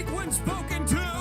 like when spoken to.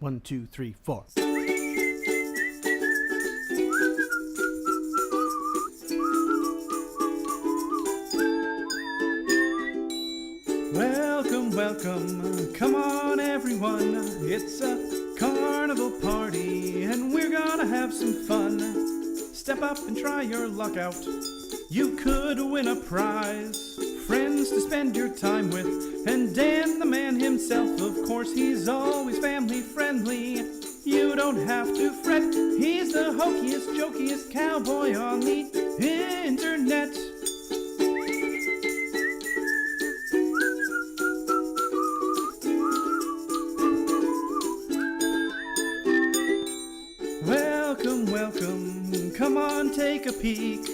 One, two, three, four. Welcome, welcome, come on everyone. It's a carnival party and we're gonna have some fun. Step up and try your luck out. You could win a prize. Friends to spend your time with. And Dan the man himself, of course, he's always family friendly. You don't have to fret. He's the hokiest, jokiest cowboy on the internet. Welcome, welcome, come on, take a peek.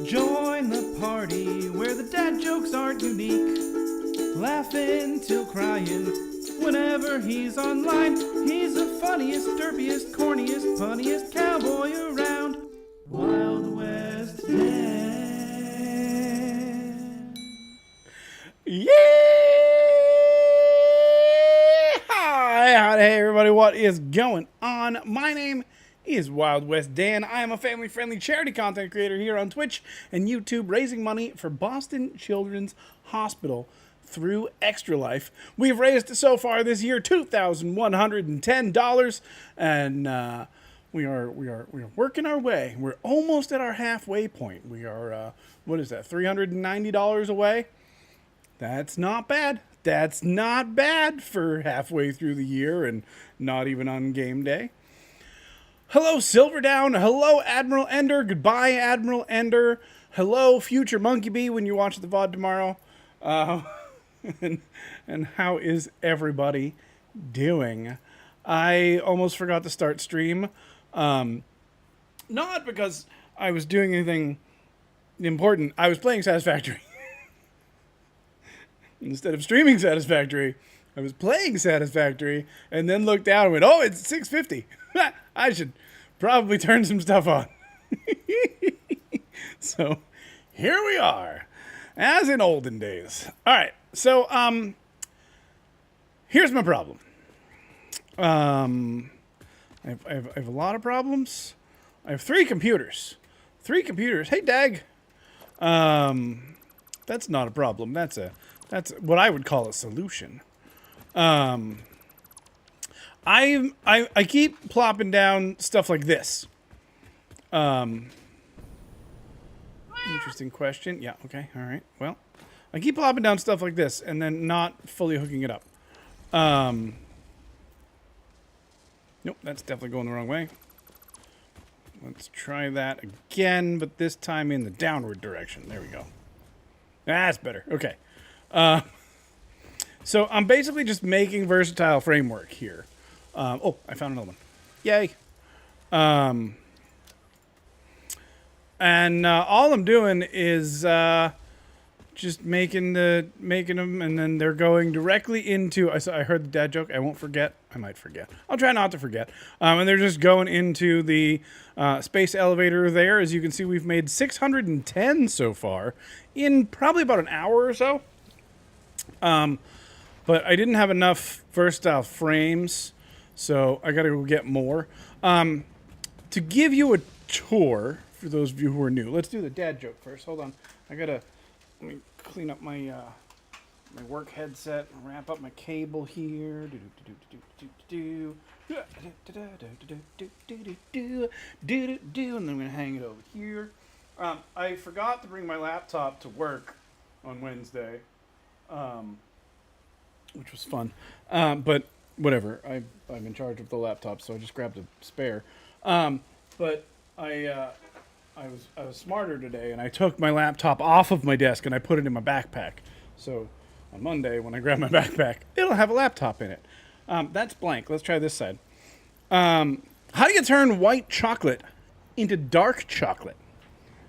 Join the party where the dad jokes aren't unique. Laughing till crying whenever he's online. He's the funniest, derpiest, corniest, punniest cowboy around. Wild West Dan. Yeah! Howdy, hey everybody, what is going on? My name is Wild West Dan. I am a family-friendly charity content creator here on Twitch and YouTube, raising money for Boston Children's Hospital. through Extra Life. We've raised so far this year $2,110, and we are working our way. We're almost at our halfway point. We are what is that? $390 away. That's not bad. That's not bad for halfway through the year and not even on game day. Hello, Silverdown. Hello, Admiral Ender. Goodbye, Admiral Ender. Hello, future Monkey Bee when you watch the VOD tomorrow. And how is everybody doing? I almost forgot to start stream. Not because I was doing anything important. I was playing Satisfactory. Instead of streaming Satisfactory, I was playing Satisfactory and then looked down and went, oh, it's 6:50. I should probably turn some stuff on. So here we are, as in olden days. All right, so here's my problem. I have a lot of problems. I have 3 computers. 3 computers. Hey, Dag. That's not a problem. That's what I would call a solution. I keep plopping down stuff like this. Interesting question. Yeah, okay, all right. Well, I keep plopping down stuff like this and then not fully hooking it up. Nope, that's definitely going the wrong way. Let's try that again, but this time in the downward direction. There we go. That's better. Okay. So I'm basically just making versatile framework here. Oh, I found another one. Yay. And all I'm doing is just making them, and then they're going directly into. I heard the dad joke. I won't forget. I might forget. I'll try not to forget. And they're just going into the space elevator there. As you can see, we've made 610 so far in probably about an hour or so. But I didn't have enough versatile frames, so I got to go get more. To give you a tour, for those of you who are new, let's do the dad joke first. Hold on. Let me clean up my my work headset, wrap up my cable here. And then I'm going to hang it over here. I forgot to bring my laptop to work on Wednesday. Which was fun. But whatever. I'm in charge of the laptop, so I just grabbed a spare. But I was smarter today, and I took my laptop off of my desk and I put it in my backpack. So on Monday, when I grab my backpack, it'll have a laptop in it. That's blank. Let's try this side. How do you turn white chocolate into dark chocolate?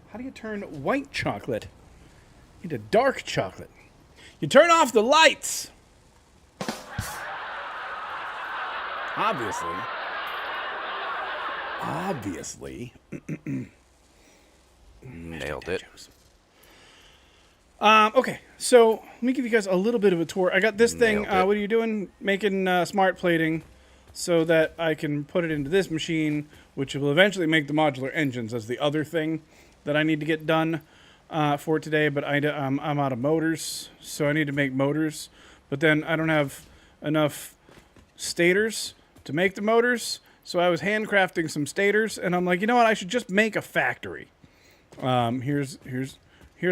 How do you turn white chocolate into dark chocolate? You turn off the lights. Obviously. Nailed it. Okay, so let me give you guys a little bit of a tour. I got this thing. Nailed it. What are you doing? Making smart plating so that I can put it into this machine, which will eventually make the modular engines as the other thing that I need to get done for today. But I'm out of motors, so I need to make motors. But then I don't have enough stators to make the motors, so I was handcrafting some stators, and I'm like, you know what? I should just make a factory. Here's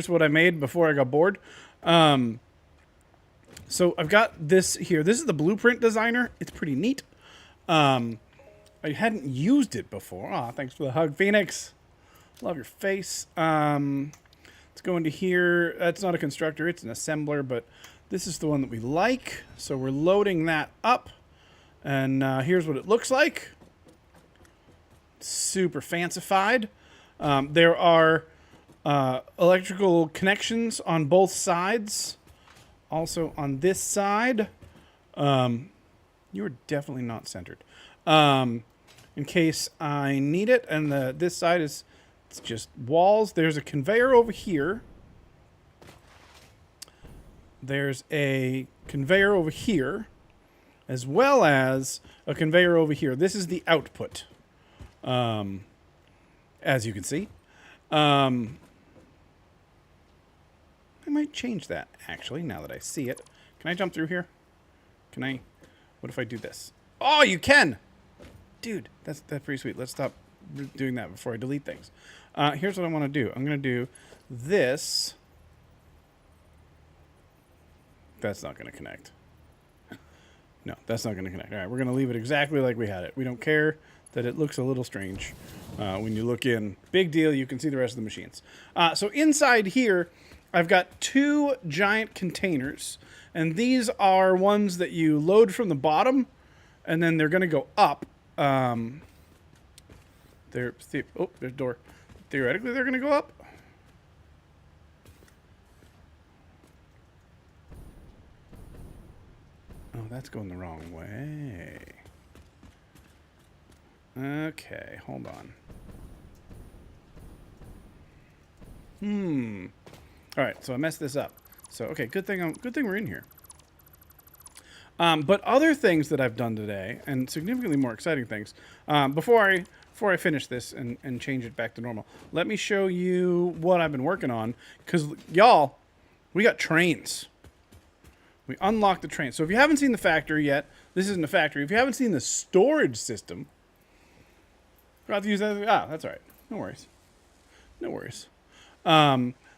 what I made before I got bored. So I've got this here. This is the Blueprint Designer. It's pretty neat. I hadn't used it before. Aw, thanks for the hug, Phoenix. Love your face. Let's go into here. That's not a constructor. It's an assembler, but this is the one that we like. So we're loading that up. And here's what it looks like. Super fancified. There are electrical connections on both sides. Also on this side. You are definitely not centered. In case I need it. And this side it's just walls. There's a conveyor over here. There's a conveyor over here, as well as a conveyor over here. This is the output, as you can see. I might change that, actually, now that I see it. Can I jump through here? Can I? What if I do this? Oh, you can! Dude, that's pretty sweet. Let's stop doing that before I delete things. Here's what I want to do. I'm going to do this. That's not going to connect. No, that's not going to connect. All right, we're going to leave it exactly like we had it. We don't care that it looks a little strange when you look in. Big deal. You can see the rest of the machines. So inside here, I've got 2 giant containers. And these are ones that you load from the bottom. And then they're going to go up. Oh, there's a door. Theoretically, they're going to go up. Oh, that's going the wrong way. Okay, hold on. All right, so I messed this up. So okay, good thing we're in here. But other things that I've done today, and significantly more exciting things, before I finish this and change it back to normal, let me show you what I've been working on. Because y'all, we got trains. We unlocked the train. So if you haven't seen the factory yet, this isn't a factory. If you haven't seen the storage system, forgot to use that. That's all right. No worries. No worries.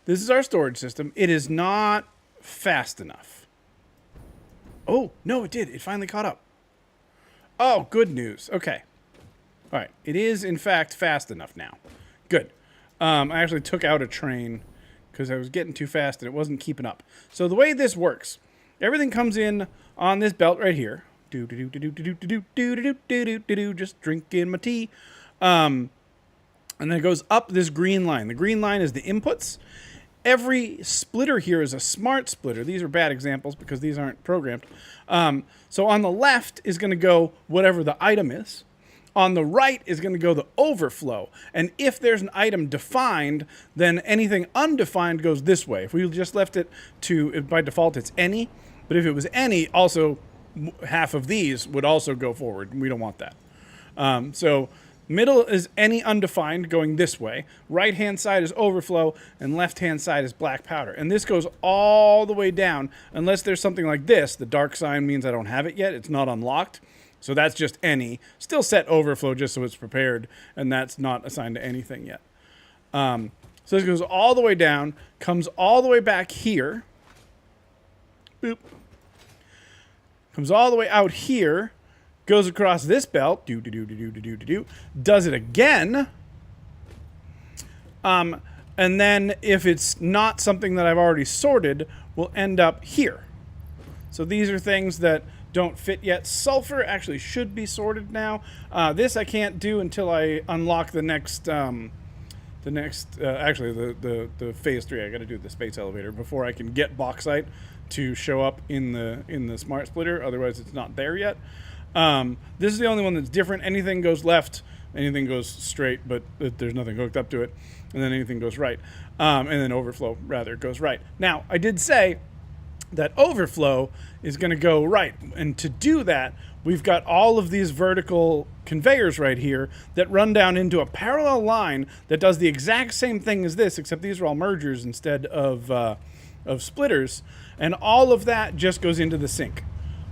This is our storage system. It is not fast enough. Oh, no, it did. It finally caught up. Oh, good news. Okay. All right. It is, in fact, fast enough now. Good. I actually took out a train because I was getting too fast and it wasn't keeping up. So the way this works, everything comes in on this belt right here. Just drinking my tea. And then it goes up this green line. The green line is the inputs. Every splitter here is a smart splitter. These are bad examples because these aren't programmed. So on the left is going to go whatever the item is. On the right is going to go the overflow. And if there's an item defined, then anything undefined goes this way. If we just left it to, by default, it's any. But if it was any, also half of these would also go forward. And we don't want that. So middle is any undefined going this way. Right-hand side is overflow, and left-hand side is black powder. And this goes all the way down, unless there's something like this. The dark sign means I don't have it yet. It's not unlocked. So that's just any. Still set overflow just so it's prepared, and that's not assigned to anything yet. So this goes all the way down, comes all the way back here. Boop. Comes all the way out here. Goes across this belt, does it again, and then if it's not something that I've already sorted, we'll end up here. So these are things that don't fit yet. Sulfur actually should be sorted now. This I can't do until I unlock the next, actually the phase 3. I got to do the space elevator before I can get bauxite to show up in the smart splitter. Otherwise, it's not there yet. This is the only one that's different. Anything goes left, anything goes straight, but there's nothing hooked up to it. And then anything goes right. And then overflow, rather, goes right. Now, I did say that overflow is going to go right. And to do that, we've got all of these vertical conveyors right here that run down into a parallel line that does the exact same thing as this, except these are all mergers instead of splitters. And all of that just goes into the sink.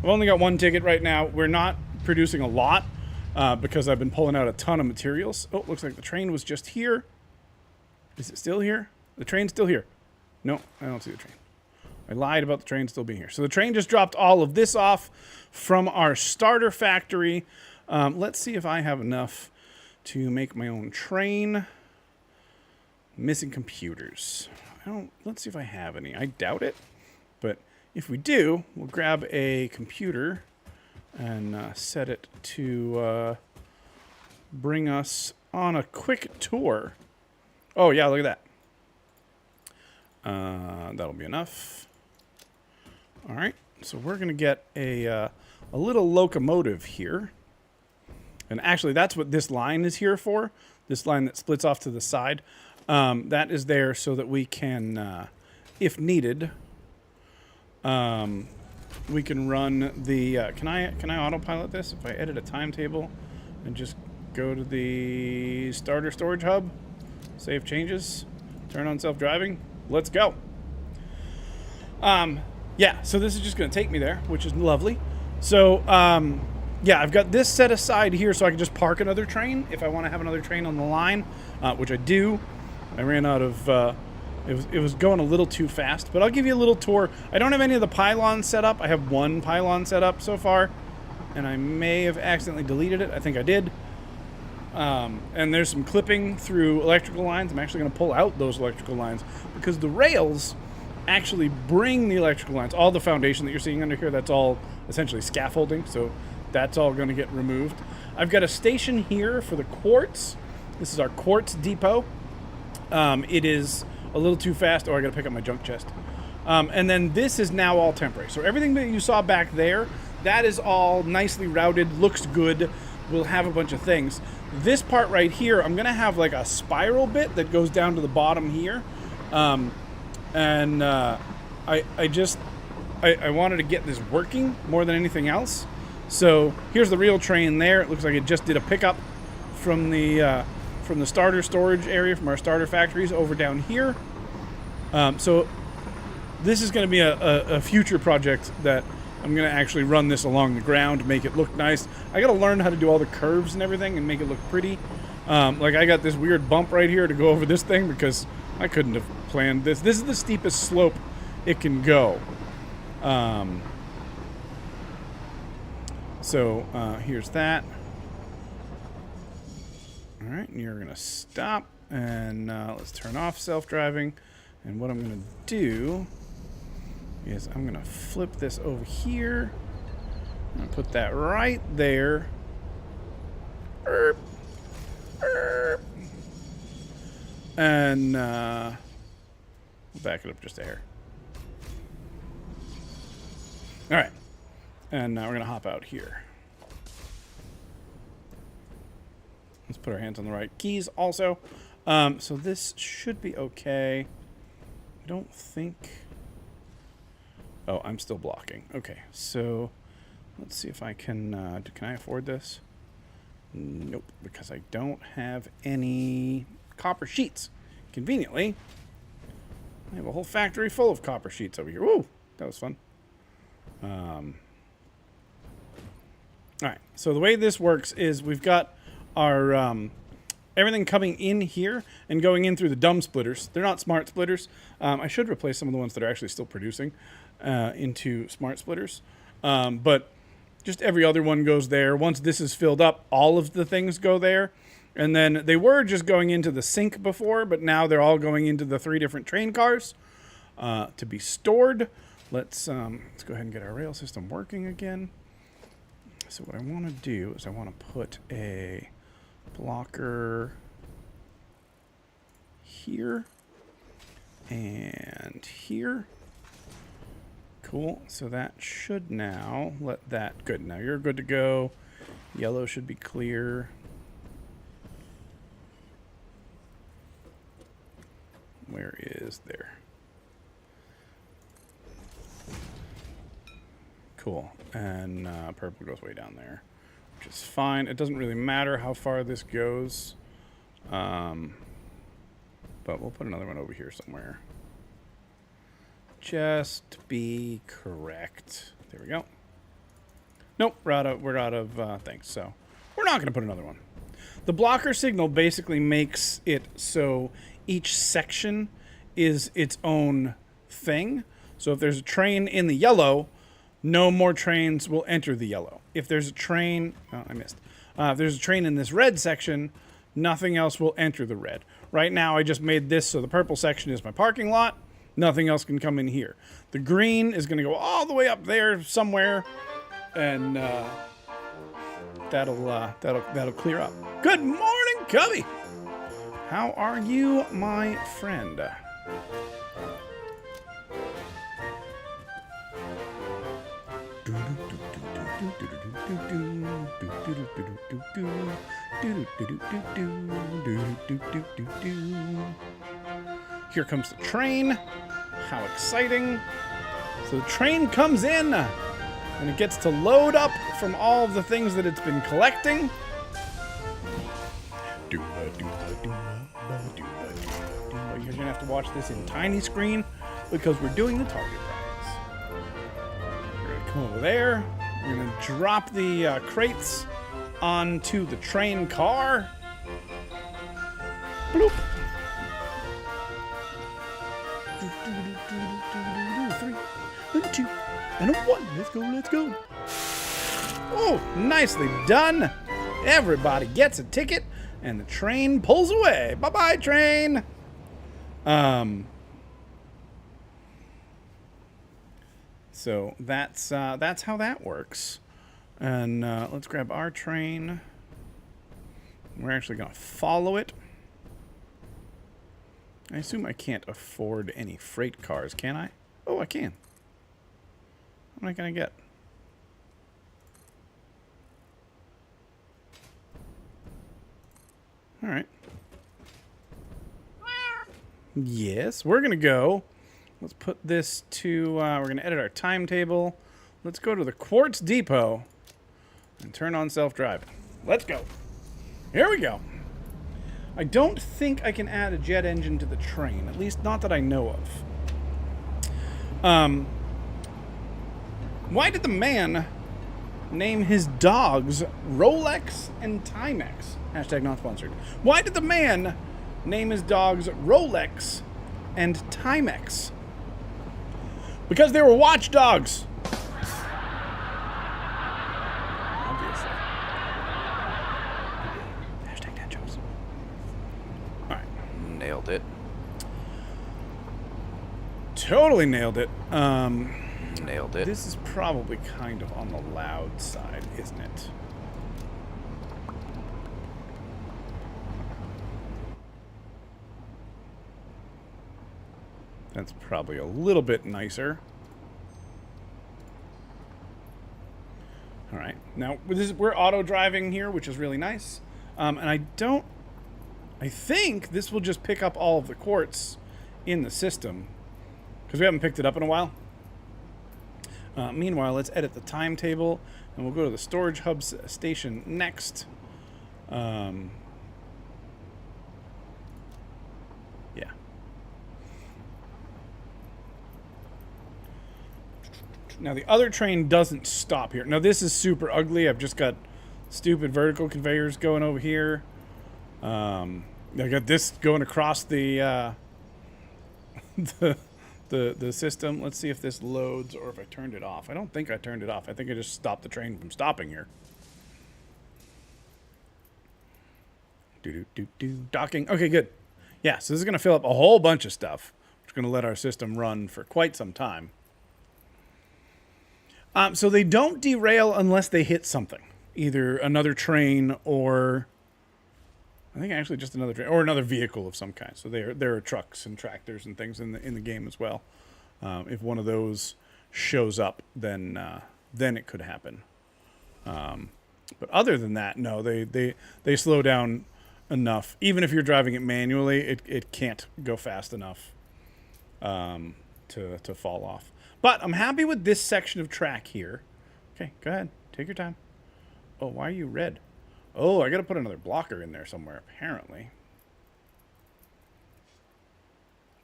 I've only got one ticket right now. We're not producing a lot because I've been pulling out a ton of materials. Oh, looks like the train was just here. Is it still here? The train's still here. No, I don't see the train. I lied about the train still being here. So the train just dropped all of this off from our starter factory. Let's see if I have enough to make my own train. Missing computers. Let's see if I have any. I doubt it, but if we do, we'll grab a computer and set it to bring us on a quick tour. Oh, yeah, look at that. That'll be enough. All right, so we're going to get a little locomotive here. And actually, that's what this line is here for, this line that splits off to the side. That is there so that we can, if needed... we can run the, can I autopilot this? If I edit a timetable and just go to the starter storage hub, save changes, turn on self-driving, let's go. Yeah, so this is just going to take me there, which is lovely. So, yeah, I've got this set aside here so I can just park another train if I want to have another train on the line, which I do. I ran out of... It was going a little too fast, but I'll give you a little tour. I don't have any of the pylons set up. I have one pylon set up so far, and I may have accidentally deleted it. I think I did. And there's some clipping through electrical lines. I'm actually going to pull out those electrical lines because the rails actually bring the electrical lines. All the foundation that you're seeing under here, that's all essentially scaffolding, so that's all going to get removed. I've got a station here for the quartz. This is our quartz depot. It is a little too fast. Oh, I got to pick up my junk chest. And then this is now all temporary. So everything that you saw back there, that is all nicely routed, looks good. We'll have a bunch of things. This part right here, I'm going to have like a spiral bit that goes down to the bottom here. I wanted to get this working more than anything else. So here's the real train there. It looks like it just did a pickup from the starter storage area, from our starter factories over down here. So this is going to be a future project that I'm going to actually run this along the ground, make it look nice. I got to learn how to do all the curves and everything and make it look pretty. Like I got this weird bump right here to go over this thing because I couldn't have planned this. This is the steepest slope it can go. So here's that. All right, and you're going to stop, and let's turn off self-driving. And what I'm going to do is I'm going to flip this over here. I'm going to put that right there. And back it up just a hair. All right, and now we're going to hop out here. Let's put our hands on the right keys also. So this should be okay. I don't think... Oh, I'm still blocking. Okay, so let's see if I can... can I afford this? Nope, because I don't have any copper sheets. Conveniently, I have a whole factory full of copper sheets over here. Woo! That was fun. All right, so the way this works is we've got our everything coming in here and going in through the dumb splitters. They're not smart splitters. I should replace some of the ones that are actually still producing into smart splitters. But just every other one goes there. Once this is filled up, all of the things go there. And then they were just going into the sink before, but now they're all going into the 3 different train cars to be stored. Let's go ahead and get our rail system working again. So what I want to do is I want to put a blocker here and here. Cool. So that should now let that... Good. Now you're good to go. Yellow should be clear. Where is there? Cool. And purple goes way down there, which is fine. It doesn't really matter how far this goes. But we'll put another one over here somewhere. Just be correct. There we go. Nope, we're out of things, so we're not going to put another one. The blocker signal basically makes it so each section is its own thing. So if there's a train in the yellow, no more trains will enter the yellow. If there's a train... Oh, I missed. If there's a train in this red section, nothing else will enter the red. Right now, I just made this so the purple section is my parking lot. Nothing else can come in here. The green is going to go all the way up there somewhere, and that'll clear up. Good morning, Cubby. How are you, my friend? Here comes the train. How exciting. So the train comes in and it gets to load up from all of the things that it's been collecting. You're going to have to watch this in tiny screen because we're doing the target practice. Come over there. We're going to drop the crates onto the train car. Bloop. 3, and 2, and a 1. Let's go, let's go. Oh, nicely done. Everybody gets a ticket, and the train pulls away. Bye-bye, train. So that's how that works. And let's grab our train. We're actually going to follow it. I assume I can't afford any freight cars, can I? Oh, I can. How many can I get? All right. Yes, we're going to go. Let's put this to, we're going to edit our timetable. Let's go to the Quartz Depot and turn on self-driving. Let's go. Here we go. I don't think I can add a jet engine to the train, at least not that I know of. Why did the man name his dogs Rolex and Timex? Hashtag not sponsored. Why did the man name his dogs Rolex and Timex? Because they were watchdogs. Obviously. Hashtag dad jokes. Alright. Nailed it. Totally nailed it. Nailed it. This is probably kind of on the loud side, isn't it? That's probably a little bit nicer. All right. Now, we're auto-driving here, which is really nice. And I think this will just pick up all of the quartz in the system, because we haven't picked it up in a while. Meanwhile, let's edit the timetable, and we'll go to the storage hub station next. Yeah. Now, the other train doesn't stop here. Now, this is super ugly. I've just got stupid vertical conveyors going over here. I got this going across the the system. Let's see if this loads or if I turned it off. I don't think I turned it off. I think I just stopped the train from stopping here. Docking. Okay, good. Yeah, so this is going to fill up a whole bunch of stuff. Which is going to let our system run for quite some time. So they don't derail unless they hit something. Either another train or... I think actually just another train, or another vehicle of some kind. So there are trucks and tractors and things in the game as well. If one of those shows up, then it could happen. But other than that, no, they slow down enough. Even if you're driving it manually, it can't go fast enough to fall off. But I'm happy with this section of track here. Okay, go ahead, take your time. Oh, why are you red? Oh, I got to put another blocker in there somewhere, apparently.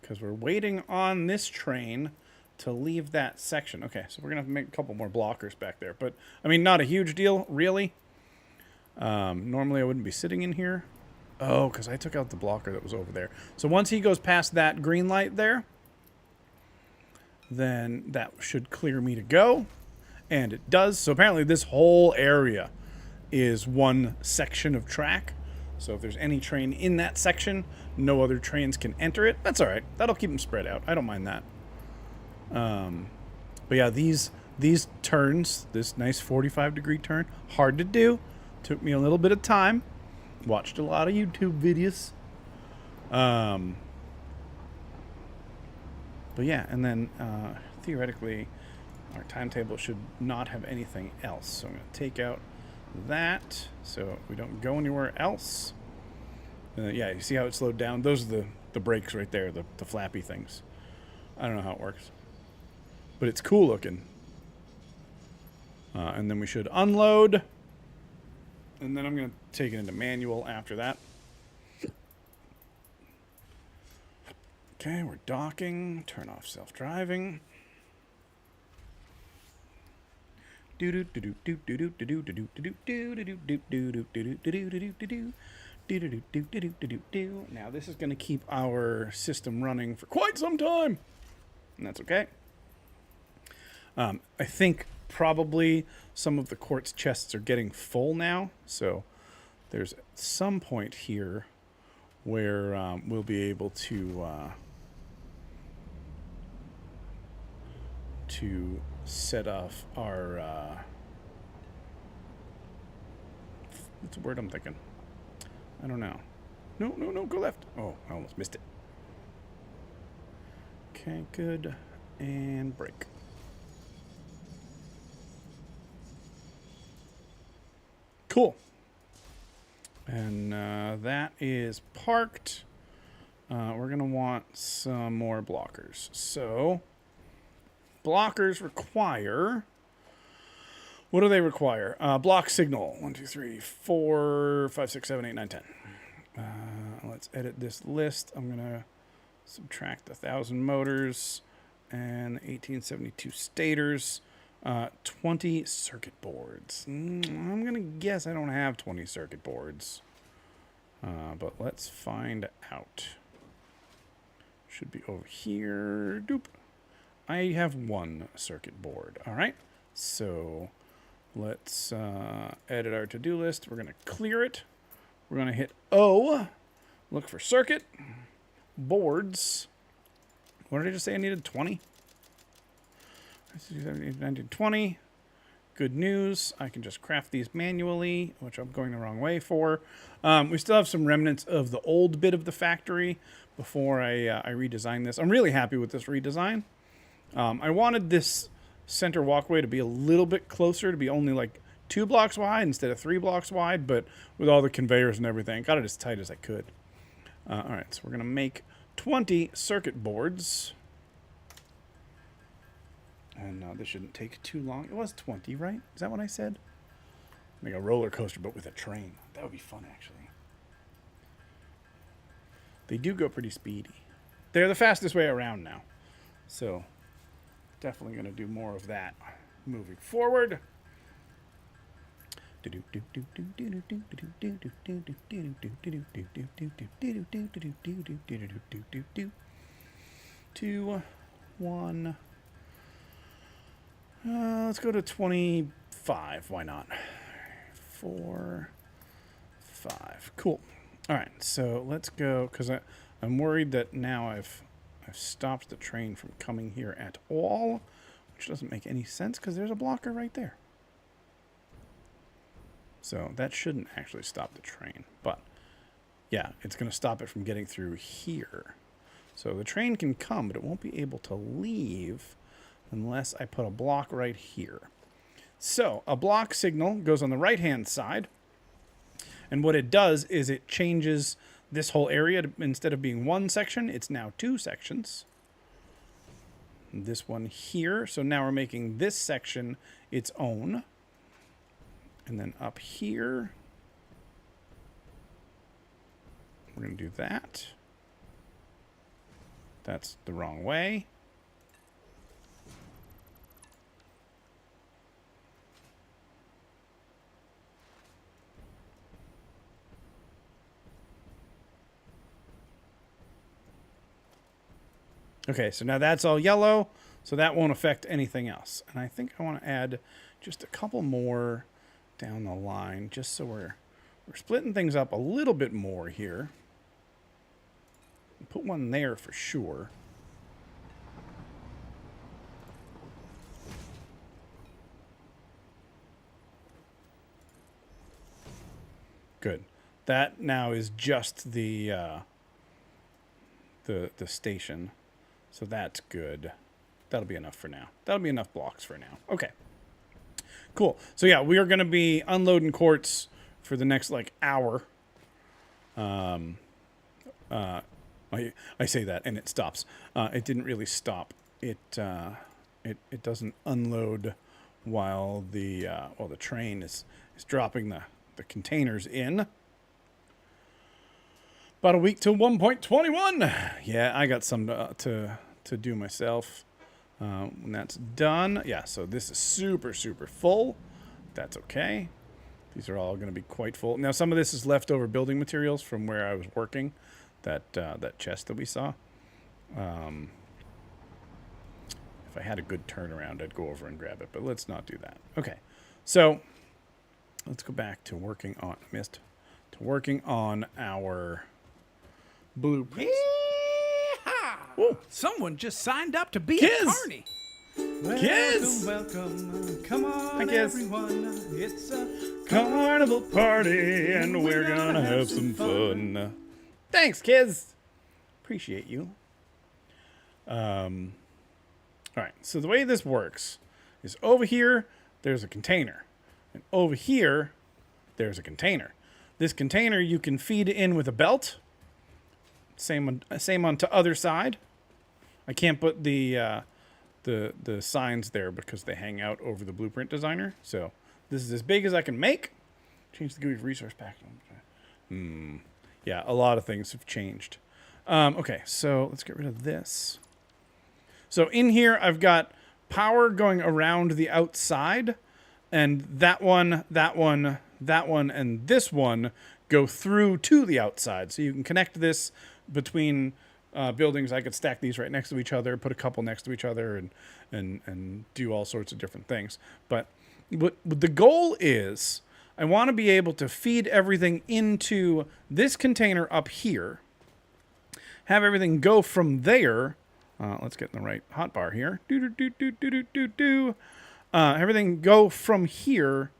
Because we're waiting on this train to leave that section. Okay, so we're going to have to make a couple more blockers back there. But, I mean, not a huge deal, really. Normally I wouldn't be sitting in here. Oh, because I took out the blocker that was over there. So once he goes past that green light there, then that should clear me to go. And it does. So apparently this whole area is one section of track. So if there's any train in that section, no other trains can enter it. That's all right. That'll keep them spread out. I don't mind that. But yeah, these turns, this nice 45-degree turn, hard to do. Took me a little bit of time. Watched a lot of YouTube videos. But yeah, and then theoretically, our timetable should not have anything else. So I'm going to take out that so we don't go anywhere else. Yeah, you see how it slowed down? Those are the brakes right there, the flappy things. I don't know how it works, but it's cool looking. And then we should unload, and then I'm going to take it into manual after that. Okay, we're docking. Turn off self-driving. Now this is going to keep our system running for quite some time, and that's okay. I think probably some of the quartz chests are getting full now, so there's some point here where we'll be able to set off our what's the word I'm thinking? I don't know. No, go left. Oh, I almost missed it. Okay, good. And brake. Cool. And that is parked. We're going to want some more blockers. So, blockers require... What do they require? Block signal. 1, 2, 3, 4, 5, 6, 7, 8, 9, 10. Let's edit this list. I'm going to subtract 1,000 motors and 1872 stators. 20 circuit boards. I'm going to guess I don't have 20 circuit boards. But let's find out. Should be over here. Doop. I have 1 circuit board. All right. So let's edit our to-do list. We're going to clear it. We're going to hit O. Look for circuit. Boards. What did I just say? I needed 20. I did 20. Good news. I can just craft these manually, which I'm going the wrong way for. We still have some remnants of the old bit of the factory before I redesign this. I'm really happy with this redesign. I wanted this center walkway to be a little bit closer, to be only like 2 blocks wide instead of 3 blocks wide, but with all the conveyors and everything, I got it as tight as I could. All right, so we're going to make 20 circuit boards. And this shouldn't take too long. It was 20, right? Is that what I said? Like a roller coaster, but with a train. That would be fun, actually. They do go pretty speedy. They're the fastest way around now. So, definitely going to do more of that moving forward. 2, 1. Let's go to 25. Why not? 4, 5. Cool. All right. So let's go, because I'm worried that now I've stopped the train from coming here at all, which doesn't make any sense because there's a blocker right there. So that shouldn't actually stop the train, but yeah, it's going to stop it from getting through here. So the train can come, but it won't be able to leave unless I put a block right here. So a block signal goes on the right-hand side, and what it does is it changes this whole area. Instead of being 1 section, it's now 2 sections. This one here. So now we're making this section its own. And then up here, we're going to do that. That's the wrong way. Okay, so now that's all yellow, so that won't affect anything else. And I think I want to add just a couple more down the line, just so we're splitting things up a little bit more here. Put one there for sure. Good. That now is just the station. So that's good. That'll be enough for now. That'll be enough blocks for now. Okay. Cool. So yeah, we are going to be unloading quartz for the next like hour. I say that and it stops. It didn't really stop. It doesn't unload while the train is dropping the containers in. About a week till 1.21. Yeah, I got some to do myself. When that's done, yeah, so this is super, super full. That's okay. These are all going to be quite full. Now, some of this is leftover building materials from where I was working, that chest that we saw. If I had a good turnaround, I'd go over and grab it, but let's not do that. Okay, so let's go back to working on, working on our blueprints. Whoa. Someone just signed up to be Kids! a carny. Kids! Welcome. Come on, Hi, kids. everyone. It's a Carnival party, and we're gonna have some fun. Thanks, kids. Appreciate you. All right, so the way this works is over here, there's a container. And over here, there's a container. This container you can feed in with a belt. Same on to other side. I can't put the signs there because they hang out over the blueprint designer. So this is as big as I can make. Change the GUI resource pack. Yeah, a lot of things have changed. Okay, so let's get rid of this. So in here, I've got power going around the outside, and that one, and this one go through to the outside. So you can connect this between buildings. I could stack these right next to each other, put a couple next to each other, and do all sorts of different things. But what the goal is, I want to be able to feed everything into this container up here, have everything go from there. Let's get in the right hotbar here. Everything go from here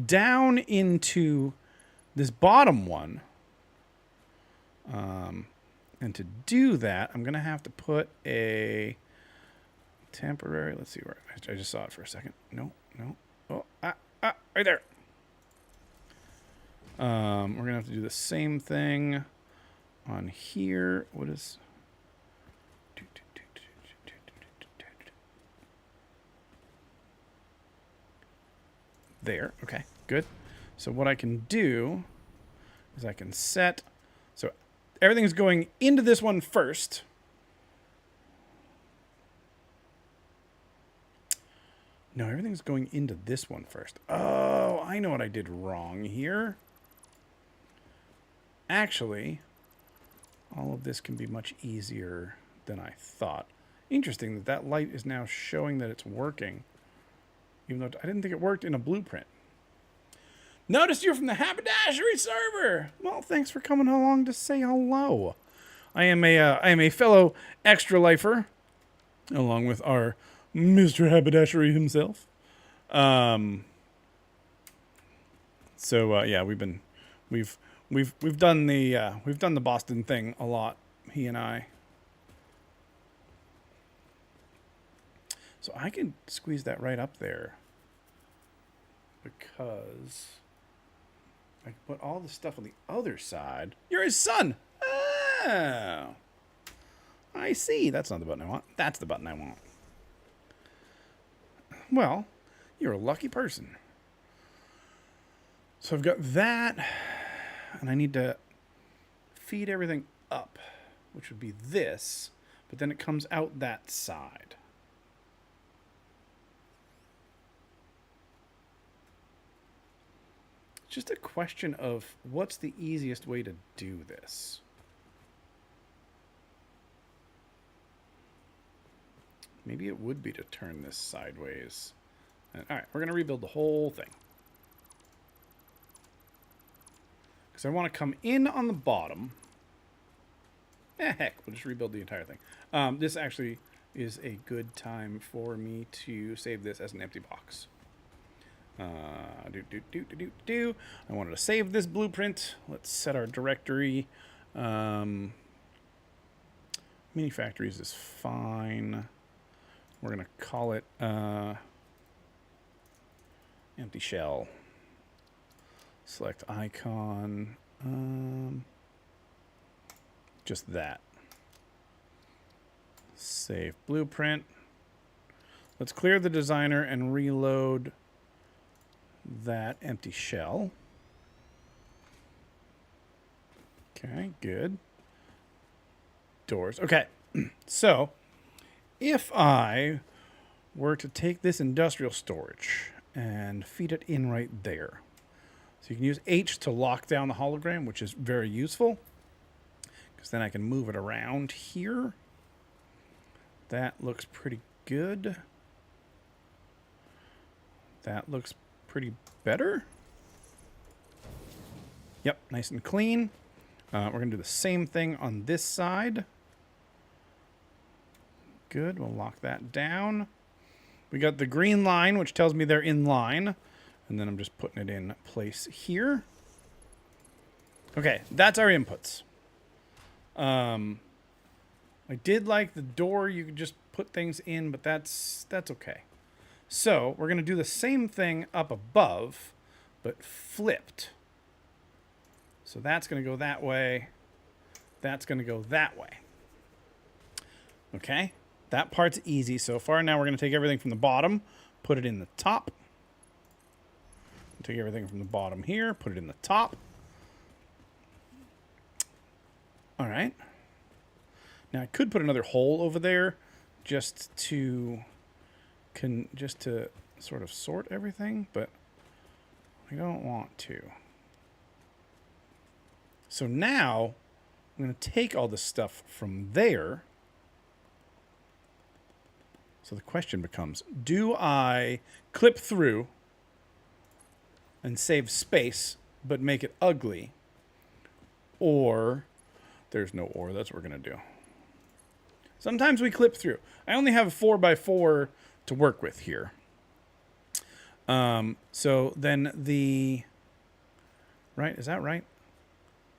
down into this bottom one. And to do that, I'm going to have to put a temporary... Let's see where... I just saw it for a second. No. Oh, right there. We're going to have to do the same thing on here. What is... There. Okay, good. So what I can do is I can set... So everything's going into this one first. No, everything's going into this one first. Oh, I know what I did wrong here. Actually, all of this can be much easier than I thought. Interesting that that light is now showing that it's working. Even though I didn't think it worked in a blueprint. Noticed you're from the Haberdashery server. Well, thanks for coming along to say hello. I am a fellow extra lifer, along with our Mr. Haberdashery himself. Yeah, we've done the Boston thing a lot, he and I. So I can squeeze that right up there because I can put all the stuff on the other side. You're his son. Oh, I see. That's not the button I want. That's the button I want. Well, you're a lucky person. So I've got that, and I need to feed everything up, which would be this, but then it comes out that side. Just a question of what's the easiest way to do this. Maybe it would be to turn this sideways. And, all right, we're going to rebuild the whole thing. Because I want to come in on the bottom. Heck, we'll just rebuild the entire thing. This actually is a good time for me to save this as an empty box. I wanted to save this blueprint. Let's set our directory. Mini factories is fine. We're going to call it empty shell. Select icon. Just that. Save blueprint. Let's clear the designer and reload that empty shell. Okay, good. Doors. Okay, so if I were to take this industrial storage and feed it in right there. So you can use H to lock down the hologram, which is very useful, because then I can move it around here. That looks pretty good. That looks pretty better. Yep, nice and clean. We're going to do the same thing on this side. Good, we'll lock that down. We got the green line, which tells me they're in line. And then I'm just putting it in place here. Okay, that's our inputs. I did like the door. You could just put things in, but that's okay. So we're going to do the same thing up above, but flipped. So that's going to go that way. That's going to go that way. Okay, that part's easy so far. Now we're going to take everything from the bottom, put it in the top. Take everything from the bottom here, put it in the top. All right. Now I could put another hole over there just to sort of sort everything, but I don't want to. So now I'm going to take all this stuff from there. So the question becomes, do I clip through and save space, but make it ugly? Or, there's no or, that's what we're going to do. Sometimes we clip through. I only have a 4x4 to work with here. So then the, right, is that right?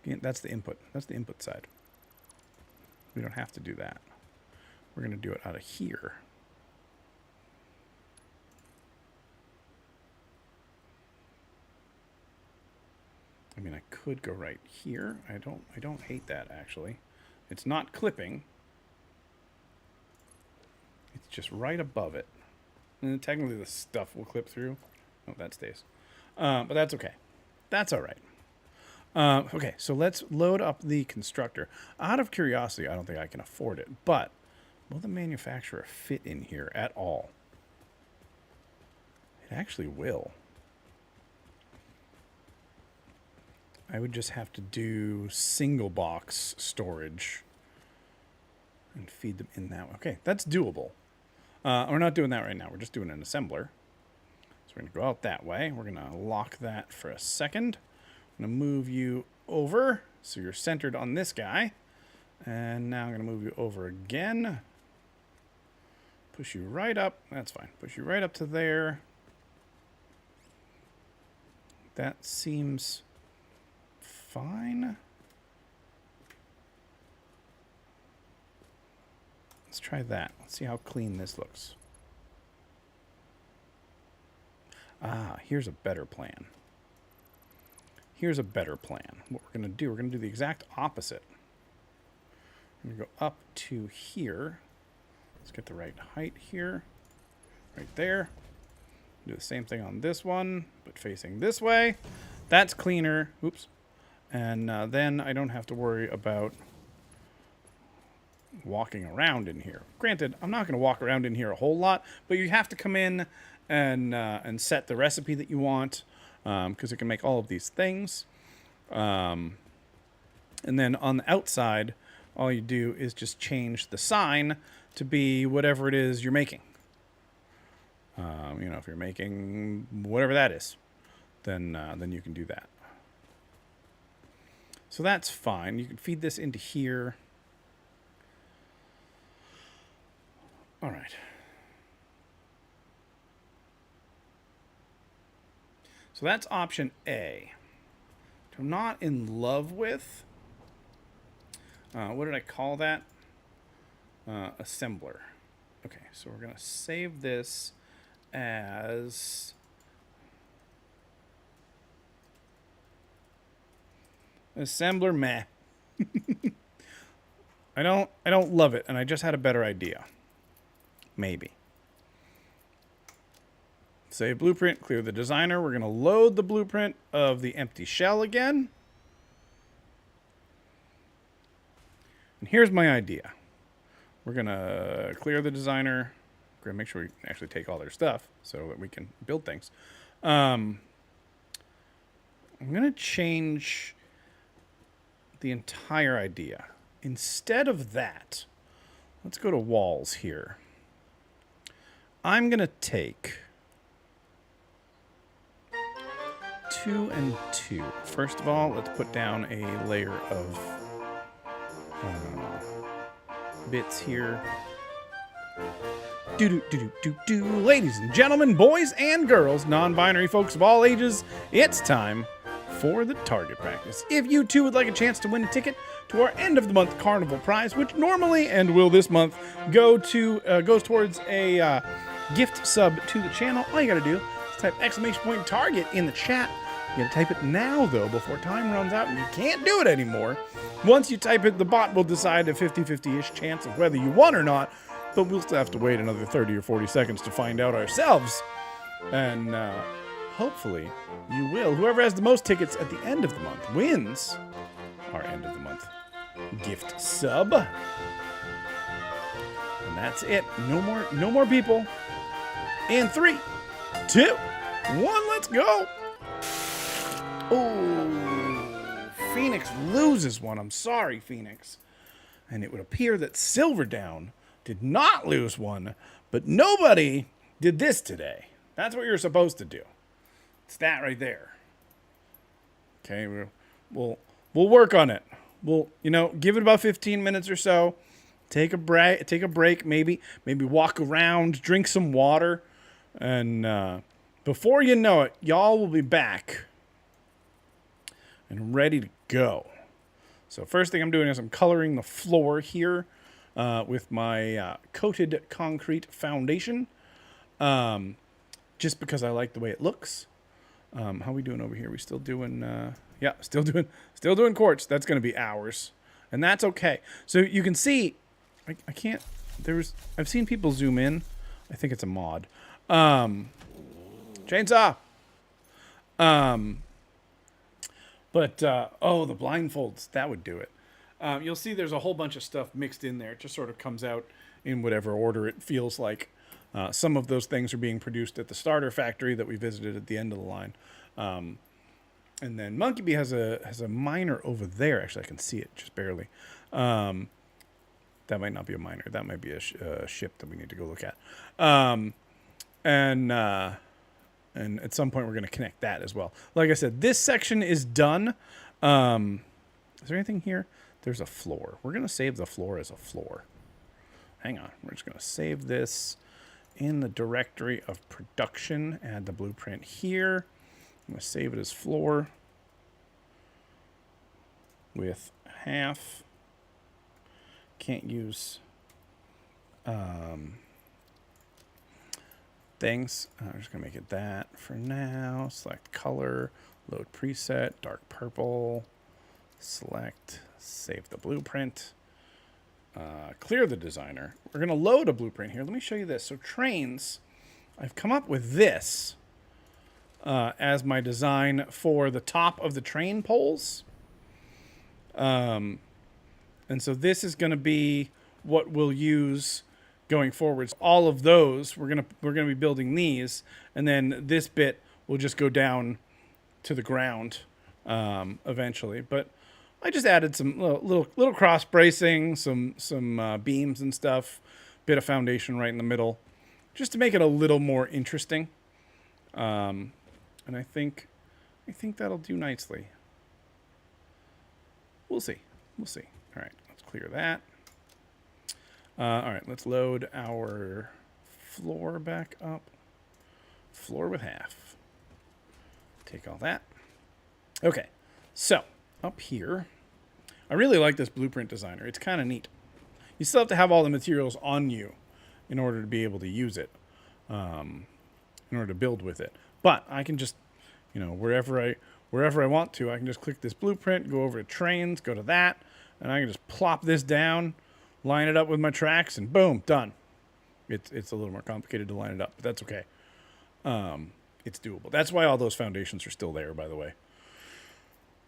Yeah, that's the input. That's the input side. We don't have to do that. We're going to do it out of here. I mean, I could go right here. I don't hate that, actually. It's not clipping. It's just right above it. And then technically the stuff will clip through. Oh, that stays. But that's okay. That's all right. Okay, so let's load up the constructor. Out of curiosity, I don't think I can afford it, but will the manufacturer fit in here at all? It actually will. I would just have to do single box storage and feed them in that way. Okay, that's doable. We're not doing that right now. We're just doing an assembler. So we're going to go out that way. We're going to lock that for a second. I'm going to move you over so you're centered on this guy. And now I'm going to move you over again. Push you right up. That's fine. Push you right up to there. That seems fine. Let's try that. Let's see how clean this looks. Ah, here's a better plan. Here's a better plan. What we're going to do, we're going to do the exact opposite. We're going to go up to here. Let's get the right height here. Right there. Do the same thing on this one, but facing this way. That's cleaner. Oops. And then I don't have to worry about walking around in here. Granted, I'm not going to walk around in here a whole lot, but you have to come in and set the recipe that you want, because it can make all of these things. And then on the outside, all you do is just change the sign to be whatever it is you're making. You know, if you're making whatever that is, then you can do that. So that's fine. You can feed this into here. All right. So that's option A, which I'm not in love with. What did I call that? Assembler. Okay, so we're going to save this as assembler meh. I don't love it, and I just had a better idea. Maybe. Save blueprint, clear the designer. We're going to load the blueprint of the empty shell again. And here's my idea. We're going to clear the designer. We're going to make sure we actually take all their stuff so that we can build things. I'm going to change the entire idea. Instead of that, let's go to walls here. I'm going to take 2 and 2. First of all, let's put down a layer of bits here. Ladies and gentlemen, boys and girls, non-binary folks of all ages, it's time for the target practice. If you too would like a chance to win a ticket to our end of the month carnival prize, which normally and will this month goes towards a gift sub to the channel, all you gotta do is type !target in the chat. You gotta type it now though, before time runs out and you can't do it anymore. Once you type it, the bot will decide a 50-50-ish chance of whether you won or not, but we'll still have to wait another 30 or 40 seconds to find out ourselves. And hopefully you will. Whoever has the most tickets at the end of the month wins our end of the month gift sub. And that's it. No more people. In 3, 2, 1, let's go. Oh, Phoenix loses one. I'm sorry, Phoenix. And it would appear that Silverdown did not lose one, but nobody did this today. That's what you're supposed to do. It's that right there. Okay, we'll work on it. We'll, give it about 15 minutes or so. Take a break, maybe walk around, drink some water, and before you know it, y'all will be back and ready to go. So first thing I'm doing is I'm coloring the floor here with my coated concrete foundation, just because I like the way it looks. How we doing over here? We still doing? Yeah, still doing quartz. That's going to be hours, and that's okay. So you can see, I can't. I've seen people zoom in. I think it's a mod. Chainsaw. But oh, the blindfolds, that would do it. You'll see there's a whole bunch of stuff mixed in there. It just sort of comes out in whatever order it feels like. Some of those things are being produced at the starter factory that we visited at the end of the line. And then Monkey Bee has a miner over there. Actually, I can see it just barely. That might not be a miner. That might be a ship that we need to go look at. And at some point we're going to connect that as well. Like I said, this section is done. Is there anything here? There's a floor. We're going to save the floor as a floor. Hang on. We're just going to save this in the directory of production. Add the blueprint here. I'm going to save it as floor with half. Can't use things. I'm just going to make it that for now. Select color, load preset, dark purple, select, save the blueprint, clear the designer. We're going to load a blueprint here. Let me show you this. So trains, I've come up with this as my design for the top of the train poles. And so this is going to be what we'll use going forwards. All of those, we're gonna be building these, and then this bit will just go down to the ground eventually. But I just added some little cross bracing, some beams and stuff, bit of foundation right in the middle, just to make it a little more interesting. And I think that'll do nicely. We'll see. All right, let's clear that. All right, let's load our floor back up. Floor with half. Take all that. Okay, so up here, I really like this blueprint designer. It's kind of neat. You still have to have all the materials on you in order to be able to use it, in order to build with it. But I can just, wherever I want to, I can just click this blueprint, go over to trains, go to that, and I can just plop this down, line it up with my tracks, and boom, done. It's a little more complicated to line it up, but that's okay. It's doable. That's why all those foundations are still there, by the way,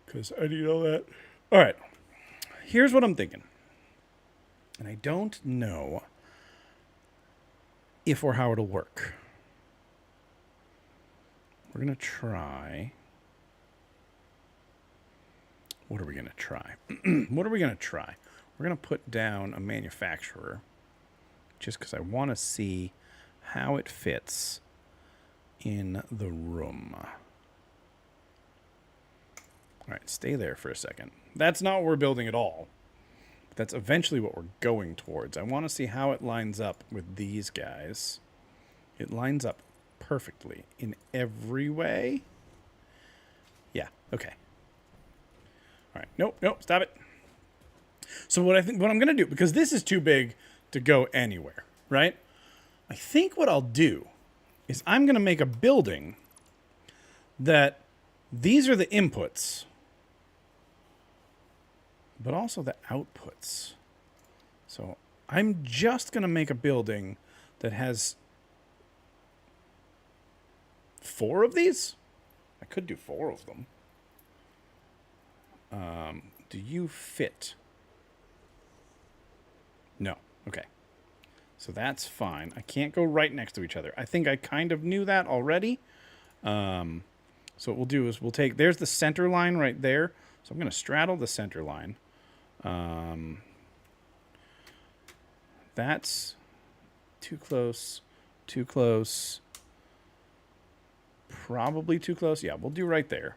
because I need all that. All right, here's what I'm thinking. And I don't know if or how it'll work. We're going to try. What are we going to try? What are we going to try? We're going to put down a manufacturer just because I want to see how it fits in the room. All right, stay there for a second. That's not what we're building at all. That's eventually what we're going towards. I want to see how it lines up with these guys. It lines up perfectly in every way. Yeah, okay. All right, nope, stop it. So what I'm going to do, because this is too big to go anywhere, right? I think what I'll do is I'm going to make a building that these are the inputs, but also the outputs. So I'm just going to make a building that has 4 of these. I could do 4 of them. Do you fit? No. Okay. So that's fine. I can't go right next to each other. I think I kind of knew that already. So what we'll do is we'll take... There's the center line right there. So I'm going to straddle the center line. That's too close. Too close. Probably too close. Yeah, we'll do right there.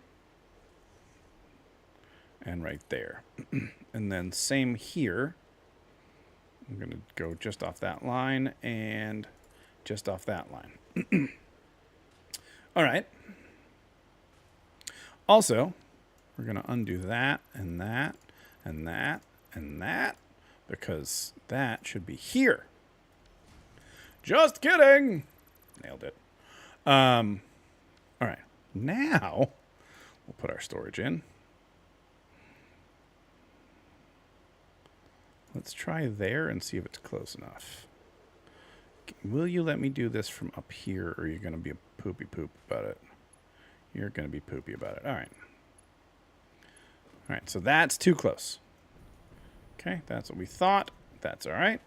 And right there. And then same here. I'm going to go just off that line and just off that line. All right. Also, we're going to undo that and that and that and that because that should be here. Just kidding. Nailed it. All right. Now we'll put our storage in. Let's try there and see if it's close enough. Will you let me do this from up here, or are you going to be a poopy poop about it? You're going to be poopy about it. All right. All right, so that's too close. Okay, that's what we thought. That's all right.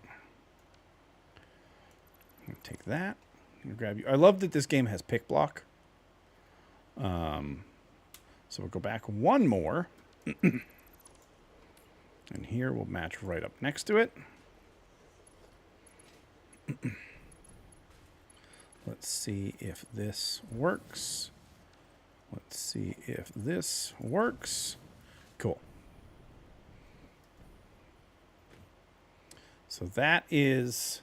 I'm going to take that. I'm going to grab you. I love that this game has pick block. So we'll go back one more. And here we'll match right up next to it. Let's see if this works. Let's see if this works. Cool. So that is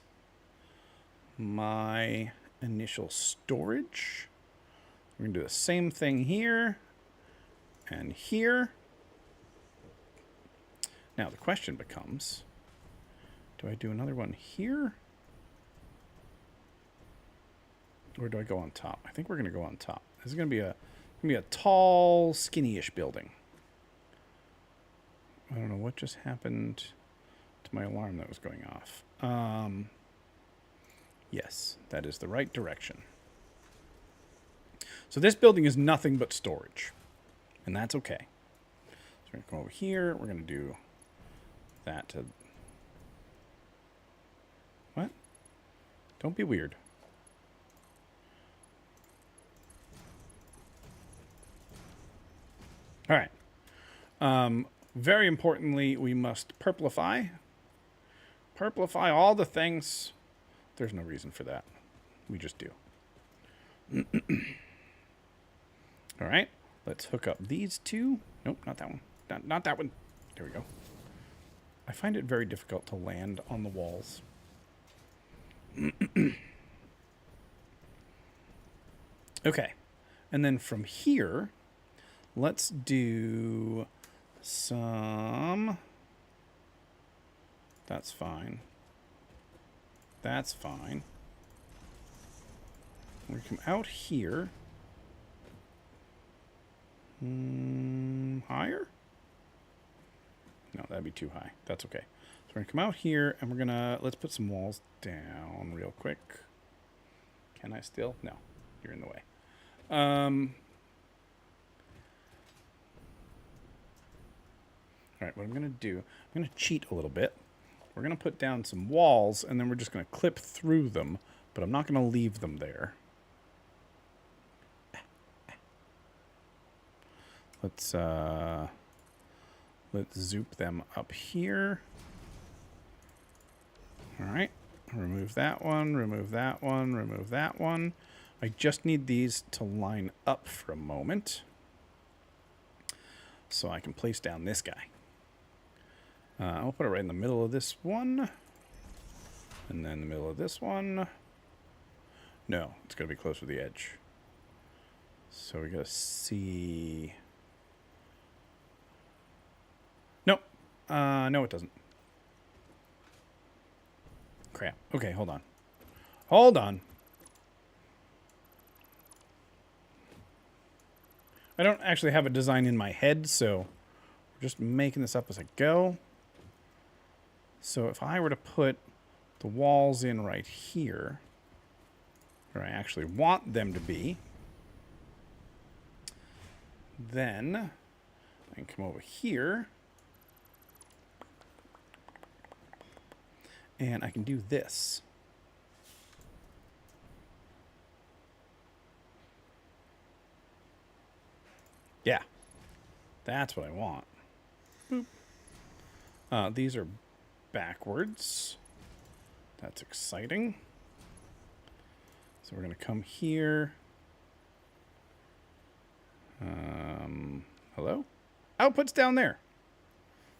my initial storage. We're going to do the same thing here and here. Now the question becomes, do I do another one here? Or do I go on top? I think we're going to go on top. This is going to be a tall, skinny-ish building. I don't know what just happened to my alarm that was going off. Yes, that is the right direction. So this building is nothing but storage, and that's okay. So we're going to go over here. We're going to do that to... What? Don't be weird. All right. Very importantly, we must purplify. Purplify all the things. There's no reason for that. We just do. All right. Let's hook up these two. Nope, not that one. Not that one. There we go. I find it very difficult to land on the walls. Okay. And then from here, let's do some... That's fine. That's fine. We come out here. Higher? No, that'd be too high. That's okay. So we're going to come out here, and we're going to... Let's put some walls down real quick. Can I still? No. You're in the way. All right, what I'm going to do... I'm going to cheat a little bit. we're going to put down some walls, and then we're just going to clip through them, but I'm not going to leave them there. Let's zoop them up here. All right. Remove that one, remove that one, remove that one. I just need these to line up for a moment so I can place down this guy. I'll put it right in the middle of this one, and then the middle of this one. No, it's going to be closer to the edge. So we got to see... Nope. No, it doesn't. Crap. Okay, hold on. Hold on. I don't actually have a design in my head, so I'm just making this up as I go. So if I were to put the walls in right here, where I actually want them to be, then I can come over here and I can do this. Yeah, that's what I want. Boop. These are backwards. That's exciting. So we're going to come here. Hello? Output's down there.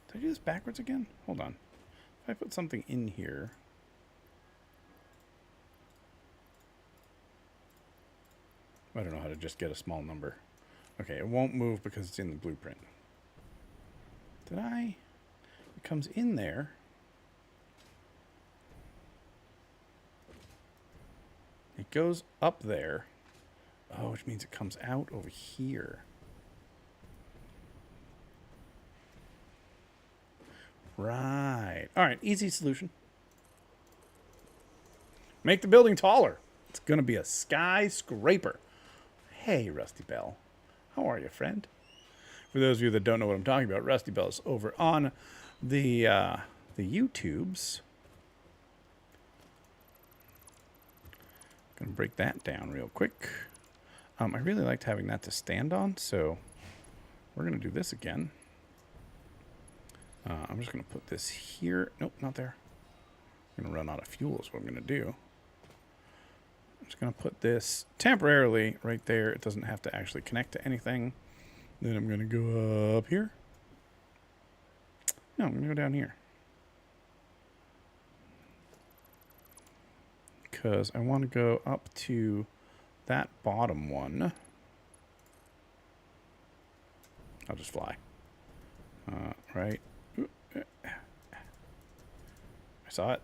Did I do this backwards again? Hold on. If I put something in here. I don't know how to just get a small number. Okay, it won't move because it's in the blueprint. Did I? It comes in there. It goes up there. Oh, which means it comes out over here. Right. All right, easy solution. Make the building taller. It's going to be a skyscraper. Hey, Rusty Bell. How are you, friend? For those of you that don't know what I'm talking about, Rusty Bell is over on the YouTubes. Gonna break that down real quick. I really liked having that to stand on, so we're gonna do this again. I'm just gonna put this here. Nope, not there. I'm gonna run out of fuel is what I'm gonna do. I'm just gonna put this temporarily right there. It doesn't have to actually connect to anything. Then I'm gonna go up here. No, I'm gonna go down here. Because I want to go up to that bottom one. I'll just fly. Right. I saw it.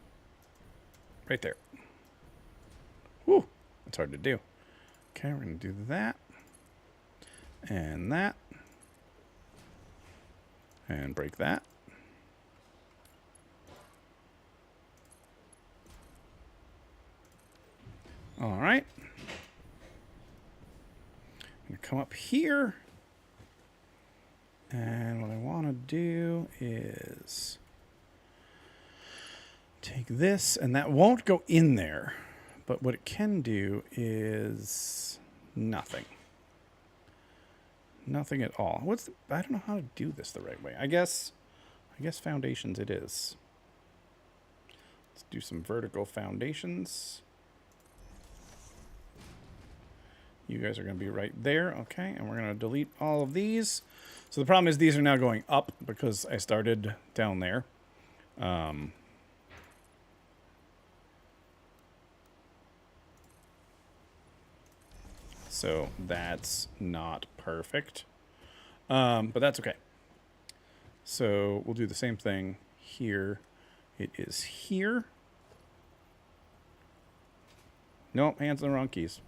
Right there. Whew. That's hard to do. Okay, we're going to do that. And that. And break that. All right. I'm going to come up here. And what I want to do is take this, and that won't go in there. But what it can do is nothing. Nothing at all. I don't know how to do this the right way. I guess foundations it is. Let's do some vertical foundations. You guys are going to be right there. Okay, and we're going to delete all of these. So the problem is these are now going up because I started down there. So that's not perfect. But that's okay. So we'll do the same thing here. It is here. Nope, hands on the wrong keys.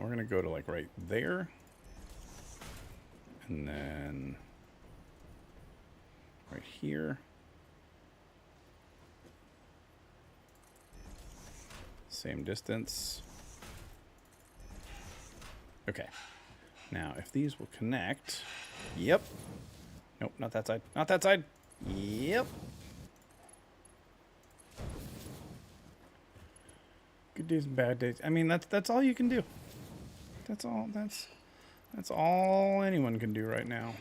We're going to go to like right there. And then right here. Same distance. Okay. Now, if these will connect, yep. Nope, not that side. Not that side. Yep. Good days and bad days. I mean, that's all you can do. That's all anyone can do right now.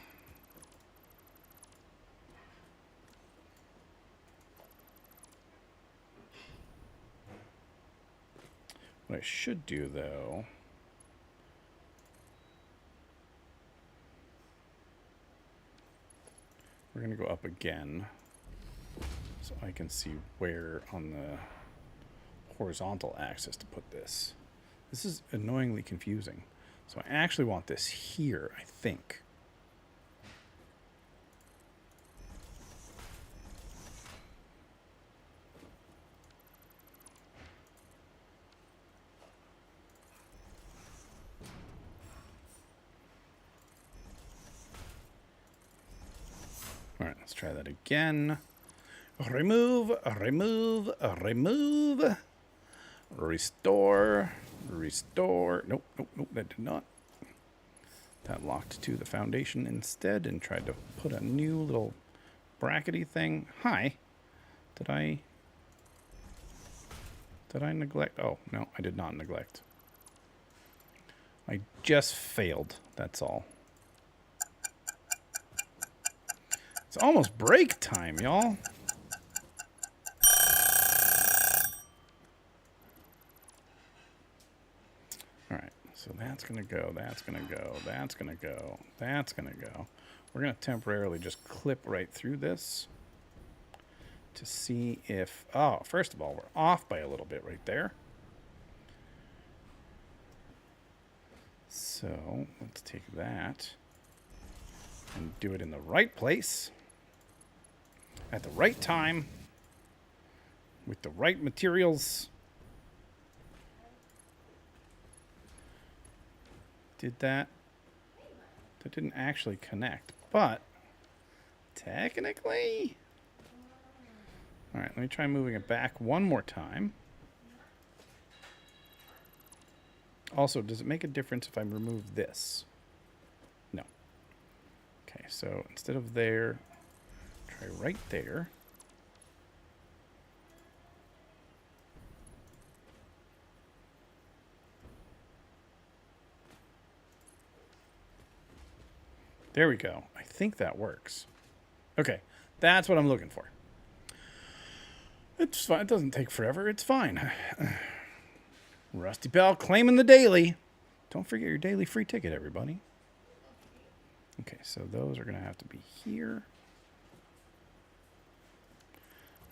What I should do, though, we're going to go up again so I can see where on the horizontal axis to put this. This is annoyingly confusing. So I actually want this here, I think. All right, let's try that again. Remove, remove, remove. Restore, restore. Nope, nope, nope, that did not. That locked to the foundation instead and tried to put a new little brackety thing. Hi. Did I neglect? Oh, no, I did not neglect. I just failed, that's all. It's almost break time, y'all. All right, so that's going to go, that's going to go, that's going to go, that's going to go. We're going to temporarily just clip right through this to see if... Oh, first of all, we're off by a little bit right there. So let's take that and do it in the right place at the right time with the right materials. Did that? That didn't actually connect, but technically... All right, let me try moving it back one more time. Also, does it make a difference if I remove this? No. Okay, so instead of there, try right there. There we go. I think that works. Okay, that's what I'm looking for. It's fine. It doesn't take forever. It's fine. Rusty Bell claiming the daily. Don't forget your daily free ticket, everybody. Okay, so those are going to have to be here.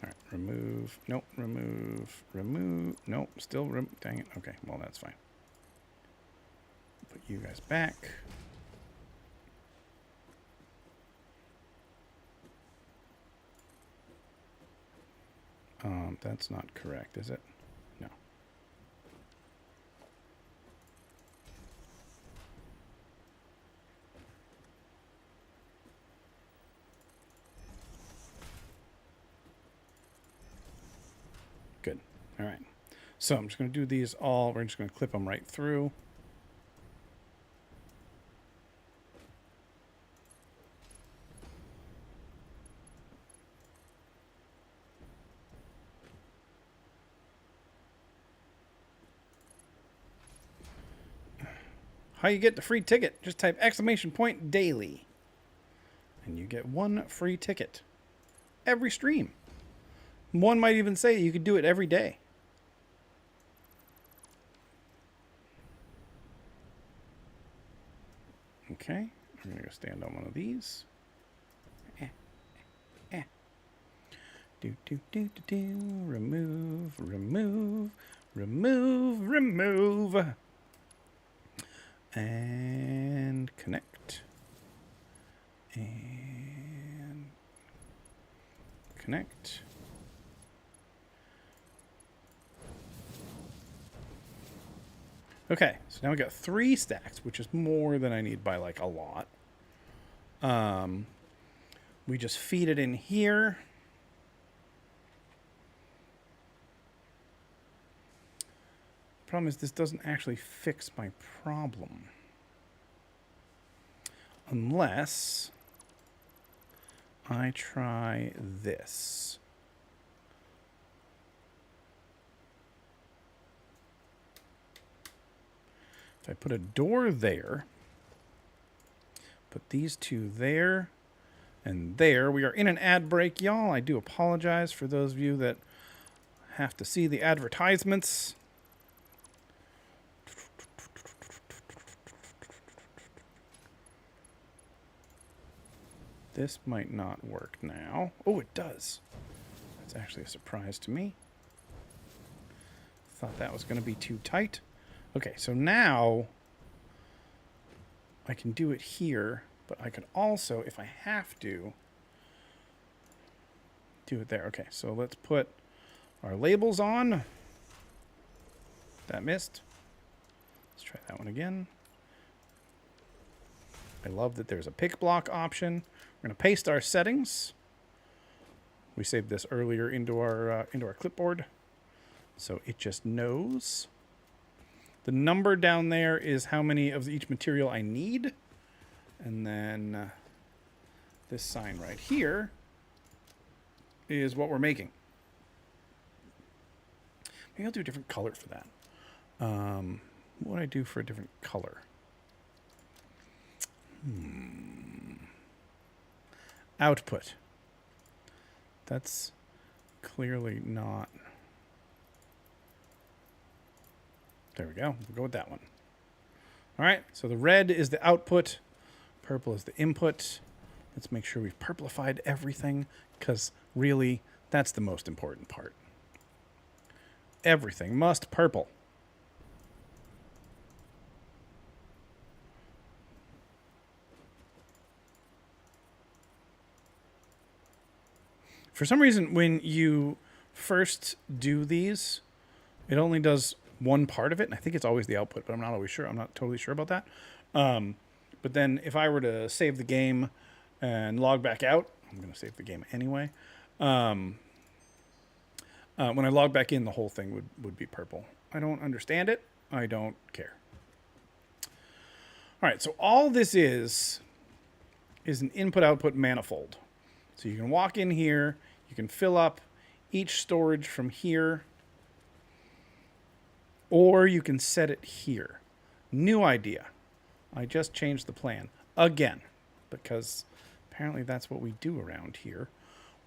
All right, remove. Nope, remove. Remove. Nope, still. Dang it. Okay, well, that's fine. Put you guys back. That's not correct, is it? No. Good. All right. So I'm just going to do these all. We're just going to clip them right through. How you get the free ticket? Just type !daily. And you get one free ticket. Every stream. One might even say you could do it every day. Okay. I'm going to go stand on one of these. Do, do, do, do, do. Remove, remove, remove, remove. And connect. And connect. Okay, so now we got 3 stacks, which is more than I need by like a lot. We just feed it in here. Problem is, this doesn't actually fix my problem. Unless I try this? If I put a door there, put these two there and there. We are in an ad break, y'all. I do apologize for those of you that have to see the advertisements. This might not work now. Oh, it does. That's actually a surprise to me. Thought that was going to be too tight. Okay, so now I can do it here, but I could also, if I have to, do it there. Okay, so let's put our labels on. That missed. Let's try that one again. I love that there's a pick block option. We're going to paste our settings. We saved this earlier into our clipboard, so it just knows. The number down there is how many of each material I need, and then this sign right here is what we're making. Maybe I'll do a different color for that. What would I do for a different color? Output. That's clearly not. There we go. We'll go with that one. All right. So the red is the output. Purple is the input. Let's make sure we've purplified everything, because really, that's the most important part. Everything must purple. For some reason, when you first do these, it only does one part of it, and I think it's always the output, but I'm not always sure. I'm not totally sure about that. But then if I were to save the game and log back out, I'm going to save the game anyway. When I log back in, the whole thing would be purple. I don't understand it. I don't care. All right, so all this is an input-output manifold. So you can walk in here, you can fill up each storage from here, or you can set it here. New idea. I just changed the plan again, because apparently that's what we do around here.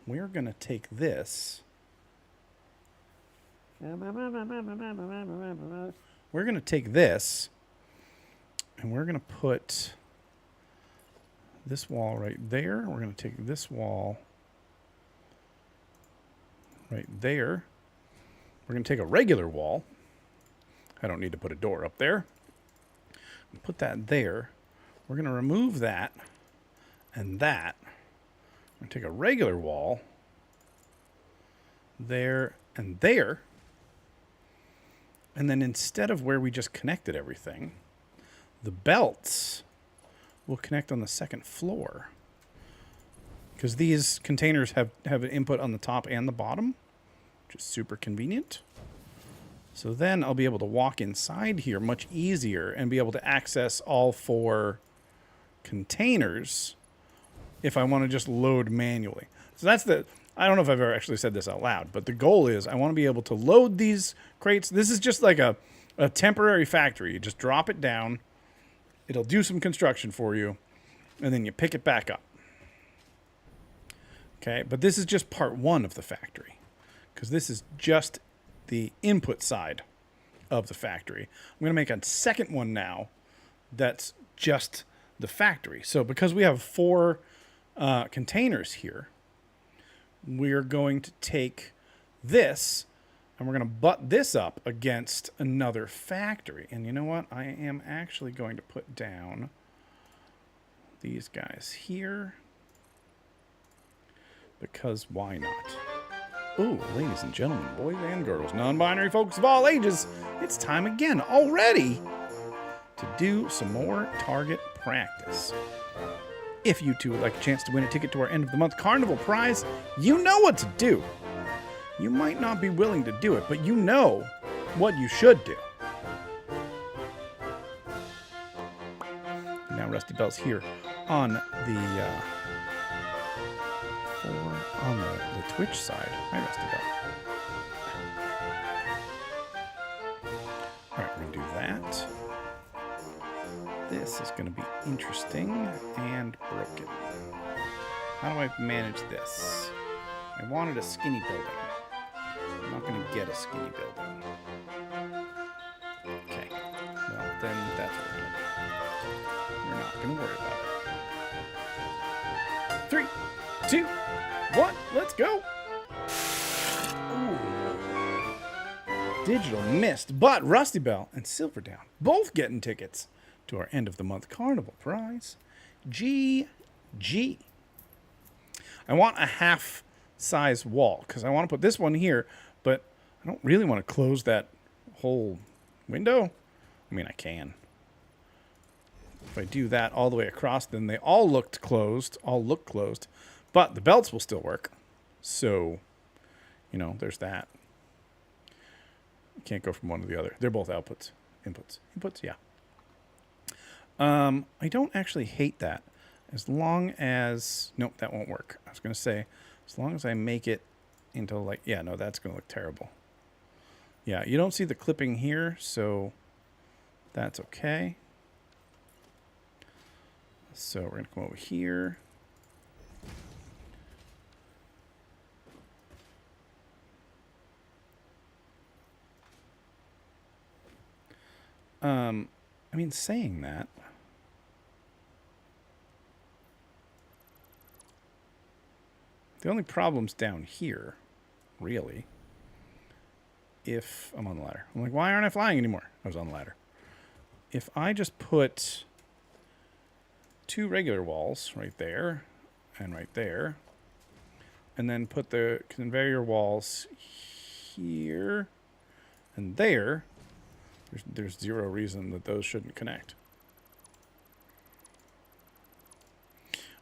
We're going to take this. We're going to take this, and we're going to put this wall right there. We're going to take this wall right there. We're going to take a regular wall. I don't need to put a door up there. Put that there. We're going to remove that and that. We're going to take a regular wall there and there. And then instead of where we just connected everything, the belts will connect on the second floor, because these containers have an input on the top and the bottom, which is super convenient. So then I'll be able to walk inside here much easier and be able to access all 4 containers if I want to just load manually. So that's I don't know if I've ever actually said this out loud, but the goal is I want to be able to load these crates. This is just like a temporary factory. You just drop it down. It'll do some construction for you, and then you pick it back up. Okay, but this is just part 1 of the factory, because this is just the input side of the factory. I'm going to make a second one now that's just the factory. So because we have 4 containers here, we're going to take this and we're going to butt this up against another factory. And you know what? I am actually going to put down these guys here, because why not? Oh, ladies and gentlemen, boys and girls, non-binary folks of all ages, it's time again already to do some more target practice. If you two would like a chance to win a ticket to our end of the month carnival prize, you know what to do. You might not be willing to do it, but you know what you should do. Now Rusty Bell's here on the on the Twitch side. Hi, Rusty Bell. All right, we're going to do that. This is going to be interesting and broken. How do I manage this? I wanted a skinny building. I'm not going to get a skinny building. Okay. Well, then that's what we're going to do. We're not going to worry about it. 3, 2, 1, let's go! Ooh. Digital missed, but Rusty Bell and Silverdown both getting tickets to our end of the month carnival prize. GG. I want a half size wall because I want to put this one here, but I don't really want to close that whole window. I mean, I can. If I do that all the way across, then they all look closed, but the belts will still work. So, you know, there's that. You can't go from one to the other. They're both outputs. Inputs, yeah. I don't actually hate that. As long as... Nope, that won't work. I was going to say, as long as I make it into like... Yeah, no, that's going to look terrible. Yeah, you don't see the clipping here, so that's okay. So we're going to come over here. I mean, saying that... The only problem's down here, really. If I'm on the ladder. I'm like, why aren't I flying anymore? I was on the ladder. If I just put 2 regular walls right there and right there, and then put the conveyor walls here and there, there's zero reason that those shouldn't connect.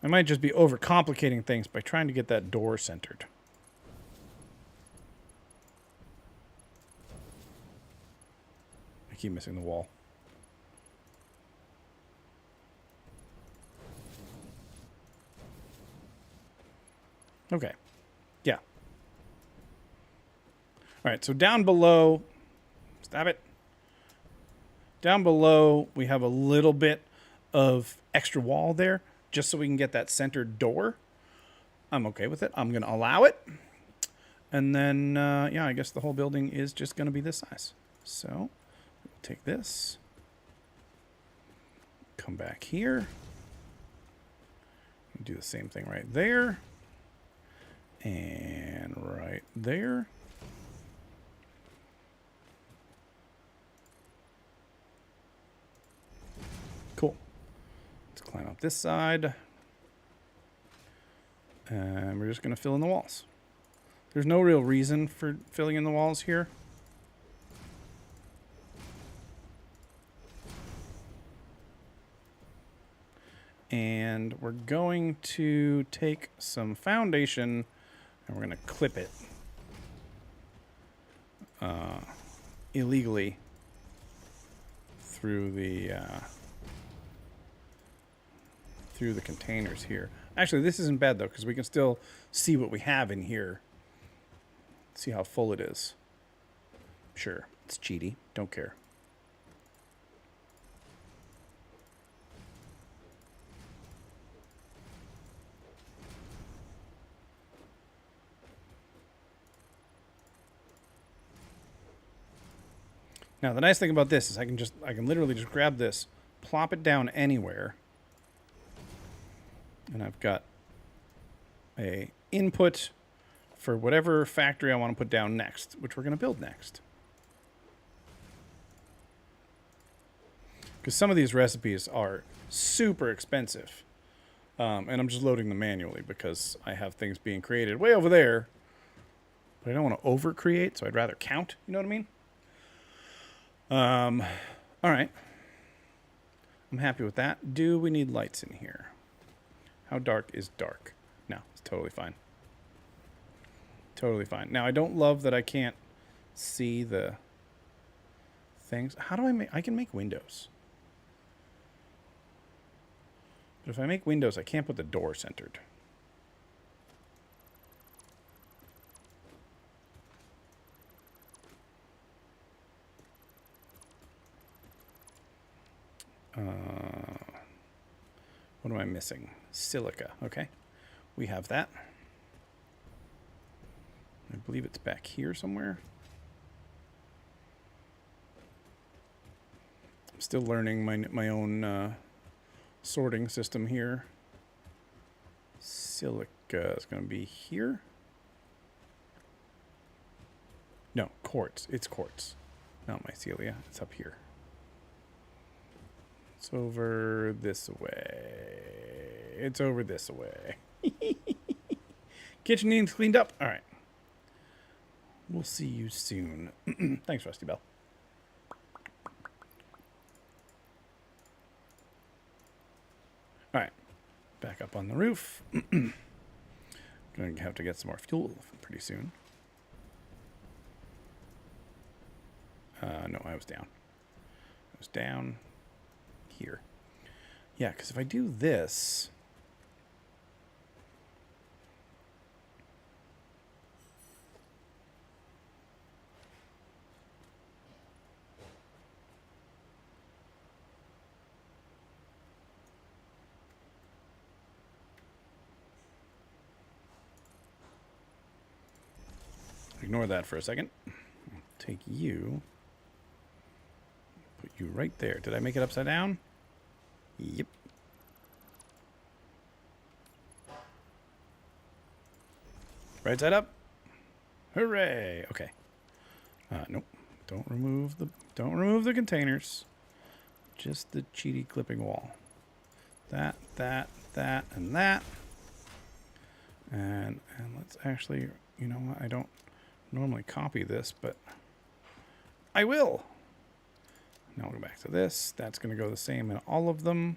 I might just be overcomplicating things by trying to get that door centered. I keep missing the wall. Okay. Yeah. All right, so down below... Stop it. Down below, we have a little bit of extra wall there, just so we can get that centered door. I'm okay with it. I'm going to allow it. And then, yeah, I guess the whole building is just going to be this size. So, we'll take this. Come back here. Do the same thing right there. And right there. Cool. Let's climb up this side. And we're just going to fill in the walls. There's no real reason for filling in the walls here. And we're going to take some foundation and we're going to clip it illegally through the containers here. Actually, this isn't bad though, because we can still see what we have in here. See how full it is. Sure, it's cheaty. Don't care. Now, the nice thing about this is I can literally just grab this, plop it down anywhere, and I've got a input for whatever factory I want to put down next, which we're going to build next. Because some of these recipes are super expensive, and I'm just loading them manually because I have things being created way over there, but I don't want to over-create, so I'd rather count, you know what I mean? All right. I'm happy with that. Do we need lights in here? How dark is dark? No, it's totally fine. Totally fine. Now, I don't love that I can't see the things. How do I make... I can make windows. But if I make windows, I can't put the door centered. What am I missing? Silica. Okay. We have that. I believe it's back here somewhere. I'm still learning my own sorting system here. Silica is going to be here. No, quartz. It's quartz. Not mycelia. It's up here. It's over this way. It's over this way. Kitchen needs cleaned up. All right. We'll see you soon. Thanks, Rusty Bell. All right. Back up on the roof. Going to have to get some more fuel pretty soon. No, I was down. I was down here. Yeah, because if I do this... Ignore that for a second. I'll take you... Put you right there. Did I make it upside down? Yep. Right side up. Hooray! Okay. Nope. Don't remove the containers. Just the cheaty clipping wall. That, and that. And let's actually, you know what? I don't normally copy this, but I will. Now we'll go back to this. That's going to go the same in all of them.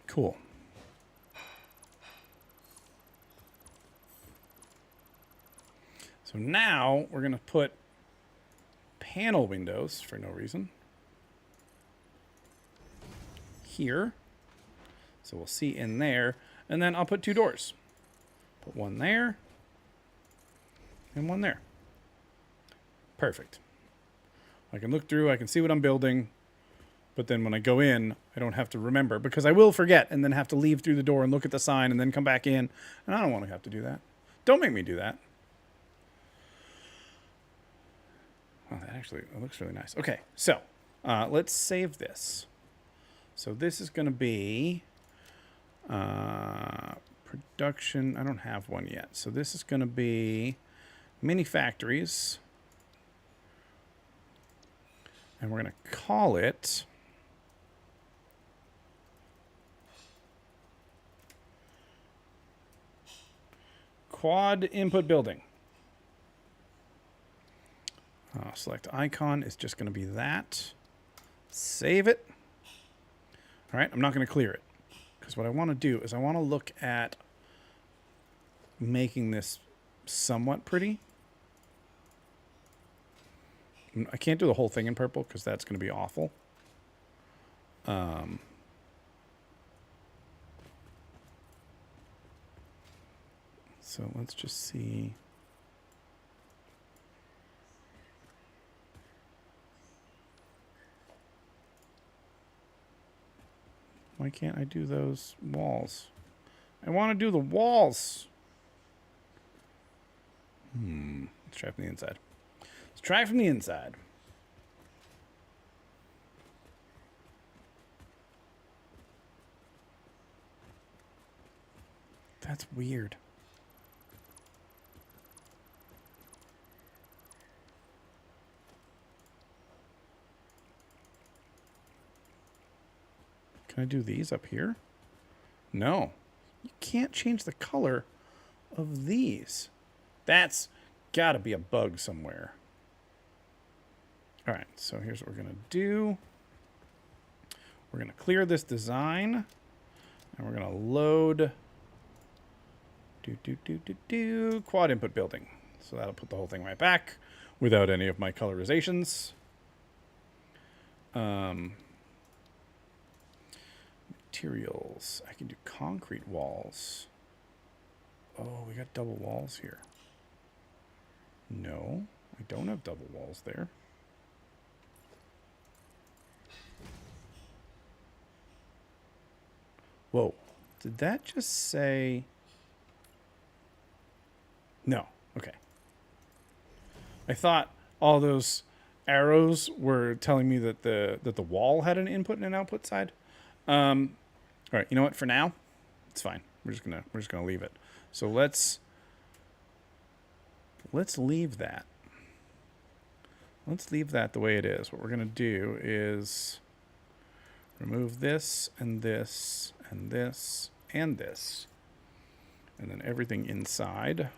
Cool. So now we're going to put panel windows for no reason here. So we'll see in there. And then I'll put 2 doors. Put one there and one there. Perfect. I can look through, I can see what I'm building, but then when I go in, I don't have to remember because I will forget and then have to leave through the door and look at the sign and then come back in. And I don't want to have to do that. Don't make me do that. Oh, that actually looks really nice. Okay, so let's save this. So this is going to be production. I don't have one yet. So this is going to be mini factories. And we're going to call it quad input building. Select icon is just going to be that. Save it. All right, I'm not going to clear it because what I want to do is I want to look at making this somewhat pretty. I can't do the whole thing in purple because that's going to be awful. So let's just see. Why can't I do those walls? I want to do the walls. Let's try from the inside. Let's try from the inside. That's weird. Can I do these up here? No. You can't change the color of these. That's got to be a bug somewhere. All right, so here's what we're going to do. We're going to clear this design, and we're going to load quad input building. So that'll put the whole thing right back without any of my colorizations. Materials. I can do concrete walls. Oh, we got double walls here. No, I don't have double walls there. Whoa, did that just say... No, okay. I thought all those arrows were telling me that the wall had an input and an output side. All right, you know what? For now, it's fine. We're just gonna leave it. So let's leave that. Let's leave that the way it is. What we're gonna do is remove this and this and this and this, and then everything inside.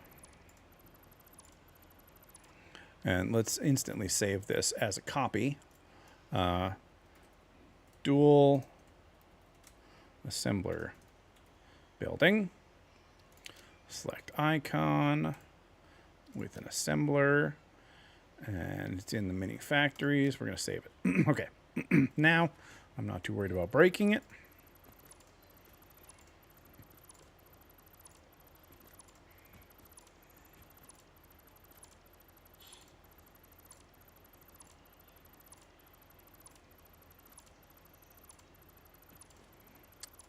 And let's instantly save this as a copy. Dual assembler building. Select icon with an assembler. And it's in the mini factories. We're going to save it. Okay. Now, I'm not too worried about breaking it.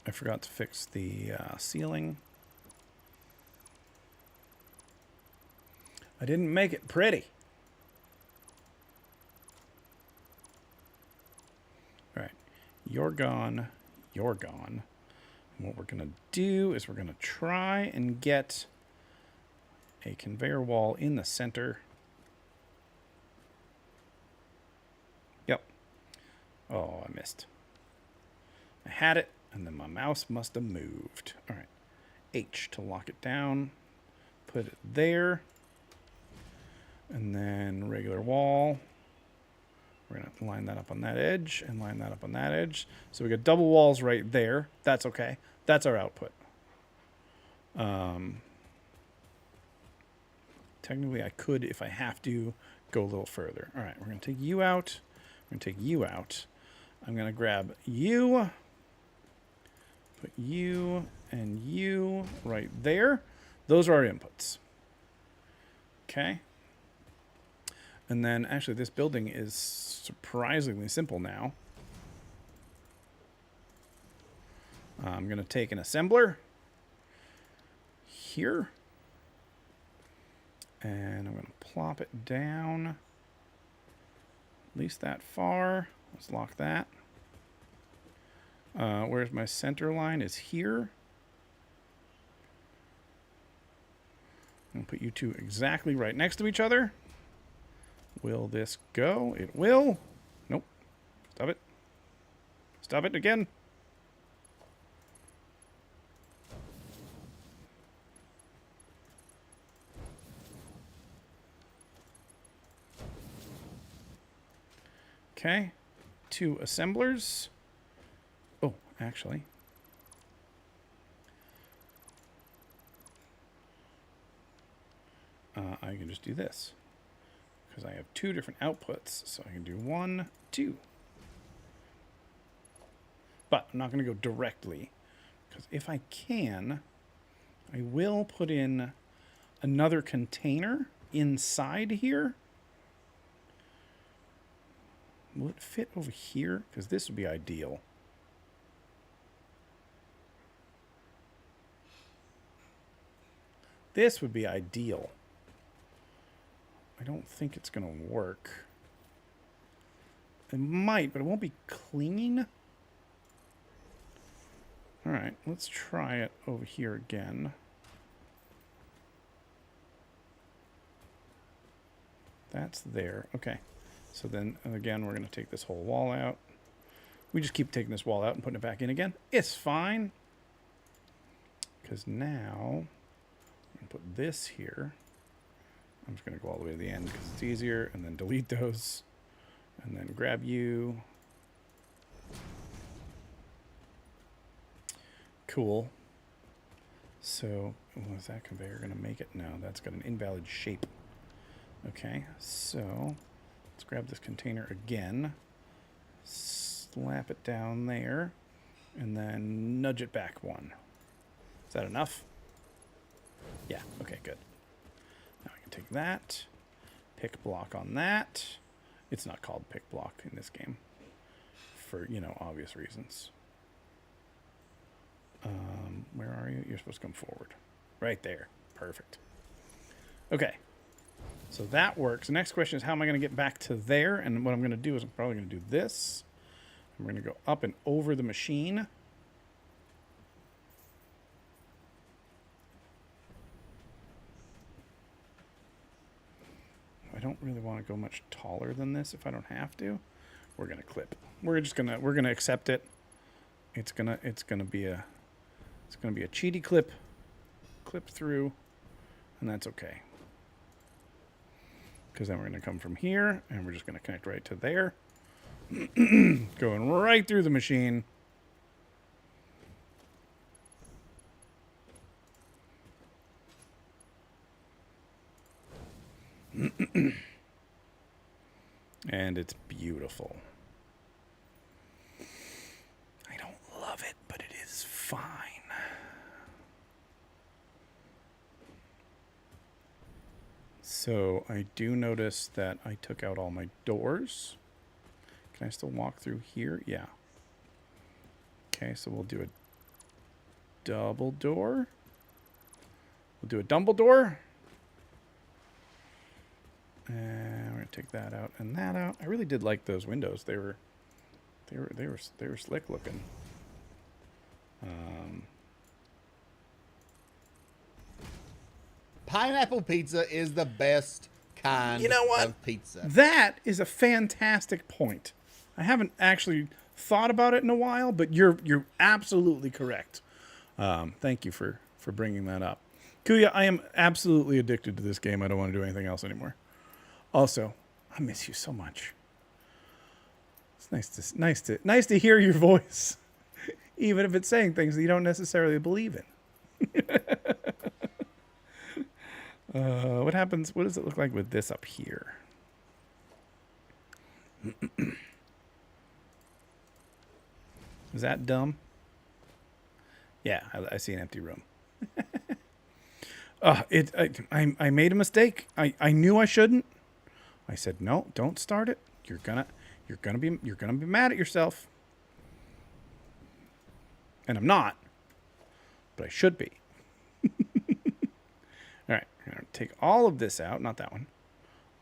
I forgot to fix the ceiling. I didn't make it pretty. All right, you're gone. You're gone. And what we're going to do is we're going to try and get a conveyor wall in the center. Yep. Oh, I missed. I had it. And then my mouse must have moved. All right. H to lock it down. Put it there. And then regular wall. We're going to line that up on that edge and line that up on that edge. So we got double walls right there. That's okay. That's our output. Technically, I could, if I have to, go a little further. All right. We're going to take you out. We're going to take you out. I'm going to grab you. Put you and you right there. Those are our inputs. Okay. And then actually this building is surprisingly simple now. I'm going to take an assembler here. And I'm going to plop it down at least that far. Let's lock that. Where's my center line is here. I'm going to put you two exactly right next to each other. Will this go? It will. Nope. Stop it. Stop it again. Okay. 2 assemblers. Oh, actually. I can just do this. Because I have 2 different outputs. So I can do 1, 2. But I'm not going to go directly. Because if I can, I will put in another container inside here. Will it fit over here? Because this would be ideal. This would be ideal. I don't think it's going to work. It might, but it won't be clean. All right, let's try it over here again. That's there. Okay. So then, again, we're going to take this whole wall out. We just keep taking this wall out and putting it back in again. It's fine. Because now, I'm going to put this here. I'm just going to go all the way to the end because it's easier. And then delete those. And then grab you. Cool. So, is that conveyor going to make it? No, that's got an invalid shape. Okay, so let's grab this container again. Slap it down there. And then nudge it back 1. Is that enough? Yeah, okay, good. Now I can take that. pick block on that. It's not called pick block in this game for, obvious reasons. Where are you? You're supposed to come forward. Right there. Perfect. Okay. So that works. The next question is, how am I going to get back to there? And what I'm going to do is I'm probably going to do this. I'm going to go up and over the machine. I don't really want to go much taller than this if I don't have to. We're going to clip. We're going to accept it. It's going to be a cheaty clip through, and that's okay. Because then we're going to come from here, and we're just going to connect right to there. Going right through the machine. And it's beautiful. I don't love it, but it is fine. So I do notice that I took out all my doors. Can I still walk through here? Yeah. Okay, so we'll do a double door. We'll do a dumble door. And we're gonna take that out and that out. I really did like those windows. They were slick looking. Pineapple pizza is the best kind of pizza. That is a fantastic point. I haven't actually thought about it in a while, but you're absolutely correct. Thank you for bringing that up. Kuya, I am absolutely addicted to this game. I don't want to do anything else anymore. Also, I miss you so much. It's nice to hear your voice, even if it's saying things that you don't necessarily believe in. What happens? What does it look like with this up here? Is that dumb? Yeah, I see an empty room. I made a mistake. I knew I shouldn't. I said, no, don't start it. You're gonna be mad at yourself. And I'm not, but I should be. All right, we're gonna take all of this out, not that one.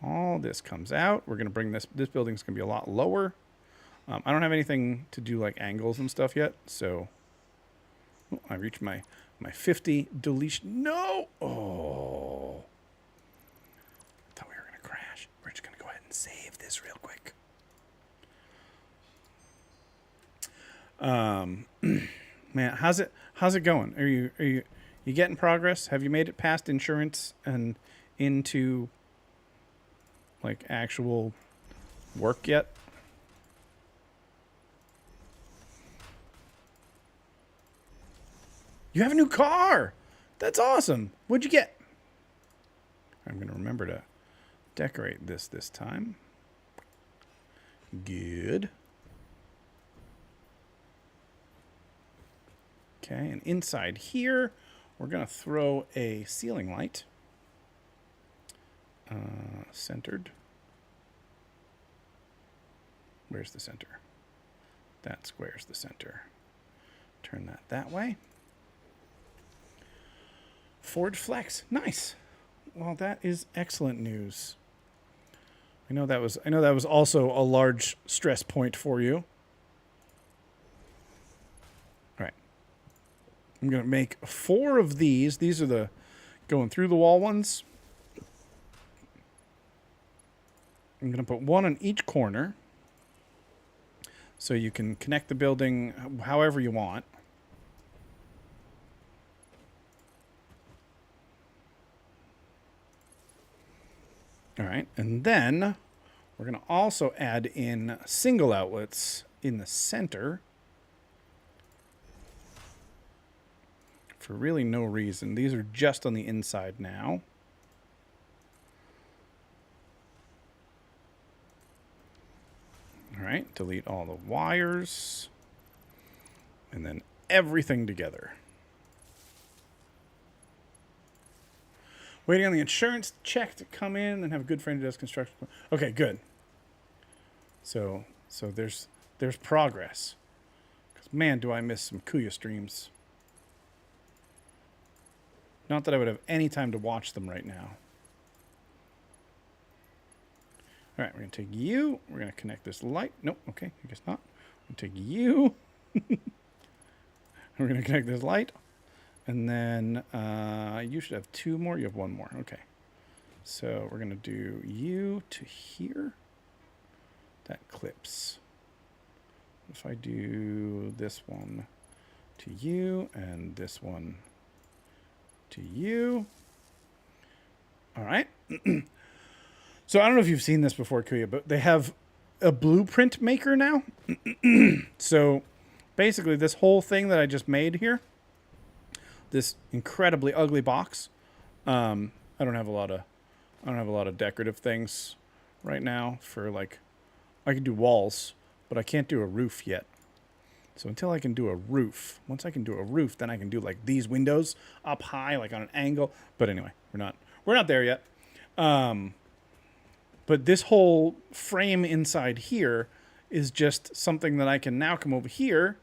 All this comes out. We're gonna bring this building's gonna be a lot lower. I don't have anything to do like angles and stuff yet, so I reached my 50 deletion. No! Oh. I thought we were going to crash. We're just going to go ahead and save this real quick. Man, how's it going? Are you getting progress? Have you made it past insurance and into like actual work yet? You have a new car. That's awesome. What'd you get? I'm going to remember to decorate this time. Good. Okay, and inside here, we're going to throw a ceiling light. Centered. Where's the center? That square's the center. Turn that way. Ford Flex. Nice. Well, that is excellent news. I know that was also a large stress point for you. All right. I'm going to make 4 of these. These are the going through the wall ones. I'm going to put 1 on each corner so you can connect the building however you want. All right, and then we're going to also add in single outlets in the center for really no reason. These are just on the inside now. All right, delete all the wires and then everything together. Waiting on the insurance check to come in and have a good friend who does construction. Okay, good. So there's progress. 'Cause man, do I miss some Kuya streams. Not that I would have any time to watch them right now. All right, we're going to take you. We're going to connect this light. Nope, okay, I guess not. We're going to take you. We're going to connect this light. And then you should have 2 more. You have 1 more. Okay. So we're going to do you to here. That clips. If I do this one to you and this one to you. All right. So I don't know if you've seen this before, Kuya, but they have a blueprint maker now. So basically this whole thing that I just made here, this incredibly ugly box. I don't have a lot of decorative things right now for like, I can do walls, but I can't do a roof yet. So until I can do a roof, once I can do a roof, then I can do like these windows up high, like on an angle. But anyway, we're not there yet. But this whole frame inside here is just something that I can now come over here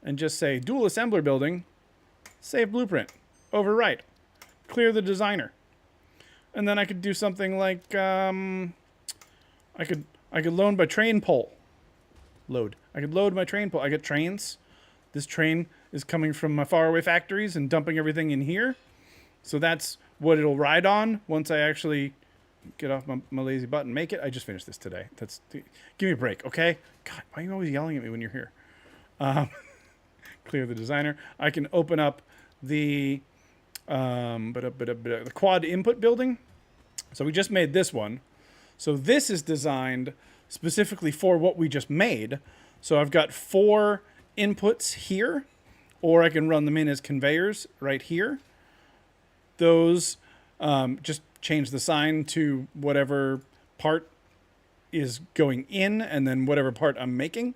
and just say dual assembler building, save blueprint, overwrite, clear the designer. And then I could do something like I could load by train pole. I could load my train pole. I get trains. This train is coming from my faraway factories and dumping everything in here. So that's what it'll ride on once I actually get off my lazy butt and make it. I just finished this today. Give me a break, okay? God, why are you always yelling at me when you're here? Clear the designer. I can open up the quad input building. So we just made this one. So this is designed specifically for what we just made. So I've got 4 inputs here, or I can run them in as conveyors right here. Those just change the sign to whatever part is going in and then whatever part I'm making.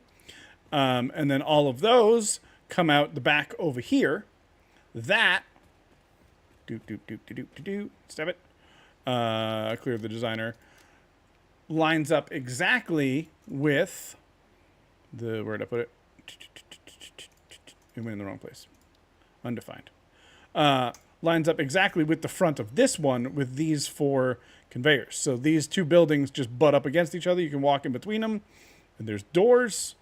And then all of those come out the back over here. That, step it, clear the designer, lines up exactly with where'd I put it? It went in the wrong place. Undefined. Lines up exactly with the front of this one with these 4 conveyors. So these 2 buildings just butt up against each other. You can walk in between them. And there's doors.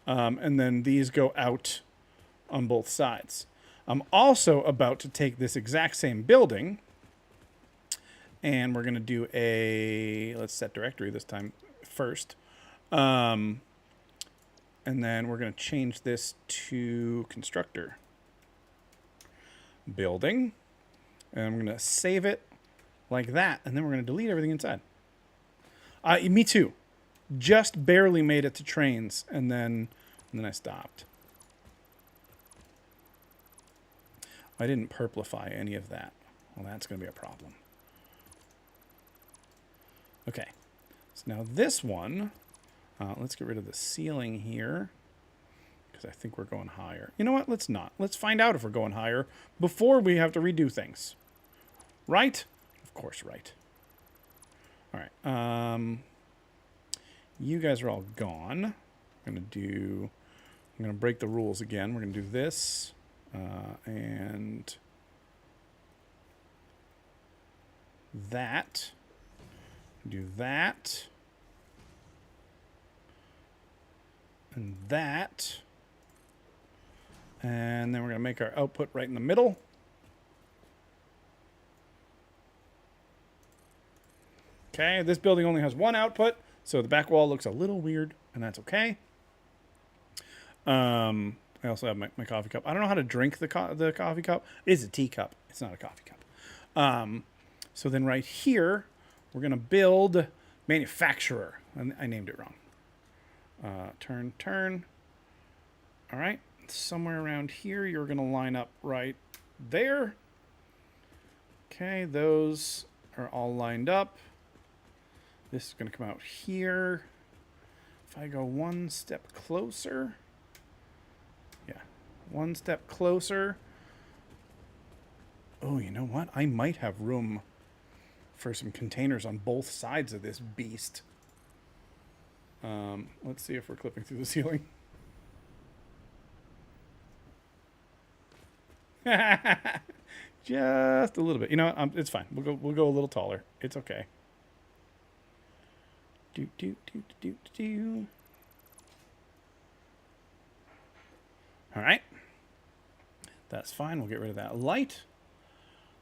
And then these go out on both sides. I'm also about to take this exact same building. And we're going to do let's set directory this time first. And then we're going to change this to constructor. Building, and I'm going to save it like that, and then we're going to delete everything inside. Me too. Just barely made it to trains, and then I stopped. I didn't purplify any of that. Well, that's going to be a problem. Okay, so now this one, let's get rid of the ceiling here. I think we're going higher. You know what? Let's not. Let's find out if we're going higher before we have to redo things. Right? Of course, right. All right. You guys are all gone. I'm going to break the rules again. We're going to do this. And that. Do that. And that. And then we're going to make our output right in the middle. Okay, this building only has 1 output, so the back wall looks a little weird, and that's okay. I also have my coffee cup. I don't know how to drink the coffee cup. It is a teacup. It's not a coffee cup. So then right here, we're going to build manufacturer. I named it wrong. Turn. All right. Somewhere around here, you're going to line up right there. Okay, those are all lined up. This is going to come out here. If I go 1 step closer, 1 step closer. Oh, you know what? I might have room for some containers on both sides of this beast. Let's see if we're clipping through the ceiling. Just a little bit. You know what? It's fine. We'll go a little taller. It's okay. All right. That's fine. We'll get rid of that light.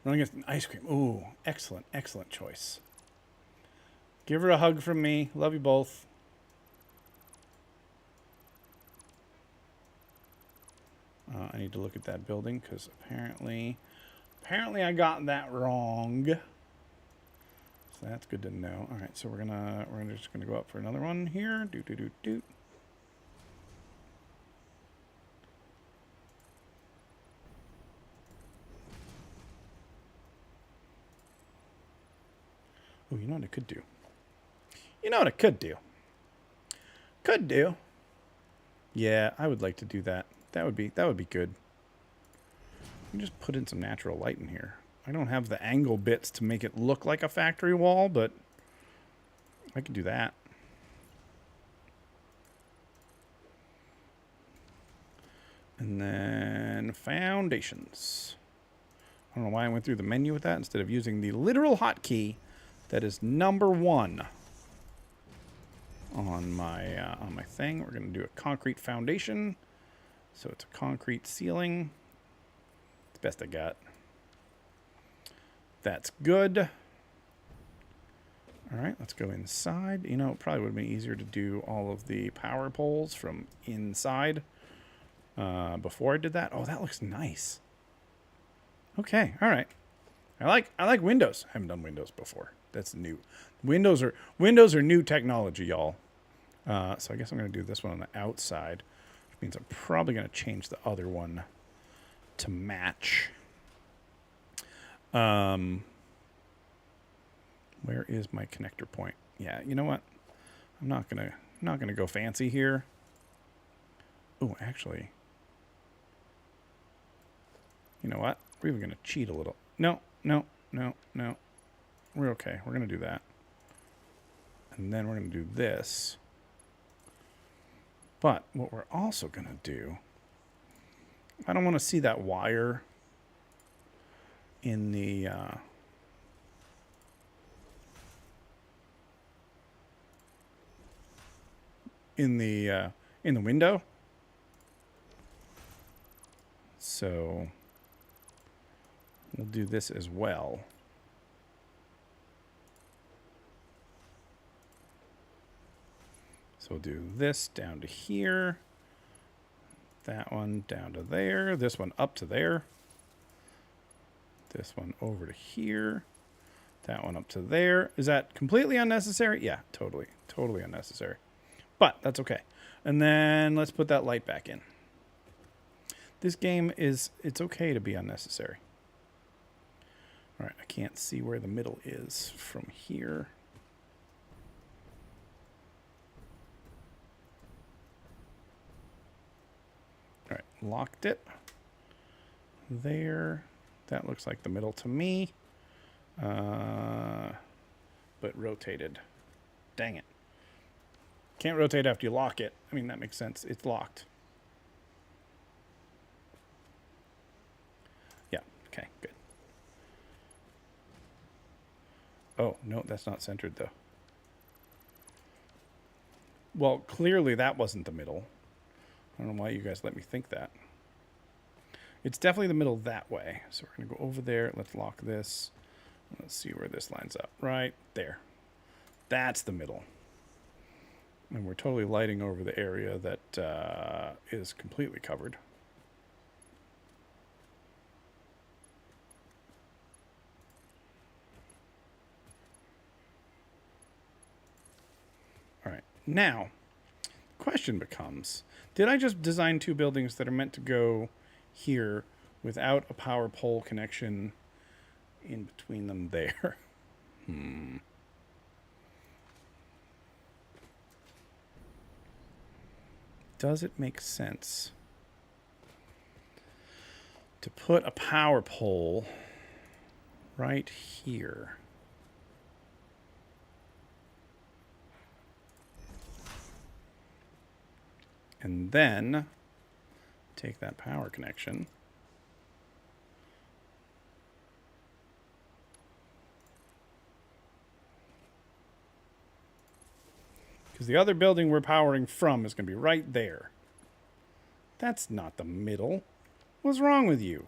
Running against an ice cream. Ooh, excellent, excellent choice. Give her a hug from me. Love you both. I need to look at that building because apparently I got that wrong. So that's good to know. All right, so we're just gonna go up for another one here. Doot. Oh, you know what I could do? Could do. Yeah, I would like to do that. That would be good. You can just put in some natural light in here. I don't have the angle bits to make it look like a factory wall, but I could do that. And then foundations. I don't know why I went through the menu with that instead of using the literal hotkey that is number 1 on my thing. We're going to do a concrete foundation. So it's a concrete ceiling. It's the best I got. That's good. All right, let's go inside. You know, it probably would have been easier to do all of the power poles from inside before I did that. Oh, that looks nice. Okay, all right. I like windows. I haven't done windows before. That's new. Windows are new technology, y'all. So I guess I'm going to do this one on the outside, which means I'm probably going to change the other one to match. Where is my connector point? Yeah, you know what? I'm not gonna go fancy here. Oh, actually, you know what? We're even gonna cheat a little. No. We're okay. We're gonna do that, and then we're gonna do this. But what we're also gonna do, I don't want to see that wire in the in the window. So we'll do this as well. So we'll do this down to here, that one down to there, this one up to there, this one over to here, that one up to there. Is that completely unnecessary? Yeah, totally unnecessary. But that's okay. And then let's put that light back in. This game it's okay to be unnecessary. All right, I can't see where the middle is from here. All right, locked it. There. That looks like the middle to me. But rotated. Dang it. Can't rotate after you lock it. I mean, that makes sense. It's locked. Yeah, okay, good. Oh, no, that's not centered, though. Well, clearly that wasn't the middle. I don't know why you guys let me think that. It's definitely the middle that way. So we're going to go over there. Let's lock this. Let's see where this lines up. Right there. That's the middle. And we're totally lighting over the area that is completely covered. All right. Now, the question becomes, did I just design two buildings that are meant to go here without a power pole connection in between them there? Does it make sense to put a power pole right here And then take that power connection. Because the other building we're powering from is going to be right there. That's not the middle. What's wrong with you?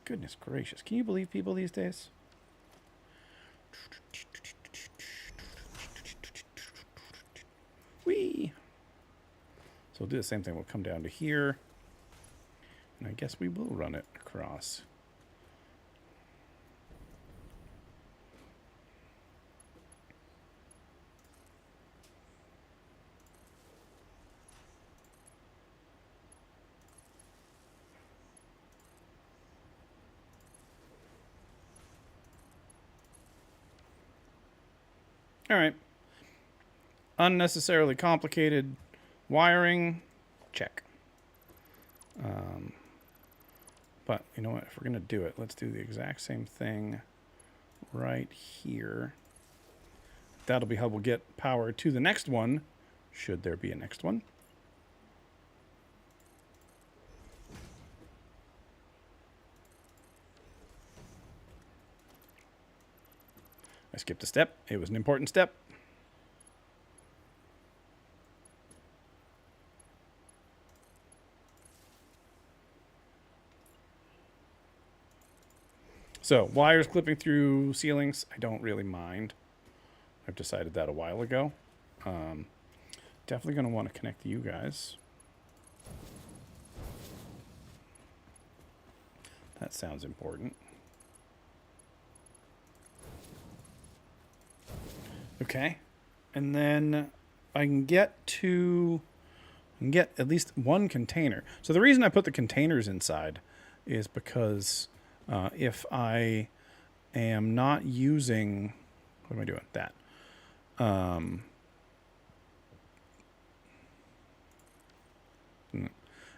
Goodness gracious. Can you believe people these days? Whee! So we'll do the same thing. We'll come down to here. And I guess we will run it across. All right. Unnecessarily complicated wiring, check. But you know what? If we're going to do it, let's do the exact same thing right here. That'll be how we'll get power to the next one, should there be a next one. I skipped a step. It was an important step. So, wires clipping through ceilings, I don't really mind. I've decided that a while ago. Definitely going to want to connect you guys. That sounds important. Okay. And then I can get at least one container. So the reason I put the containers inside is because if I am not using, what am I doing? That.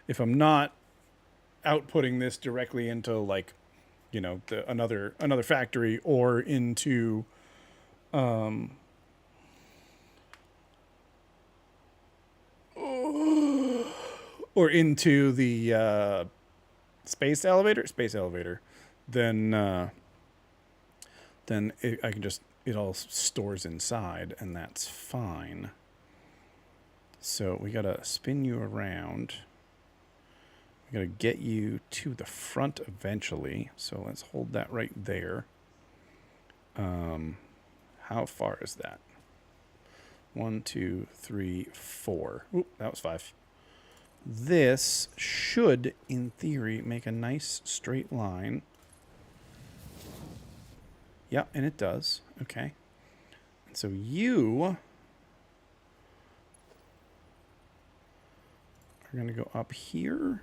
If I'm not outputting this directly into, like, you know, another factory or into or into the space elevator, then I can just, it all stores inside, and that's fine. So we gotta spin you around. We gotta get you to the front eventually. So let's hold that right there. How far is that? 1, 2, 3, 4. Oop, that was 5. This should, in theory, make a nice straight line. Yeah, and it does. Okay. And so you are going to go up here.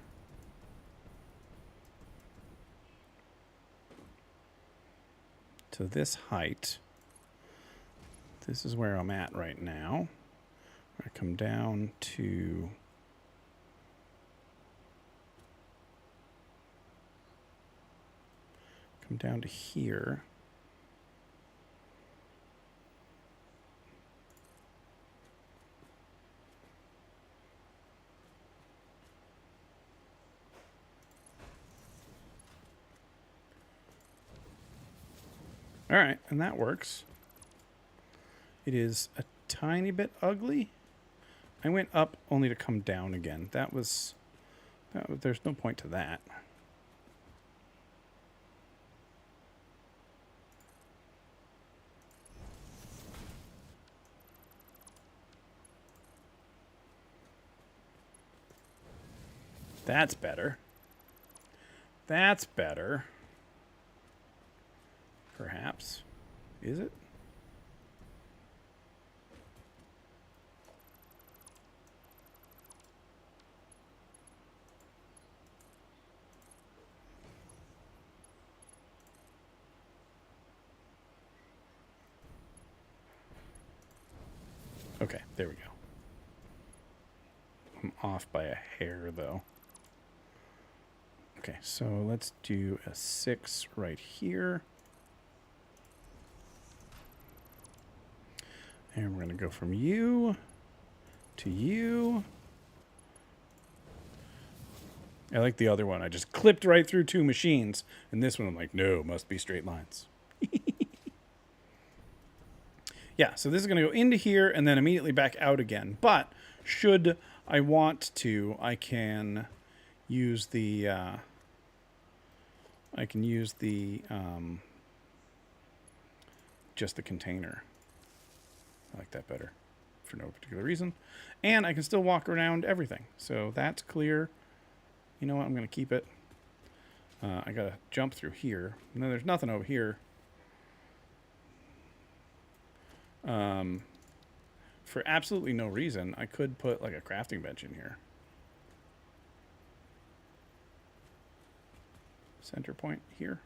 To this height. This is where I'm at right now. I come down to here. All right, and that works. It is a tiny bit ugly. I went up only to come down again. There's no point to that. That's better. That's better. Perhaps. Is it? Okay, there we go. I'm off by a hair, though. Okay, so let's do a 6 right here. And we're going to go from you to you. I like the other one. I just clipped right through 2 machines. And this one, I'm like, no, must be straight lines. Yeah, so this is going to go into here and then immediately back out again. But should I want to, I can use the just the container. I like that better for no particular reason. And I can still walk around everything. So that's clear. You know what? I'm going to keep it. I got to jump through here. No, there's nothing over here. For absolutely no reason, I could put like a crafting bench in here. Center point here.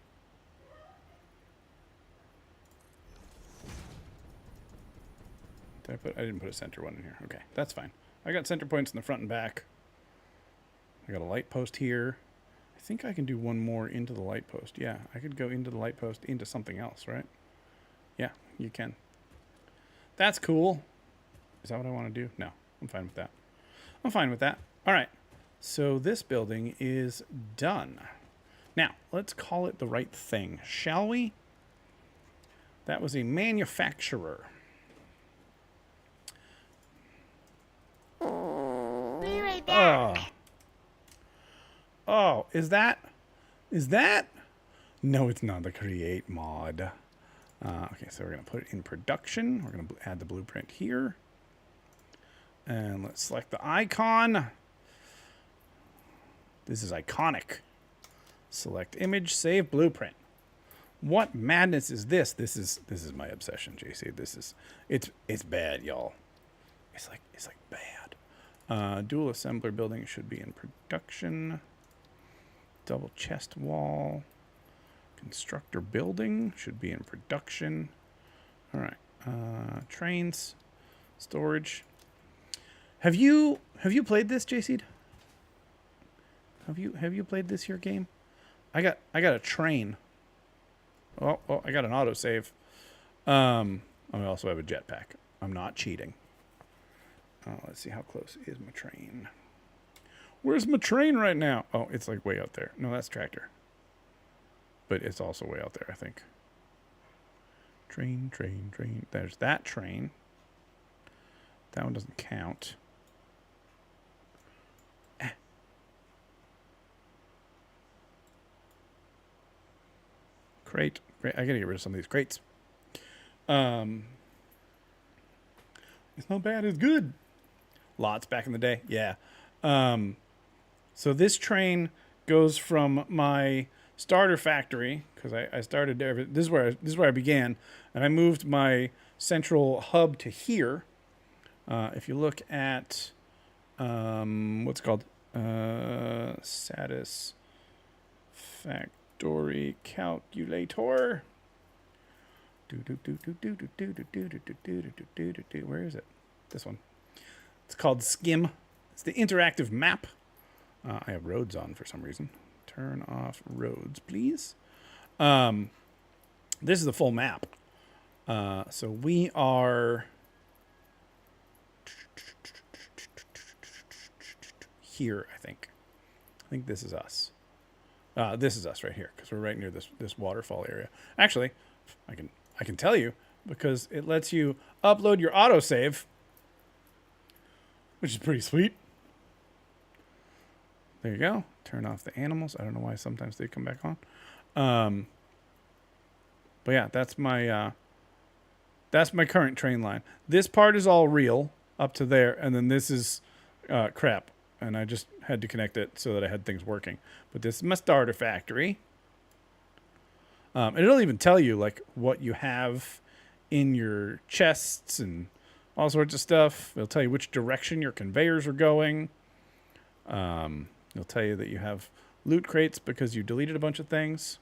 I didn't put a center one in here. Okay, that's fine. I got center points in the front and back. I got a light post here. I think I can do one more into the light post. Yeah, I could go into the light post into something else, right? Yeah, you can. That's cool. Is that what I want to do? No, I'm fine with that. I'm fine with that. All right, so this building is done. Now, let's call it the right thing, shall we? That was a manufacturer. Be right back. Oh, is that? No, it's not the create mod. Okay, so we're going to put it in production. We're going to add the blueprint here. And let's select the icon. This is iconic. Select image, save blueprint. What madness is this? This is my obsession, JC. It's bad, y'all. It's like bad. Dual assembler building should be in production. Double chest wall. Constructor building should be in production. All right. Trains, storage. Have you played this, JC? Have you played this here game? I got a train. Oh, I got an autosave. I also have a jetpack. I'm not cheating. Let's see, how close is my train? Where's my train right now? Oh, it's like way out there. No, that's tractor. But it's also way out there, I think. Train. There's that train. That one doesn't count. Crate. I gotta get rid of some of these crates. It's not bad, it's good. Lots back in the day, yeah. So this train goes from my starter factory, because I started there. This is where I began, and I moved my central hub to here. If you look at what's it called, satisfactory calculator. Where is it? This one. It's called Skim. It's the interactive map. I have roads on for some reason. Turn off roads, please. This is the full map. So we are here, I think. I think this is us. This is us right here, because we're right near this waterfall area. Actually, I can tell you, because it lets you upload your autosave, which is pretty sweet. There you go. Turn off the animals. I don't know why sometimes they come back on. But yeah, that's my current train line. This part is all real up to there, and then this is crap. And I just had to connect it so that I had things working. But this is my starter factory. And it'll even tell you like what you have in your chests and all sorts of stuff. It'll tell you which direction your conveyors are going. It'll tell you that you have loot crates because you deleted a bunch of things.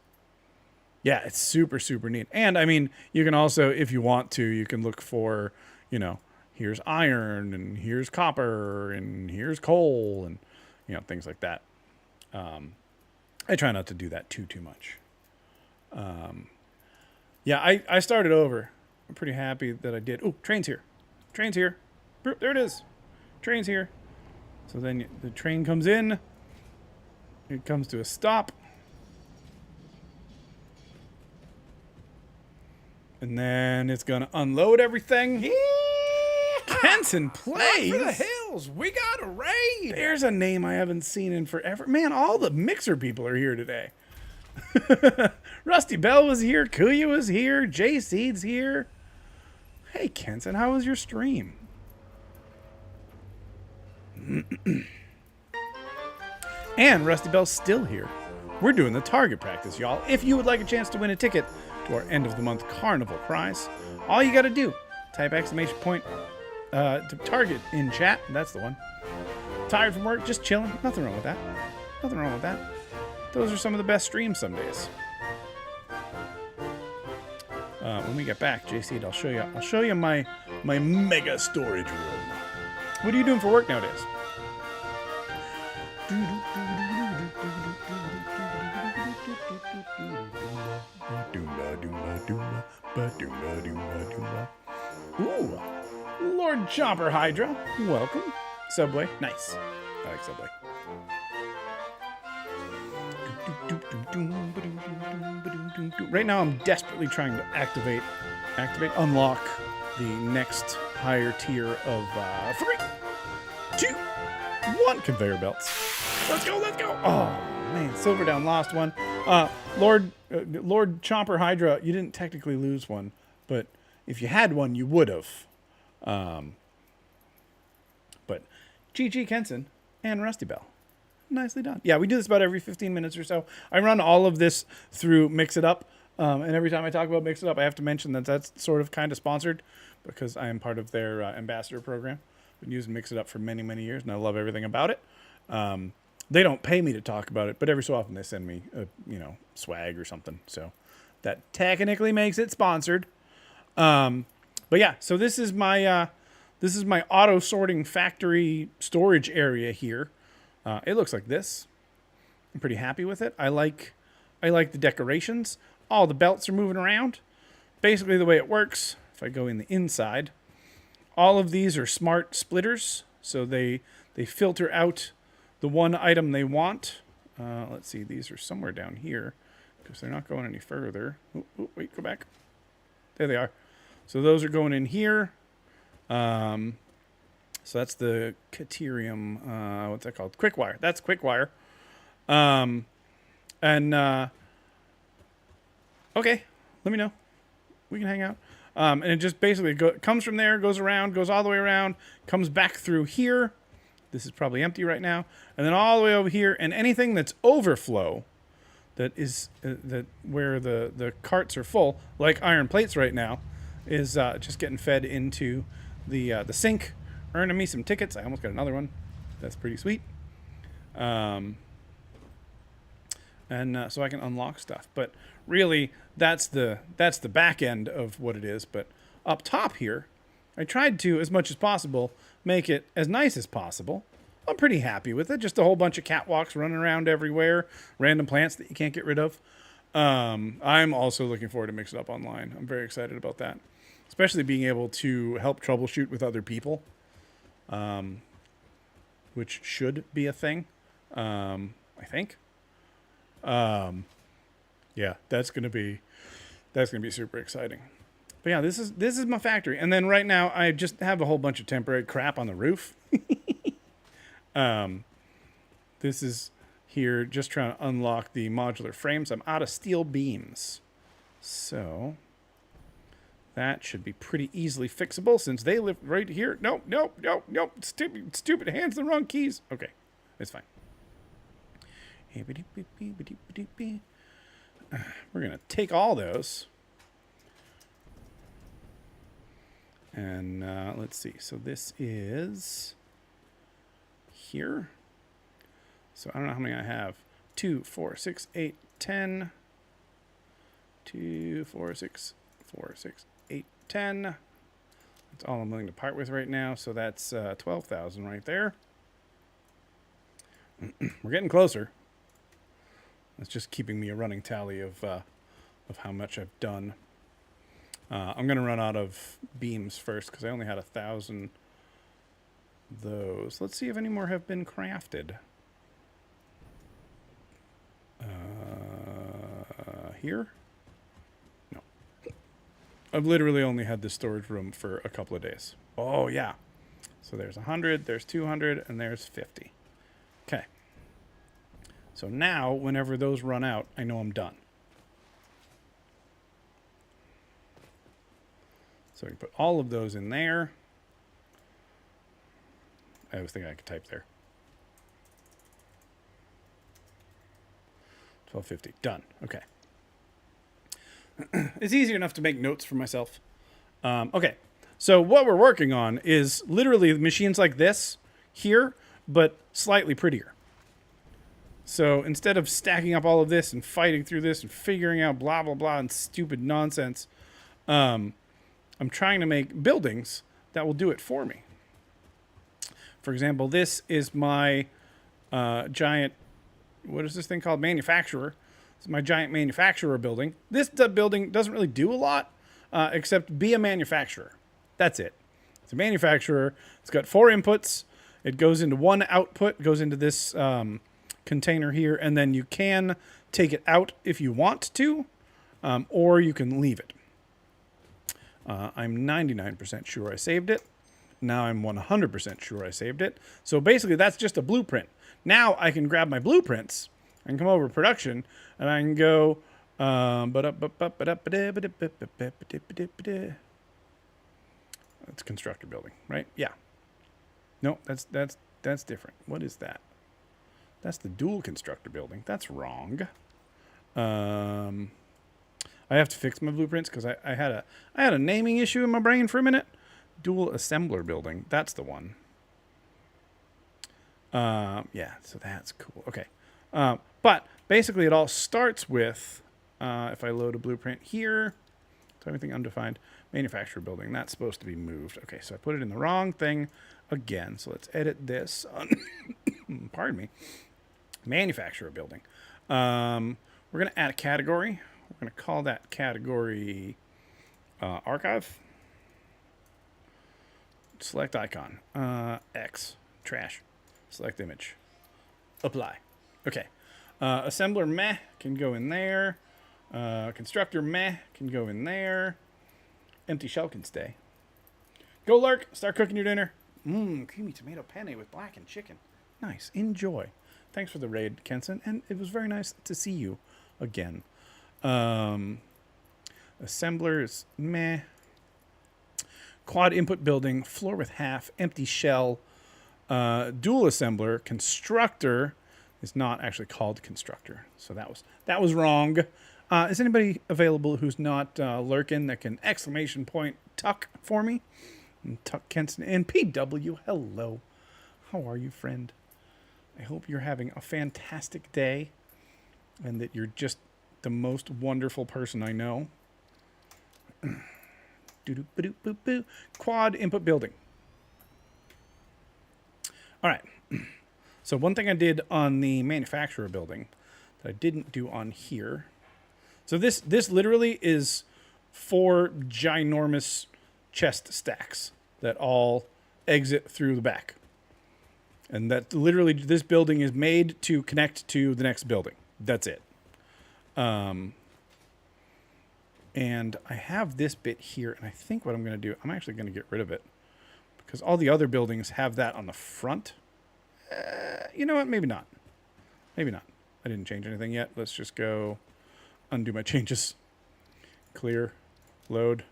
Yeah, it's super, super neat. And, I mean, you can also, if you want to, you can look for, here's iron, and here's copper, and here's coal, and, things like that. I try not to do that too much. Yeah, I started over. I'm pretty happy that I did. Oh, train's here. There it is. Train's here. So then the train comes in. It comes to a stop. And then it's going to unload everything. Yeah! Kenton plays. For the hills, we got a raid. There's a name I haven't seen in forever. Man, all the Mixer people are here today. Rusty Bell was here. Kuya was here. J Seed's here. Hey, Kenton, how was your stream? And Rusty Bell's still here. We're doing the target practice, y'all. If you would like a chance to win a ticket to our end of the month carnival prize, all you got to do, type exclamation point to target in chat. That's the one. Tired from work, just chilling. Nothing wrong with that. Nothing wrong with that. Those are some of the best streams some days. When we get back, JC, I'll show you my mega storage room. What are you doing for work nowadays? Ooh, Lord Chopper Hydra, welcome. Subway, nice. I like Subway. Right now, I'm desperately trying to unlock the next higher tier of 3, 2, 1 conveyor belts. Let's go, let's go. Oh man, Silver Down lost one. Lord Chomper Hydra, you didn't technically lose one, but if you had one, you would have. But GG Kenson and Rusty Bell. Nicely done. Yeah, we do this about every 15 minutes or so. I run all of this through Mix It Up. And every time I talk about Mix It Up, I have to mention that that's sort of kind of sponsored because I am part of their ambassador program. Been using Mix It Up for many, many years, and I love everything about it. They don't pay me to talk about it, but every so often they send me, swag or something. So that technically makes it sponsored. But yeah, so this is my auto sorting factory storage area here. It looks like this. I'm pretty happy with it. I like the decorations. All the belts are moving around. Basically the way it works, if I go in the inside, all of these are smart splitters. So they filter out the one item they want. Let's see, these are somewhere down here because they're not going any further. Wait, go back. There they are. So those are going in here. So that's the Caterium, what's that called? Quickwire. That's Quickwire. Okay, let me know. We can hang out. And it just basically comes from there, goes around, goes all the way around, comes back through here. This is probably empty right now. And then all the way over here. And anything that's overflow, that is where the carts are full, like iron plates right now, is just getting fed into the sink, earning me some tickets. I almost got another one. That's pretty sweet. And so I can unlock stuff. But really, that's the back end of what it is. But up top here, I tried to, as much as possible, make it as nice as possible. I'm pretty happy with it. Just a whole bunch of catwalks running around everywhere, random plants that you can't get rid of. I'm also looking forward to Mix It Up Online. I'm very excited about that, especially being able to help troubleshoot with other people, which should be a thing, I think. Yeah, that's gonna be super exciting. But yeah, this is my factory, and then right now I just have a whole bunch of temporary crap on the roof. This is here just trying to unlock the modular frames. I'm out of steel beams, so that should be pretty easily fixable since they live right here. Nope. Stupid hands the wrong keys. Okay, it's fine. We're gonna take all those. And let's see. So this is here. So I don't know how many I have. 2, 4, 6, 8, 10. 2, 4, 6, 4, 6, 8, 10. That's all I'm willing to part with right now. So that's 12,000 right there. We're getting closer. That's just keeping me a running tally of how much I've done. I'm going to run out of beams first because I only had 1,000 those. Let's see if any more have been crafted. Here? No. I've literally only had this storage room for a couple of days. Oh, yeah. So there's 100, there's 200, and there's 50. Okay. So now, whenever those run out, I know I'm done. So we can put all of those in there. I was thinking I could type there. 1250. Done. Okay. It's easy enough to make notes for myself. Okay. So what we're working on is literally machines like this here, but slightly prettier. So instead of stacking up all of this and fighting through this and figuring out blah, blah, blah and stupid nonsense, I'm trying to make buildings that will do it for me. For example, this is my giant, what is this thing called? Manufacturer. This is my giant manufacturer building. This building doesn't really do a lot except be a manufacturer. That's it. It's a manufacturer. It's got 4 inputs. It goes into one output, goes into this container here, and then you can take it out if you want to, or you can leave it. I'm 99% sure I saved it. Now I'm 100% sure I saved it. So basically that's just a blueprint. Now I can grab my blueprints and come over to production and I can go that's constructor building, right? Yeah. No, that's different. What is that? That's the dual constructor building. That's wrong. I have to fix my blueprints because I had a naming issue in my brain for a minute. Dual assembler building. That's the one. Yeah, so that's cool. Okay. But basically it all starts with, if I load a blueprint here, so everything undefined, manufacturer building. That's supposed to be moved. Okay, so I put it in the wrong thing again. So let's edit this. Pardon me. Manufacturer building. We're going to add a category. We're going to call that category archive. Select icon. X. Trash. Select image. Apply. Okay. Assembler meh can go in there. Constructor meh can go in there. Empty shell can stay. Go Lark. Start cooking your dinner. Creamy tomato penne with blackened chicken. Nice. Enjoy. Thanks for the raid, Kenson. And it was very nice to see you again. Assembler is meh. Quad input building. Floor with half. Empty shell. Dual assembler. Constructor is not actually called constructor. So that was wrong. Is anybody available who's not lurking that can exclamation point tuck for me? And Tuck Kenson and PW. Hello. How are you, friend? I hope you're having a fantastic day and that you're just the most wonderful person I know. Quad input building. All right. So one thing I did on the manufacturer building that I didn't do on here. So this literally is 4 ginormous chest stacks that all exit through the back. And that literally this building is made to connect to the next building. That's it. And I have this bit here, and I think what I'm going to do, I'm actually going to get rid of it because all the other buildings have that on the front. You know what? Maybe not. Maybe not. I didn't change anything yet. Let's just go undo my changes. Clear. Load.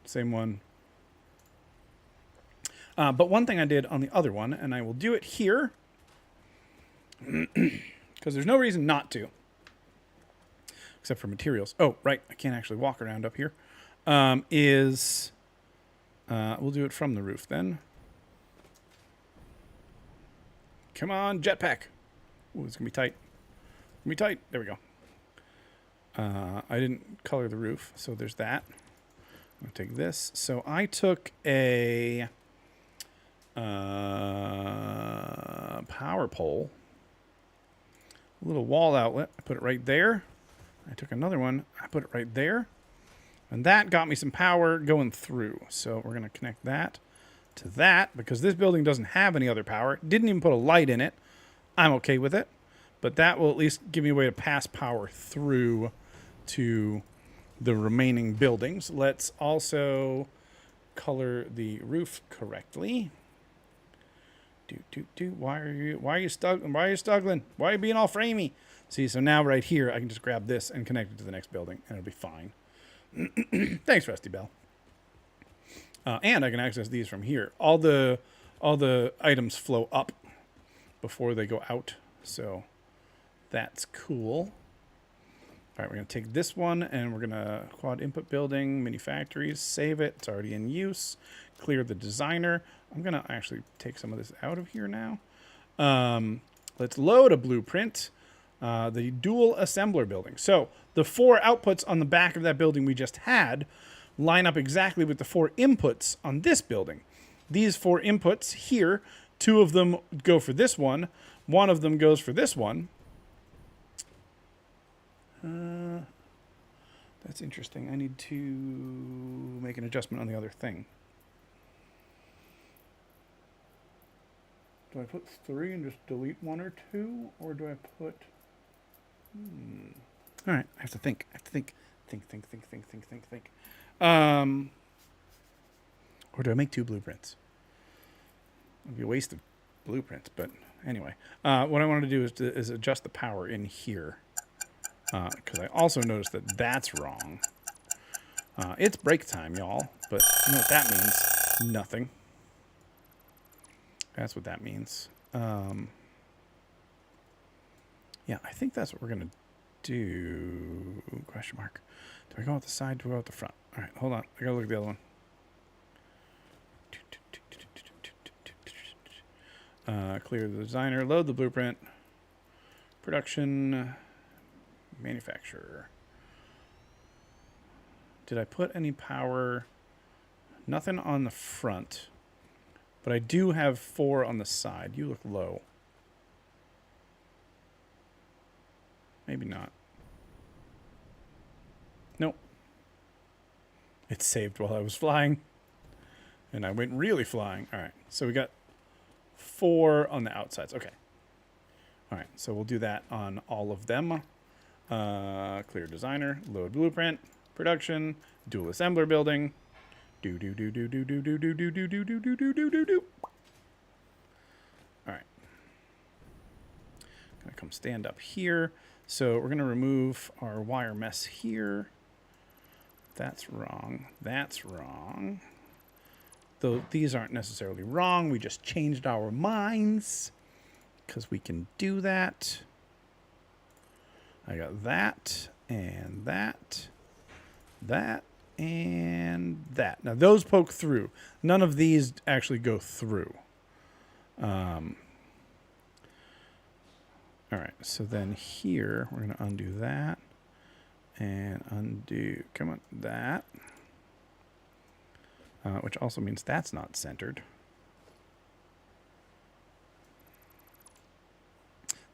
Same one. But one thing I did on the other one, and I will do it here because there's no reason not to. Except for materials. Oh, right. I can't actually walk around up here. We'll do it from the roof then. Come on, jetpack. Ooh, it's going to be tight. It's going to be tight. There we go. I didn't color the roof, so there's that. I'm going to take this. So I took a power pole, a little wall outlet. I put it right there. I took another one. I put it right there. And that got me some power going through. So we're going to connect that to that, because this building doesn't have any other power. Didn't even put a light in it. I'm okay with it. But that will at least give me a way to pass power through to the remaining buildings. Let's also color the roof correctly. Why are you struggling? Why are you being all framey? See, so now right here, I can just grab this and connect it to the next building, and it'll be fine. Thanks, Rusty Bell. And I can access these from here. All the items flow up before they go out, so that's cool. All right, we're going to take this one, and we're going to quad input building, mini factories, save it. It's already in use. Clear the designer. I'm going to actually take some of this out of here now. Let's load a blueprint. The dual assembler building. So the 4 outputs on the back of that building we just had line up exactly with the 4 inputs on this building. These 4 inputs here, 2 of them go for this one. 1 of them goes for this one. That's interesting. I need to make an adjustment on the other thing. Do I put 3 and just delete 1 or 2? Or do I put... All right, I have to think. Think. Or do I make 2 blueprints? It'd be a waste of blueprints, but anyway. What I want to do is adjust the power in here. Because I also noticed that that's wrong. It's break time, y'all. But you know what that means? Nothing. That's what that means. Yeah, I think that's what we're going to do. Question mark. Do I go out the side? Do I go out the front? All right, hold on. I got to look at the other one. Clear the designer. Load the blueprint. Production. Manufacturer. Did I put any power? Nothing on the front. But I do have 4 on the side. You look low. Maybe not. Nope. It saved while I was flying. And I went really flying. All right. So we got 4 on the outsides. Okay. All right. So we'll do that on all of them. Clear designer. Load blueprint. Production. Dual assembler building. All right. Gonna come stand up here. So we're gonna remove our wire mess here. That's wrong. That's wrong. Though these aren't necessarily wrong. We just changed our minds because we can do that. I got that and that, that, and that. Now those poke through. None of these actually go through. All right, so then here we're going to undo that and undo, come on, that. Which also means that's not centered.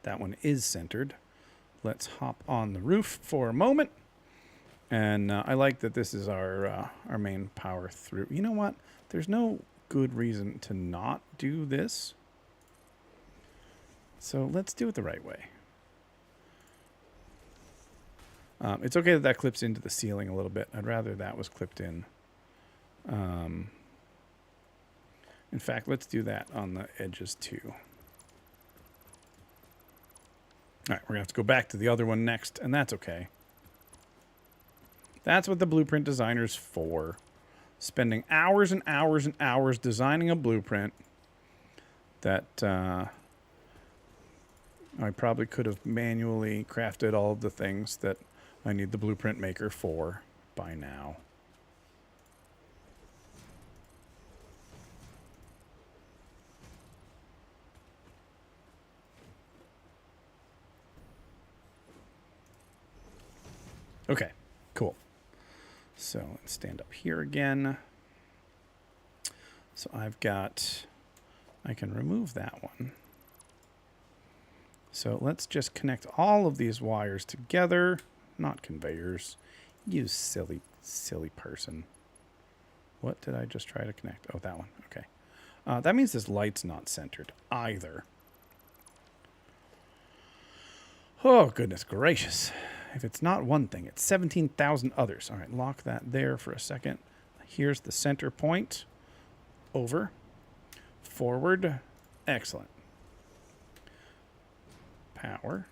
That one is centered. Let's hop on the roof for a moment. And I like that this is our main power through. You know what? There's no good reason to not do this. So let's do it the right way. It's okay that that clips into the ceiling a little bit. I'd rather that was clipped in. In fact, let's do that on the edges too. All right, we're going to have to go back to the other one next, and that's okay. That's what the blueprint designer's for. Spending hours and hours and hours designing a blueprint that I probably could have manually crafted all of the things that I need the blueprint maker for by now. Okay, cool. So let's stand up here again. So I've got, I can remove that one. So let's just connect all of these wires together, not conveyors. You silly, silly person. What did I just try to connect? Oh, that one. Okay. That means this light's not centered either. Oh, goodness gracious. If it's not one thing, it's 17,000 others. All right, lock that there for a second. Here's the center point. Over. Forward. Excellent. Power.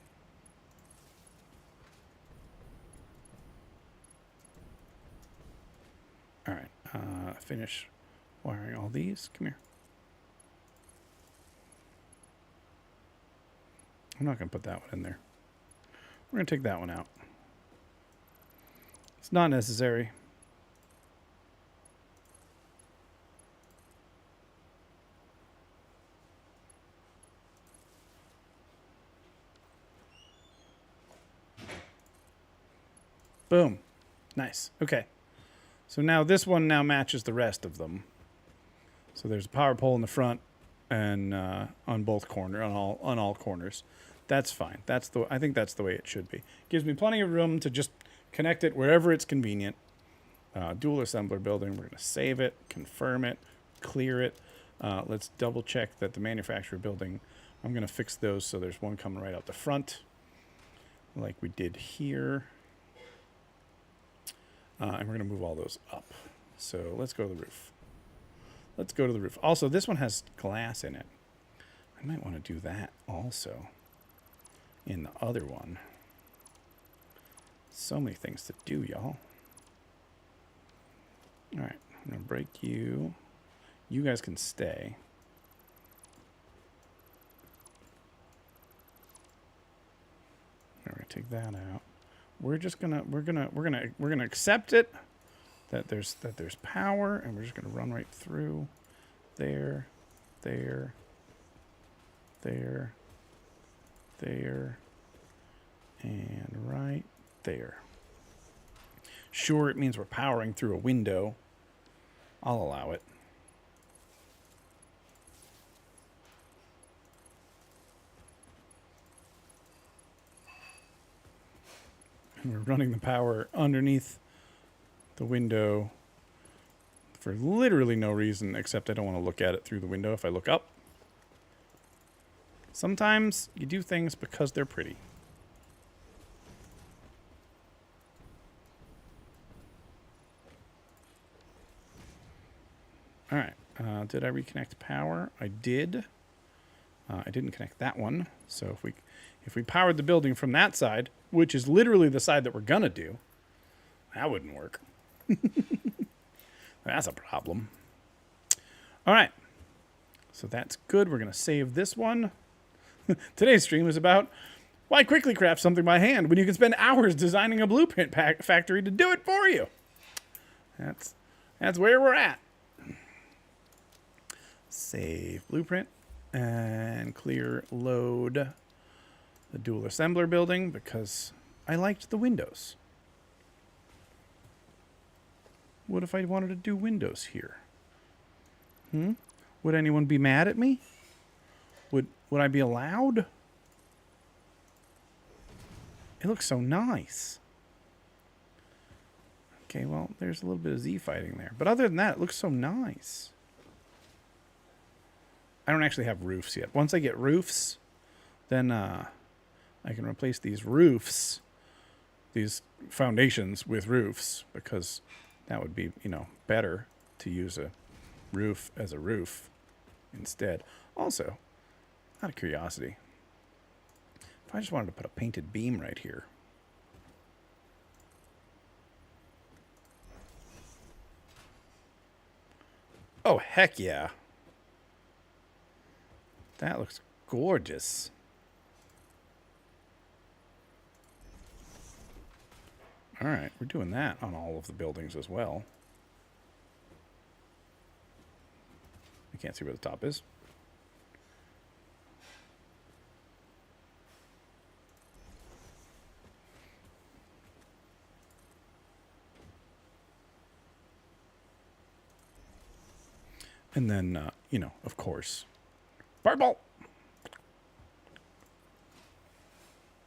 All right, finish wiring all these. Come here. I'm not going to put that one in there. We're going to take that one out. It's not necessary. Boom. Nice. Okay. So now this one now matches the rest of them. So there's a power pole in the front and on both corners, on all corners. That's fine. I think that's the way it should be. Gives me plenty of room to just connect it wherever it's convenient. Dual assembler building. We're going to save it, confirm it, clear it. Let's double check that the manufacturer building. I'm going to fix those so there's one coming right out the front, like we did here. And we're going to move all those up. So let's go to the roof. Let's go to the roof. Also, this one has glass in it. I might want to do that also in the other one. So many things to do, y'all. All right, I'm going to break you. You guys can stay. All right, take that out. We're gonna accept it that there's power, and we're just gonna run right through there, there, there, there, and right there. Sure, it means we're powering through a window. I'll allow it. And we're running the power underneath the window for literally no reason, except I don't want to look at it through the window if I look up. Sometimes you do things because they're pretty. All right. Did I reconnect power? I did. I didn't connect that one. So if we powered the building from that side, which is literally the side that we're gonna do, that wouldn't work. That's a problem. All right. So that's good. We're gonna save this one. Today's stream is about why quickly craft something by hand when you can spend hours designing a blueprint factory to do it for you. That's where we're at. Save blueprint and clear load the dual assembler building because I liked the windows. What if I wanted to do windows here? Would anyone be mad at me? Would I be allowed? It looks so nice. Okay, well, there's a little bit of Z fighting there. But other than that, it looks so nice. I don't actually have roofs yet. Once I get roofs, then I can replace these roofs, these foundations with roofs, because that would be, better to use a roof as a roof instead. Also, out of curiosity, if I just wanted to put a painted beam right here, oh, heck yeah. That looks gorgeous. All right, we're doing that on all of the buildings as well. I can't see where the top is. And then, of course, purple.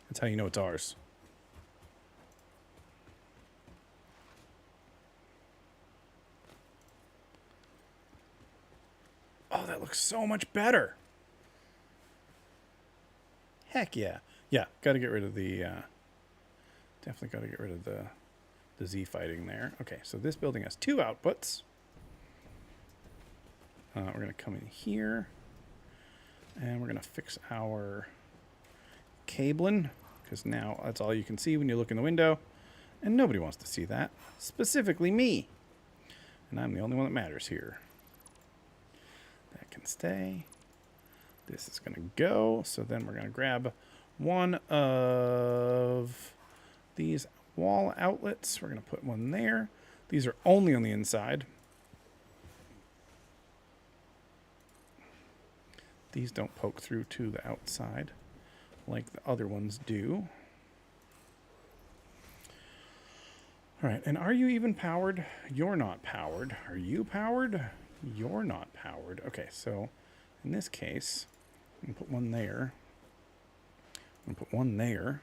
That's how you know it's ours. Oh, that looks so much better. Heck yeah. Yeah, got to get rid of the... definitely got to get rid of the Z fighting there. Okay, so this building has 2 outputs. We're going to come in here. And we're going to fix our cabling. Because now that's all you can see when you look in the window. And nobody wants to see that. Specifically me. And I'm the only one that matters here. That can stay. This is going to go. So then we're going to grab one of these wall outlets. We're going to put one there. These are only on the inside. These don't poke through to the outside like the other ones do. All right, and are you even powered? You're not powered. Are you powered? You're not powered. Okay, so in this case, I'm going to put one there. I'm going to put one there.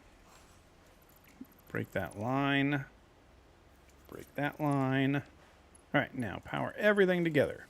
Break that line. Break that line. All right, now power everything together.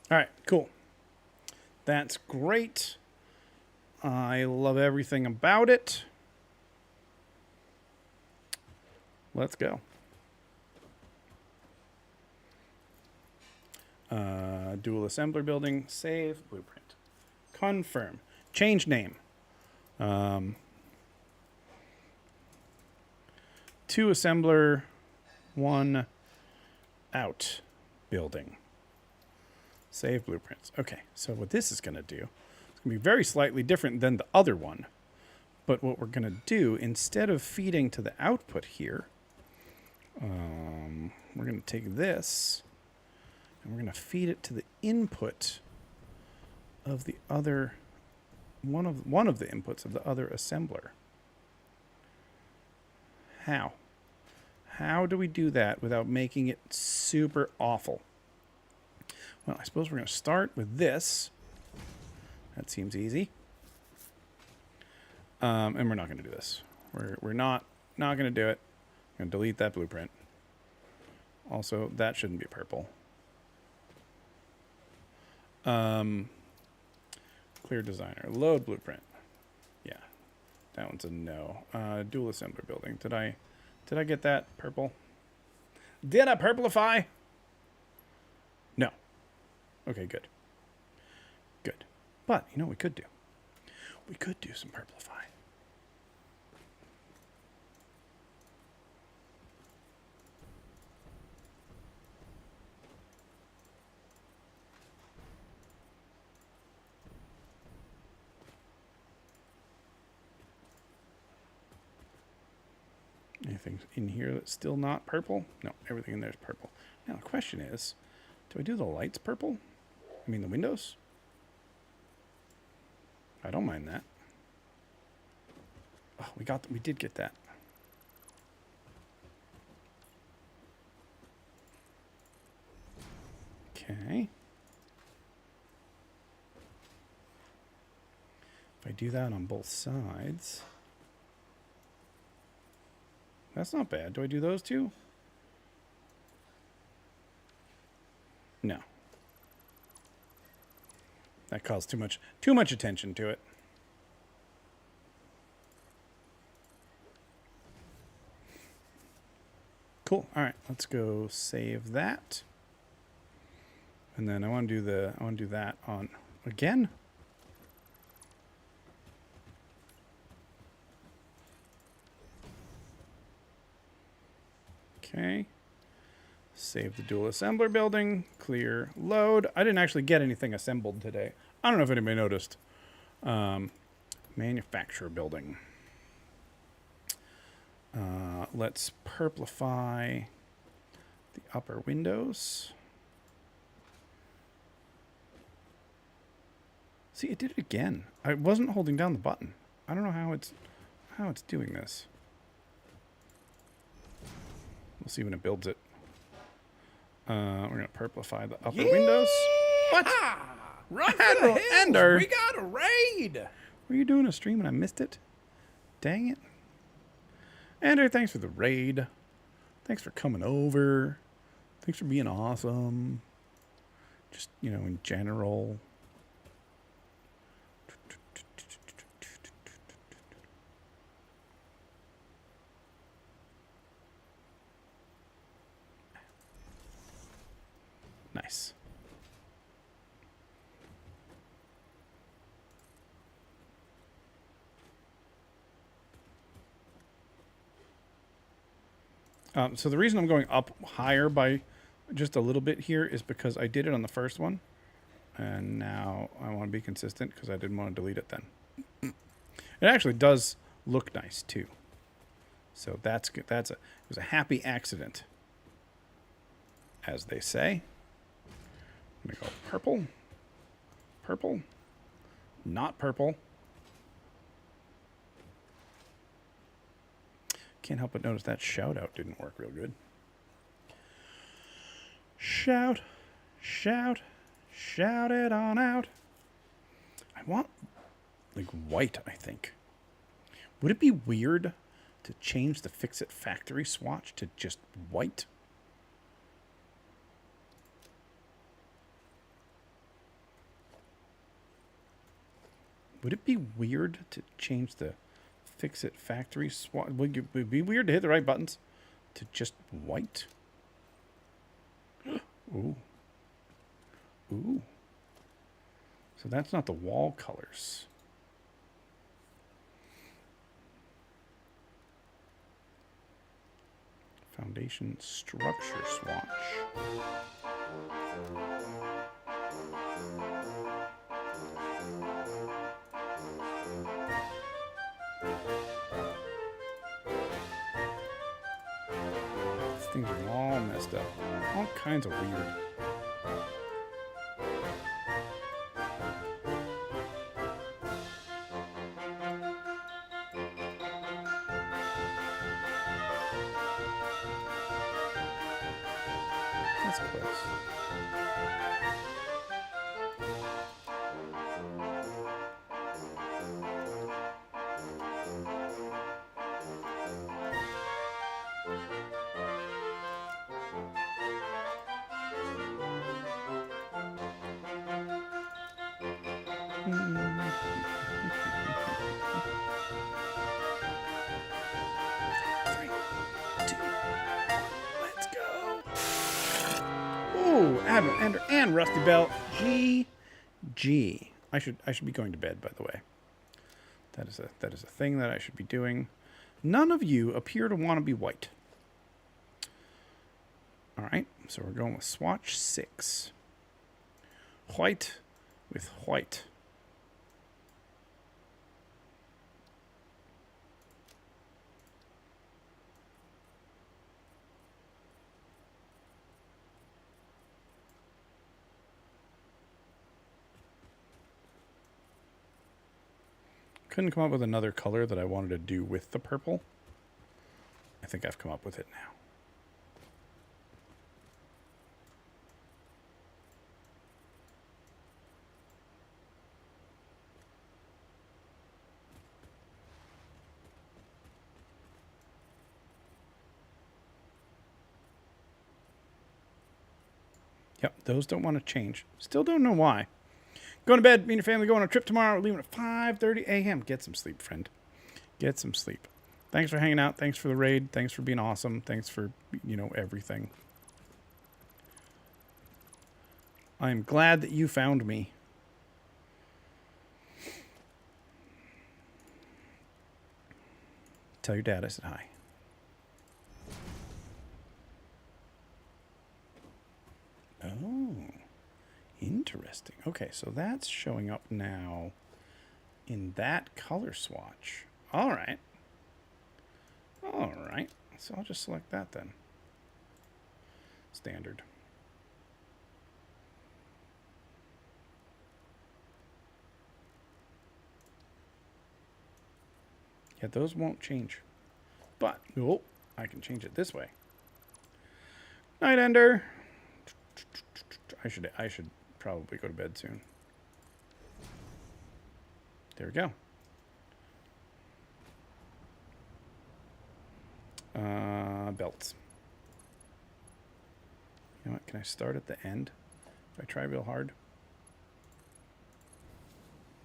All right, cool. That's great. I love everything about it. Let's go. Dual assembler building. Save. Blueprint. Confirm. Change name. 2 assembler. 1 out building. Save blueprints. Okay, so what this is going to do, it's going to be very slightly different than the other one. But what we're going to do, instead of feeding to the output here, we're going to take this, and we're going to feed it to the input of the other, one of the inputs of the other assembler. How? How do we do that without making it super awful? Well, I suppose we're going to start with this. That seems easy. And we're not going to do this. We're not going to do it. I'm going to delete that blueprint. Also, that shouldn't be purple. Clear designer. Load blueprint. Yeah. That one's a no. Dual assembler building. Did I get that purple? Did I purplify? No. Okay, good. Good. But, you know what we could do? We could do some purplify. Anything in here that's still not purple? No, everything in there is purple. Now, the question is, do I do the lights purple? I mean the windows? I don't mind that. Oh, we did get that. Okay. If I do that on both sides, that's not bad. Do I do those two? No. That caused too much attention to it. Cool. All right, let's go save that. And then I want to do that on again. Okay. Save the dual assembler building. Clear load. I didn't actually get anything assembled today. I don't know if anybody noticed. Manufacturer building. Let's purplify the upper windows. See, it did it again. I wasn't holding down the button. I don't know how it's doing this. We'll see when it builds it. We're gonna purplify the upper windows. What? Run for Admiral the hills. Ender. We got a raid. Were you doing a stream and I missed it? Dang it. Ender, thanks for the raid. Thanks for coming over. Thanks for being awesome. Just, you know, in general. Nice. So the reason I'm going up higher by just a little bit here is because I did it on the first one. And now I want to be consistent because I didn't want to delete it then. It actually does look nice too. So that's good. It was a happy accident, as they say. I'm going to go purple. Purple. Not purple. Can't help but notice that shout out didn't work real good. Shout, shout, shout it on out. I want like white, I think. Would it be weird to change the Fix-It Factory swatch to just white? Would it be weird to change the Fix-It Factory swatch? Would it be weird to hit the right buttons to just white? Ooh. Ooh. So that's not the wall colors. Foundation structure swatch. These things are all messed up. All kinds of weird. That's close. Three, two, let's go. Ooh, Admiral Ender and Rusty Bell. GG. I should be going to bed, by the way. That is a thing that I should be doing. None of you appear to want to be white. All right, so we're going with swatch 6. White with white. Couldn't come up with another color that I wanted to do with the purple. I think I've come up with it now. Yep, those don't want to change. Still don't know why. Going to bed, me and your family go on a trip tomorrow. We're leaving at 5:30 a.m. Get some sleep, friend. Get some sleep. Thanks for hanging out. Thanks for the raid. Thanks for being awesome. Thanks for, you know, everything. I'm glad that you found me. Tell your dad I said hi. Oh, interesting. Okay, so that's showing up now in that color swatch. All right. All right. So I'll just select that then. Standard. Yeah, those won't change. But, oh, I can change it this way. Night Ender. I should probably go to bed soon. There we go. Belts. You know what? Can I start at the end? If I try real hard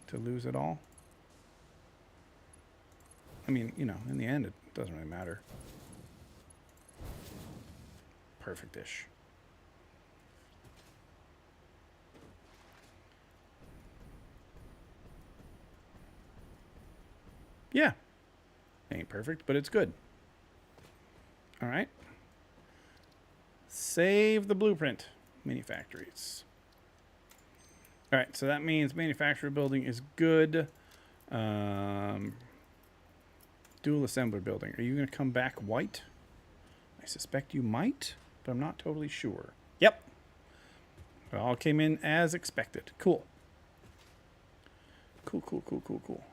to lose it all? I mean, you know, in the end, it doesn't really matter. Perfect-ish. Yeah. Ain't perfect, but it's good. All right. Save the blueprint. Mini factories. All right, so that means manufacturer building is good. Dual assembler building. Are you going to come back white? I suspect you might, but I'm not totally sure. Yep. It all came in as expected. Cool. Cool, cool, cool, cool, cool.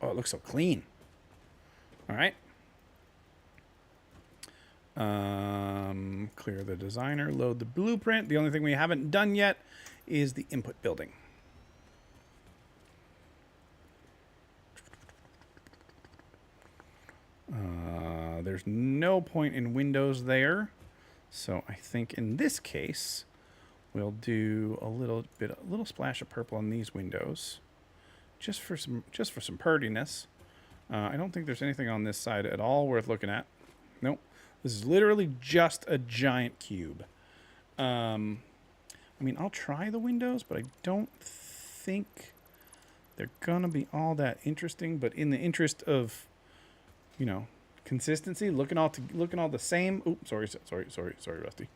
Oh, it looks so clean. All right. Clear the designer, load the blueprint. The only thing we haven't done yet is the input building. There's no point in windows there. So I think in this case, we'll do a little splash of purple on these windows. Just for some purtiness. I don't think there's anything on this side at all worth looking at. Nope. This is literally just a giant cube. I mean, I'll try the windows, but I don't think they're gonna be all that interesting. But in the interest of, you know, consistency, looking all the same. Oops, sorry, Rusty.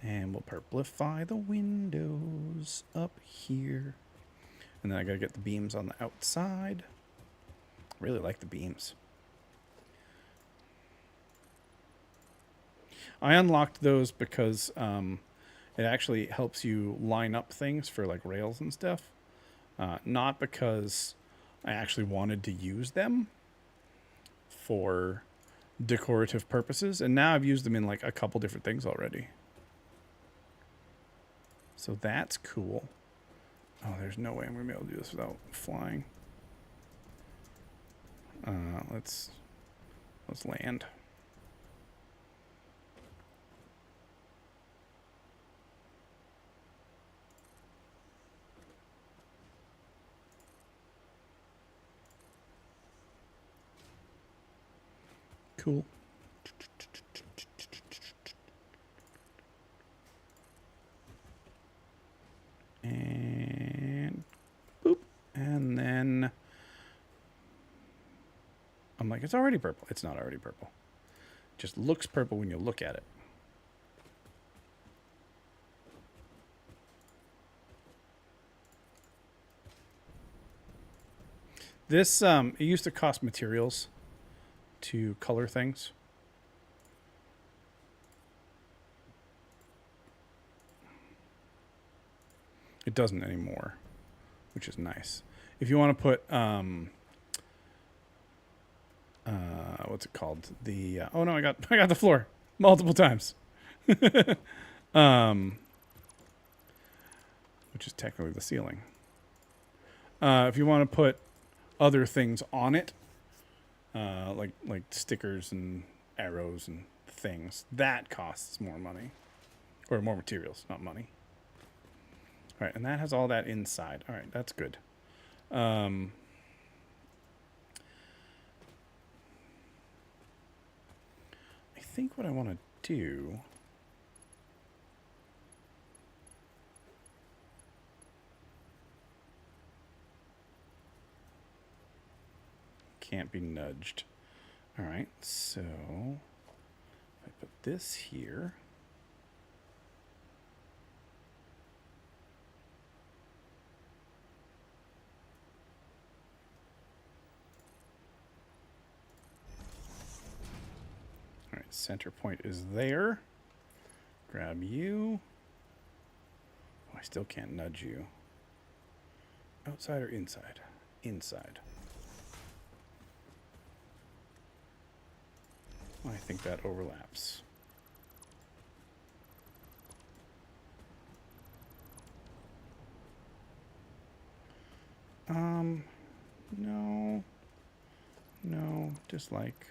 And we'll purplify the windows up here. And then I gotta get the beams on the outside. Really like the beams. I unlocked those because it actually helps you line up things for like rails and stuff. Not because I actually wanted to use them for decorative purposes. And now I've used them in like a couple different things already. So that's cool. Oh, there's no way I'm going to be able to do this without flying. Let's land. Cool. And boop. And then I'm like, it's already purple. It's not already purple. It just looks purple when you look at it. This, it used to cost materials to color things. It doesn't anymore, which is nice. If you want to put, what's it called? The, oh no, I got the floor multiple times. Which is technically the ceiling. If you want to put other things on it, like stickers and arrows and things, that costs more money. Or more materials, not money. All right, and that has all that inside. All right, that's good. I think what I want to do... can't be nudged. All right, so I put this here. All right, center point is there. Grab you. Oh, I still can't nudge you. Outside or inside? Inside. I think that overlaps. No. No, just like...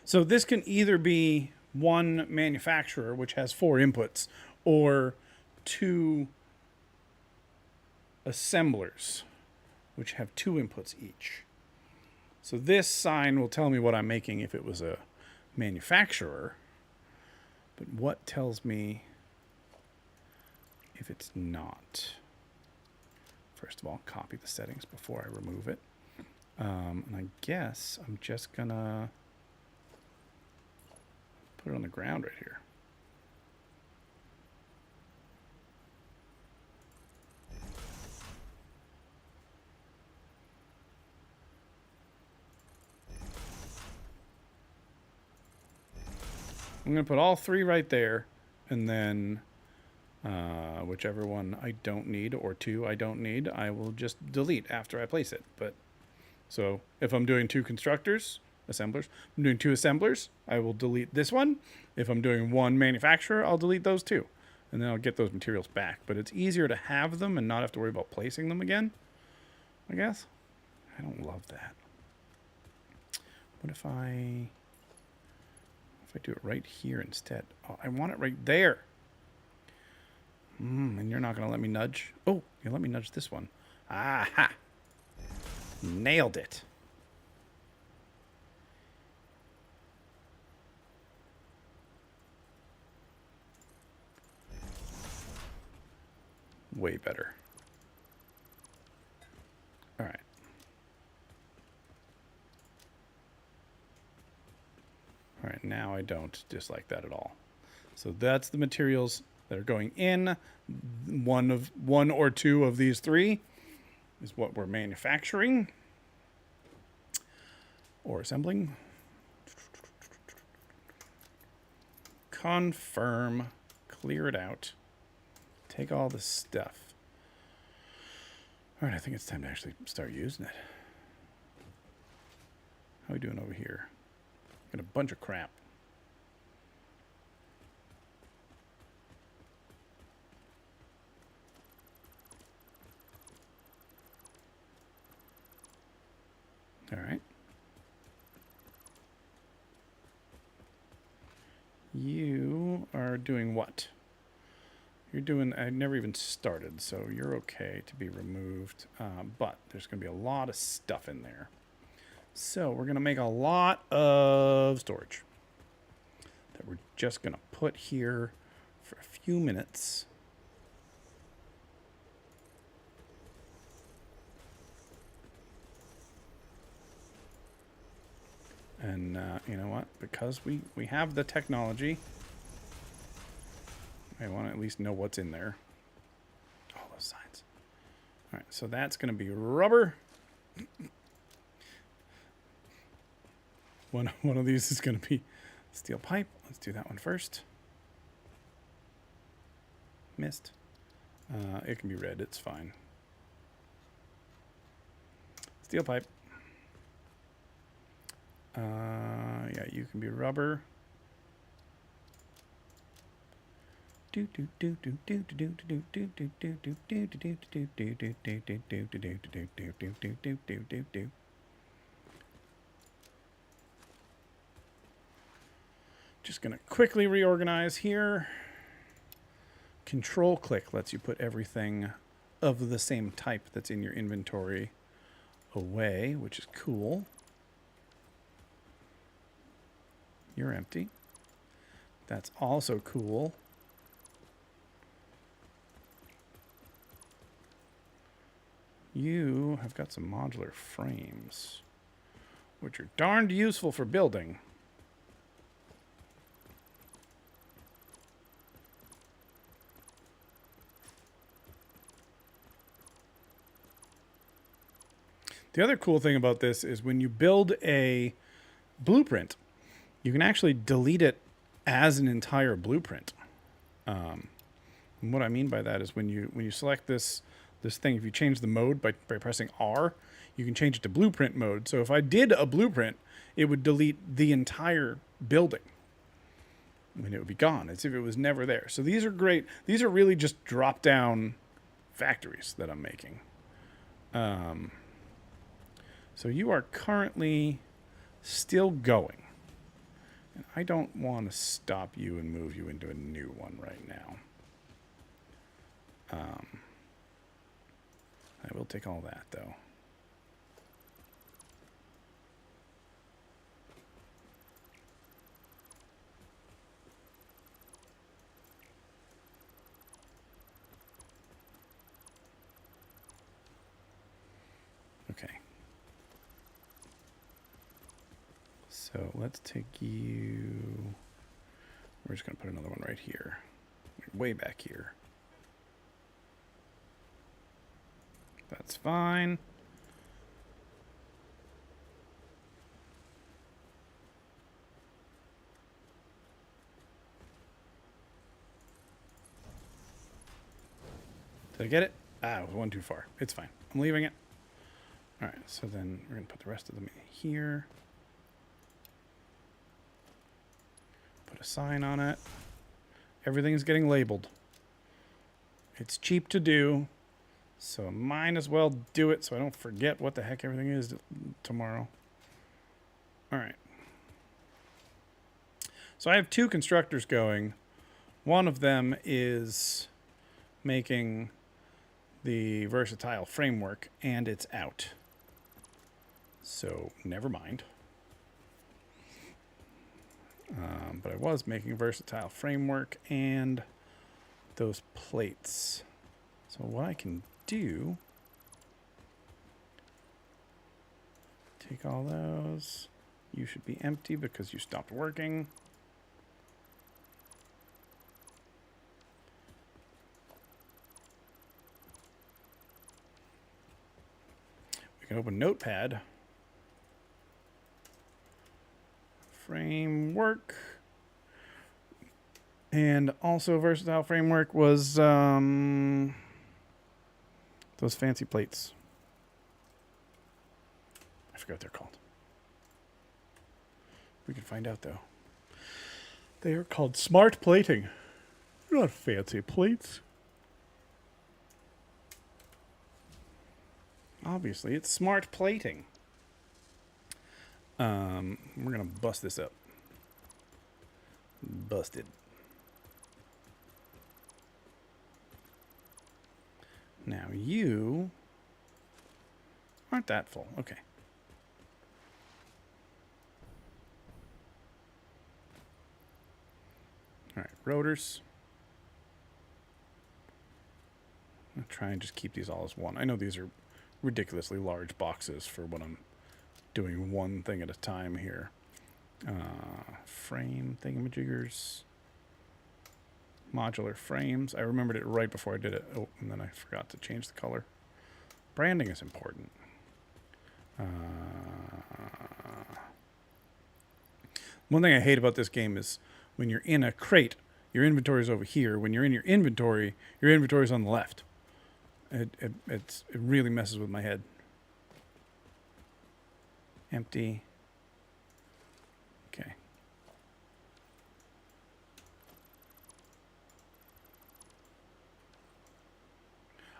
So this can either be one manufacturer, which has 4 inputs, or 2 assemblers, which have 2 inputs each. So this sign will tell me what I'm making if it was a manufacturer. But what tells me if it's not? First of all, copy the settings before I remove it. And I guess I'm just gonna put it on the ground right here. I'm going to put all 3 right there, and then whichever one I don't need, or 2 I don't need, I will just delete after I place it. But so if I'm doing 2 constructors, assemblers, I'm doing 2 assemblers, I will delete this one. If I'm doing 1 manufacturer, I'll delete those 2. And then I'll get those materials back. But it's easier to have them and not have to worry about placing them again, I guess. I don't love that. What if I do it right here instead? Oh, I want it right there. And you're not going to let me nudge? Oh, you let me nudge this one. Aha! Nailed it. Way better. All right. All right, now I don't dislike that at all. So that's the materials that are going in. One or 2 of these 3 is what we're manufacturing or assembling. Confirm. Clear it out. Take all this stuff. All right, I think it's time to actually start using it. How are we doing over here? Got a bunch of crap. All right. You are doing what? You're doing, I never even started, so you're okay to be removed. But there's going to be a lot of stuff in there. So we're going to make a lot of storage that we're just going to put here for a few minutes. And you know what? Because we have the technology, I want to at least know what's in there. All those signs. All right, so that's going to be rubber. One of these is going to be steel pipe. Let's do that one first. Missed. It can be red. It's fine. Steel pipe. Yeah, you can be rubber. Just gonna quickly reorganize here. Control click lets you put everything of the same type that's in your inventory away, which is cool. You're empty. That's also cool. You have got some modular frames, which are darned useful for building. The other cool thing about this is when you build a blueprint, you can actually delete it as an entire blueprint. And what I mean by that is when you select this thing, if you change the mode by pressing R, you can change it to blueprint mode. So if I did a blueprint, it would delete the entire building. I mean, it would be gone as if it was never there. So these are great. These are really just drop-down factories that I'm making. So you are currently still going. And I don't want to stop you and move you into a new one right now. I will take all that, though. Okay. So let's take you... We're just going to put another one right here. Way back here. That's fine. Did I get it? Ah, it was one too far. It's fine. I'm leaving it. All right, so then we're going to put the rest of them in here. Put a sign on it. Everything is getting labeled. It's cheap to do, so I might as well do it so I don't forget what the heck everything is tomorrow. All right. So I have two constructors going. One of them is making the versatile framework, and it's out. So never mind. But I was making a versatile framework and those plates. So what I can do, take all those. You should be empty because you stopped working. We can open Notepad. Framework. And also versatile framework was those fancy plates. I forgot what they're called. We can find out though. They are called smart plating. They're not fancy plates. Obviously, it's smart plating. We're gonna bust this up. Busted. Now you aren't that full. Okay. All right, rotors. I'll try and just keep these all as one. I know these are ridiculously large boxes for when I'm doing one thing at a time here. Frame thingamajiggers. Modular frames. I remembered it right before I did it. Oh, and then I forgot to change the color. Branding is important. One thing I hate about this game is when you're in a crate, your inventory is over here. When you're in your inventory is on the left. It really messes with my head. Empty. Okay.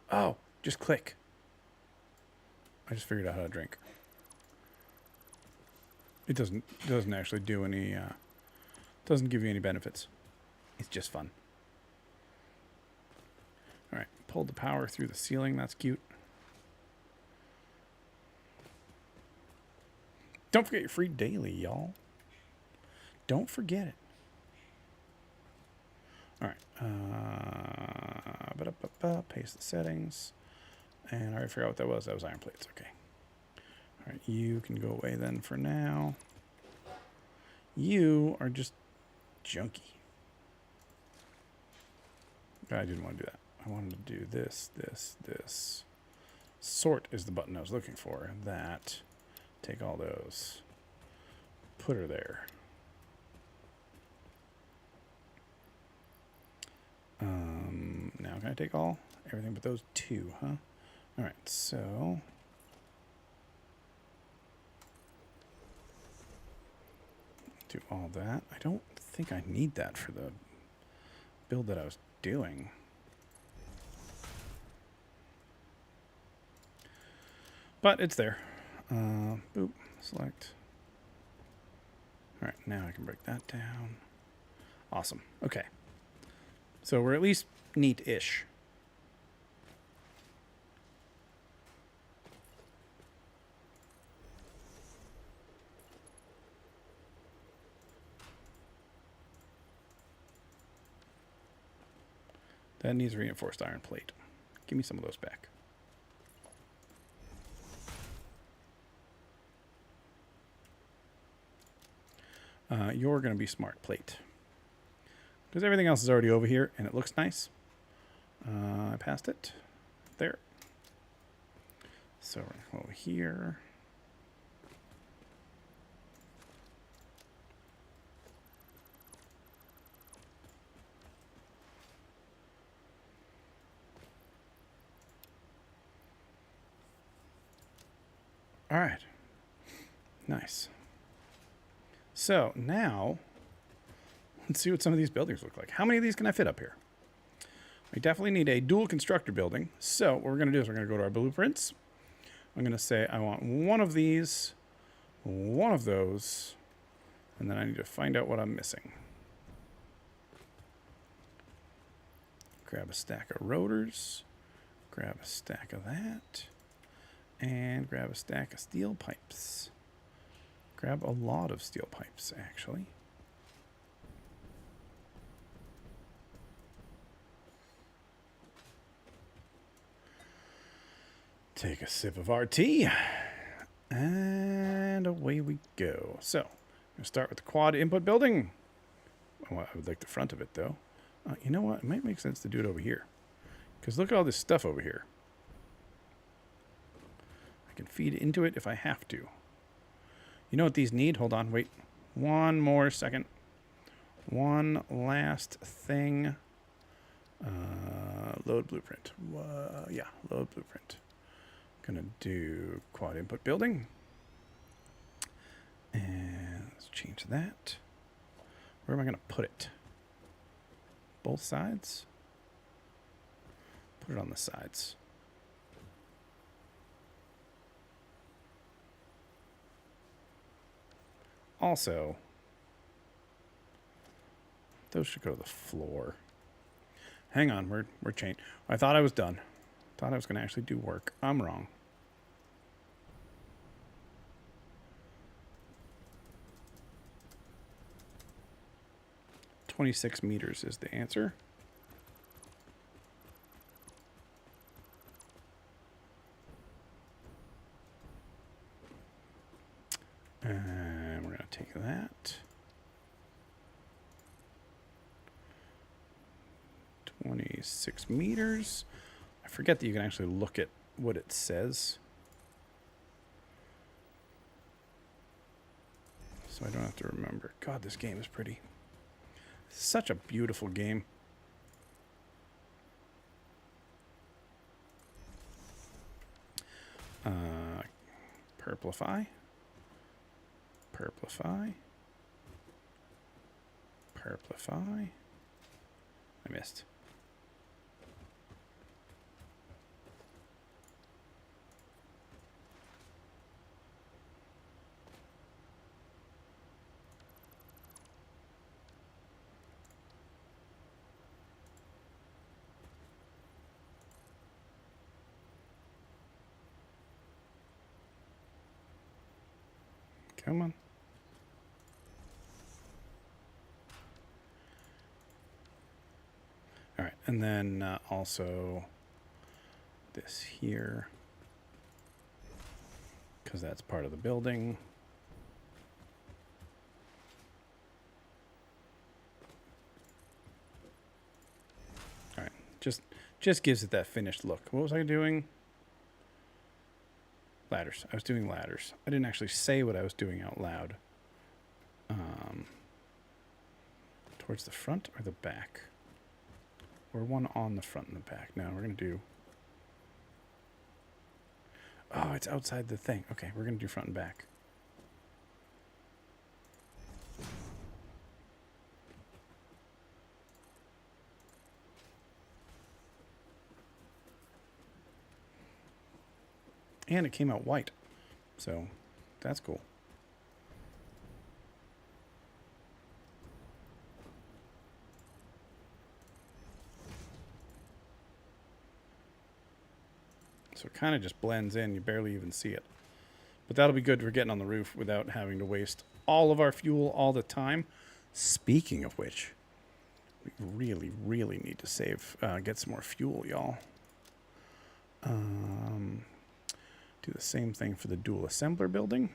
Oh, just click. I just figured out how to drink. It doesn't actually do any doesn't give you any benefits. It's just fun. All right, pulled the power through the ceiling. That's cute. Don't forget your free daily, y'all. Don't forget it. All right. Paste the settings. And I already forgot what that was. That was iron plates. Okay. All right, you can go away then for now. You are just junky. I didn't want to do that. I wanted to do this, this, this. Sort is the button I was looking for. That. Take all those. Put her there. Now can I take all? Everything but those two, huh? Alright, so... do all that. I don't think I need that for the build that I was doing. But it's there. Boop. Select. Alright, now I can break that down. Awesome. Okay. So we're at least neat-ish. That needs reinforced iron plate. Give me some of those back. You're going to be smart plate. Because everything else is already over here, and it looks nice. I passed it. There. So we're going to go over here. All right. Nice. So now, let's see what some of these buildings look like. How many of these can I fit up here? We definitely need a dual constructor building. So what we're going to do is we're going to go to our blueprints. I'm going to say I want one of these, one of those, and then I need to find out what I'm missing. Grab a stack of rotors, grab a stack of that, and grab a stack of steel pipes. Grab a lot of steel pipes, actually. Take a sip of our tea. And away we go. So, I'm going to start with the quad input building. Oh, I would like the front of it, though. You know what? It might make sense to do it over here. Because look at all this stuff over here. I can feed into it if I have to. You know what these need? Hold on, wait. One more second. One last thing. Load blueprint. Yeah, load blueprint. Gonna do quad input building. And let's change that. Where am I gonna put it? Both sides? Put it on the sides. Also, those should go to the floor. Hang on, we're changed. I thought I was done. Thought I was going to actually do work. I'm wrong. "26 meters is the answer. And we're going to take that. 26 meters. I forget that you can actually look at what it says. So I don't have to remember. God, this game is pretty. It's such a beautiful game. Purplify. Purplify. Purplify. I missed. Come on. All right, and then also this here, because that's part of the building. All right, just gives it that finished look. What was I doing? Ladders. I was doing ladders. I didn't actually say what I was doing out loud. Towards the front or the back? Or one on the front and the back. No, we're going to do... Oh, it's outside the thing. Okay, we're going to do front and back. And it came out white. So, that's cool. So it kind of just blends in. You barely even see it. But that'll be good for getting on the roof without having to waste all of our fuel all the time. Speaking of which, we really, really need to save, get some more fuel, y'all. Do the same thing for the dual assembler building.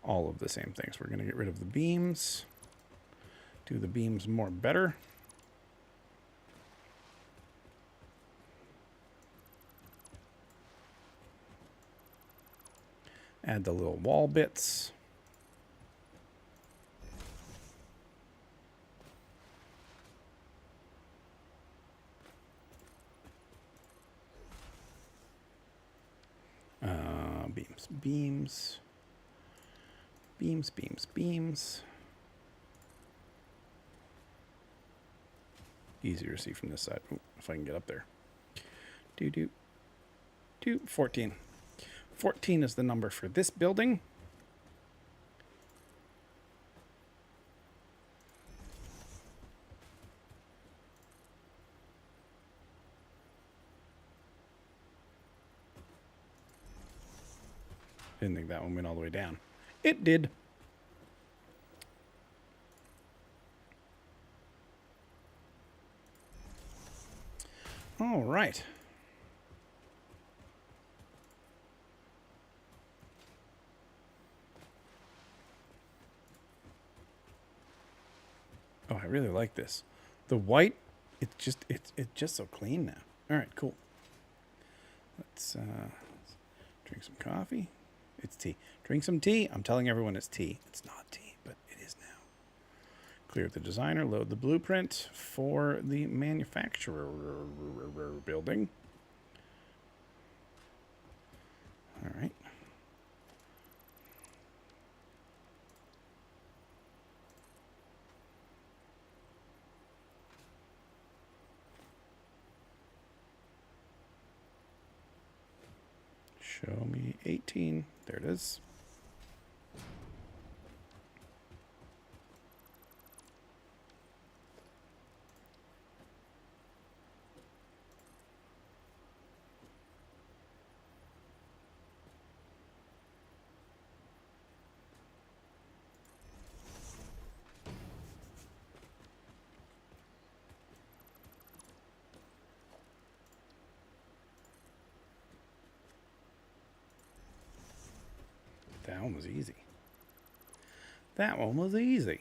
All of the same things. We're going to get rid of the beams. Do the beams more better. Add the little wall bits. Beams. Easier to see from this side. Ooh, if I can get up there. 14. 14 is the number for this building. Didn't think that one went all the way down. It did. All right. Oh, I really like this. The white, it's just so clean now. All right, cool. Let's drink some coffee. It's tea. Drink some tea. I'm telling everyone it's tea. It's not tea, but it is now. Clear the designer. Load the blueprint for the manufacturer building. All right. Show me 18. There it is. That one was easy. That one was easy.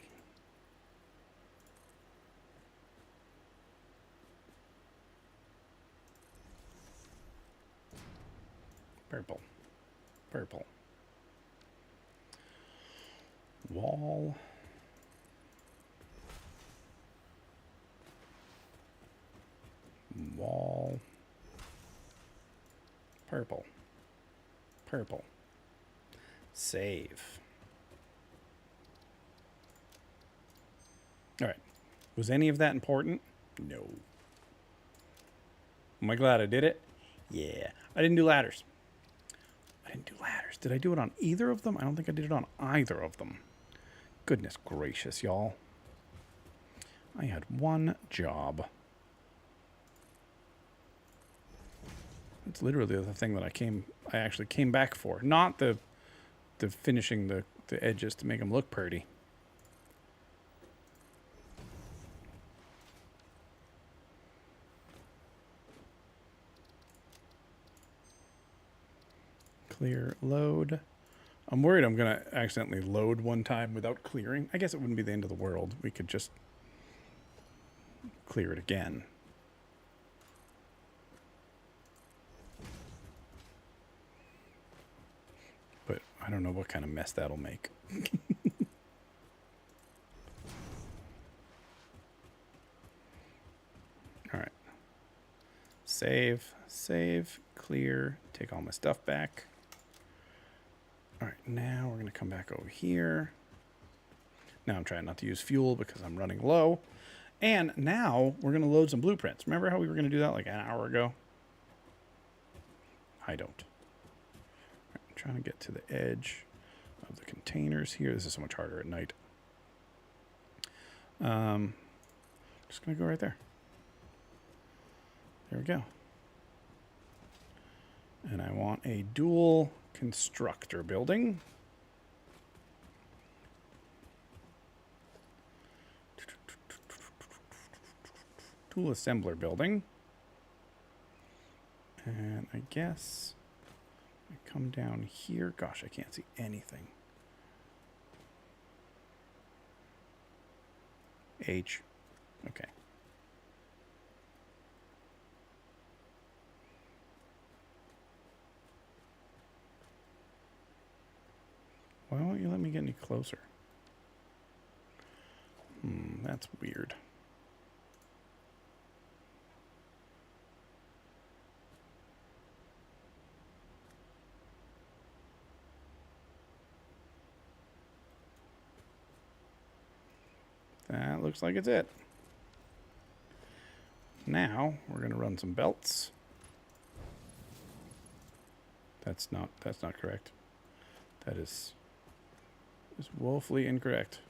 Purple. Purple. Wall. Wall. Purple. Purple. Save. All right. Was any of that important? No. Am I glad I did it? Yeah. I didn't do ladders. Did I do it on either of them? I don't think I did it on either of them. Goodness gracious, y'all. I had one job. It's literally the thing that I actually came back for. Not the finishing the edges to make them look pretty. Clear, load. I'm worried I'm going to accidentally load one time without clearing. I guess it wouldn't be the end of the world. We could just clear it again. But I don't know what kind of mess that'll make. All right. Save, clear, take all my stuff back. All right, now we're going to come back over here. Now I'm trying not to use fuel because I'm running low. And now we're going to load some blueprints. Remember how we were going to do that like an hour ago? I don't. All right, I'm trying to get to the edge of the containers here. This is so much harder at night. Just going to go right there. There we go. And I want a dual constructor building. Tool assembler building. And I guess I come down here. Gosh, I can't see anything. H. Okay. Why won't you let me get any closer? That's weird. That looks like it's it. Now we're going to run some belts. That's not correct. That is woefully incorrect.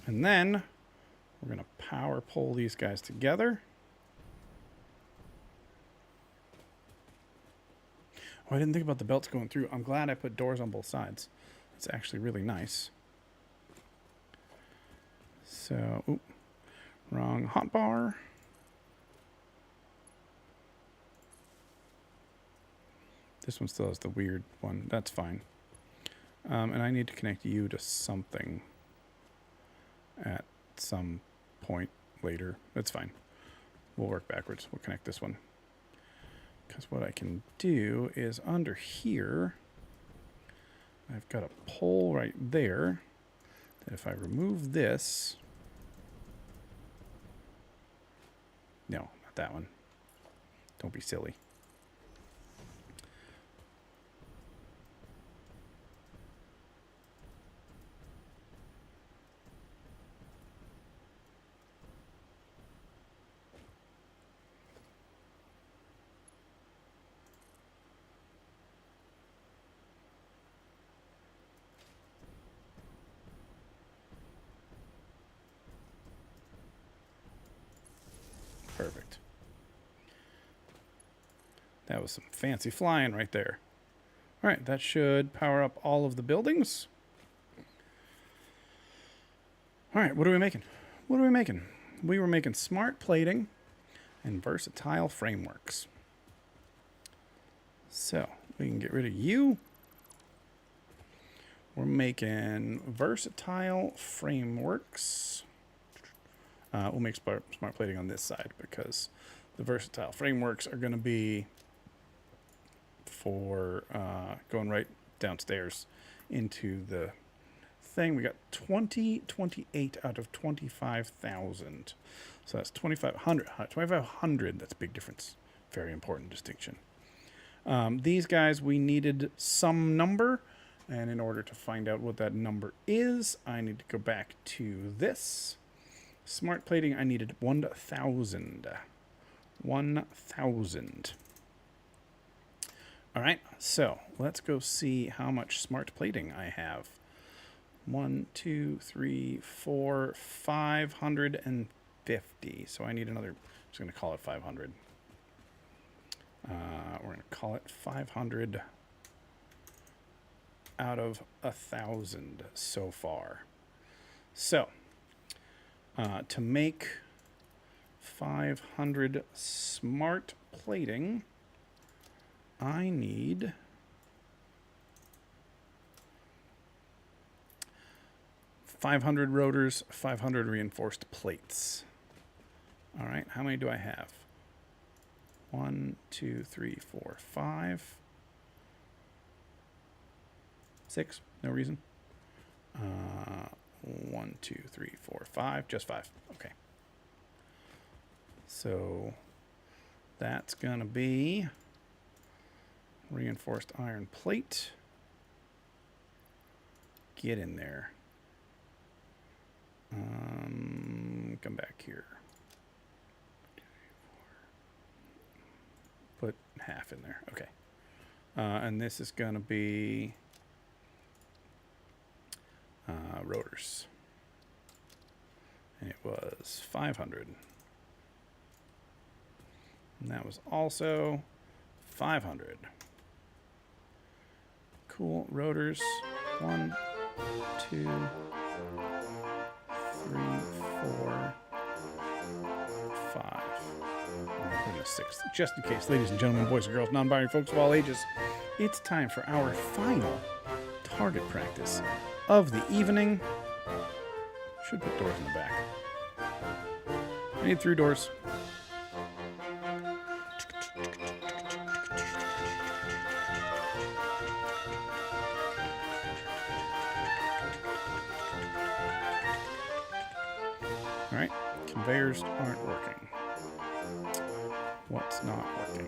And then we're going to power pull these guys together. Oh, I didn't think about the belts going through. I'm glad I put doors on both sides. It's actually really nice. So, oop, wrong hotbar. This one still has the weird one. That's fine. And I need to connect you to something at some point later. That's fine. We'll work backwards. We'll connect this one. Because what I can do is under here, I've got a pole right there that if I remove this, no, not that one. Don't be silly. Perfect. That was some fancy flying right there. All right, that should power up all of the buildings. All right, what are we making? What are we making? We were making smart plating and versatile frameworks. So we can get rid of you. We're making versatile frameworks. We'll make smart plating on this side because the versatile frameworks are going to be for going right downstairs into the thing. We got 28 out of 25,000. So that's 2,500. 2,500, that's a big difference. Very important distinction. These guys, we needed some number. And in order to find out what that number is, I need to go back to this. Smart plating, I needed 1,000. 1,000. All right, so let's go see how much smart plating I have. 1, 2, 3, 4, 550. So I need another, I'm just going to call it 500. We're going to call it 500 out of 1,000 so far. So, to make 500 smart plating. I need 500 rotors, 500 reinforced plates. All right, how many do I have? 1, 2, 3, 4, 5. 6, no reason. 1, 2, 3, 4, 5, just 5. Okay. So that's going to be reinforced iron plate. Get in there. Come back here. Put half in there. Okay. And this is going to be rotors. And it was 500. And that was also 500. Cool. Rotors. 1, 2, 3, 4, 5. And a 6th. Just in case, ladies and gentlemen, boys and girls, non-binary folks of all ages, it's time for our final target practice of the evening. Should put doors in the back. I need 3 doors. All right, conveyors aren't working. What's not working?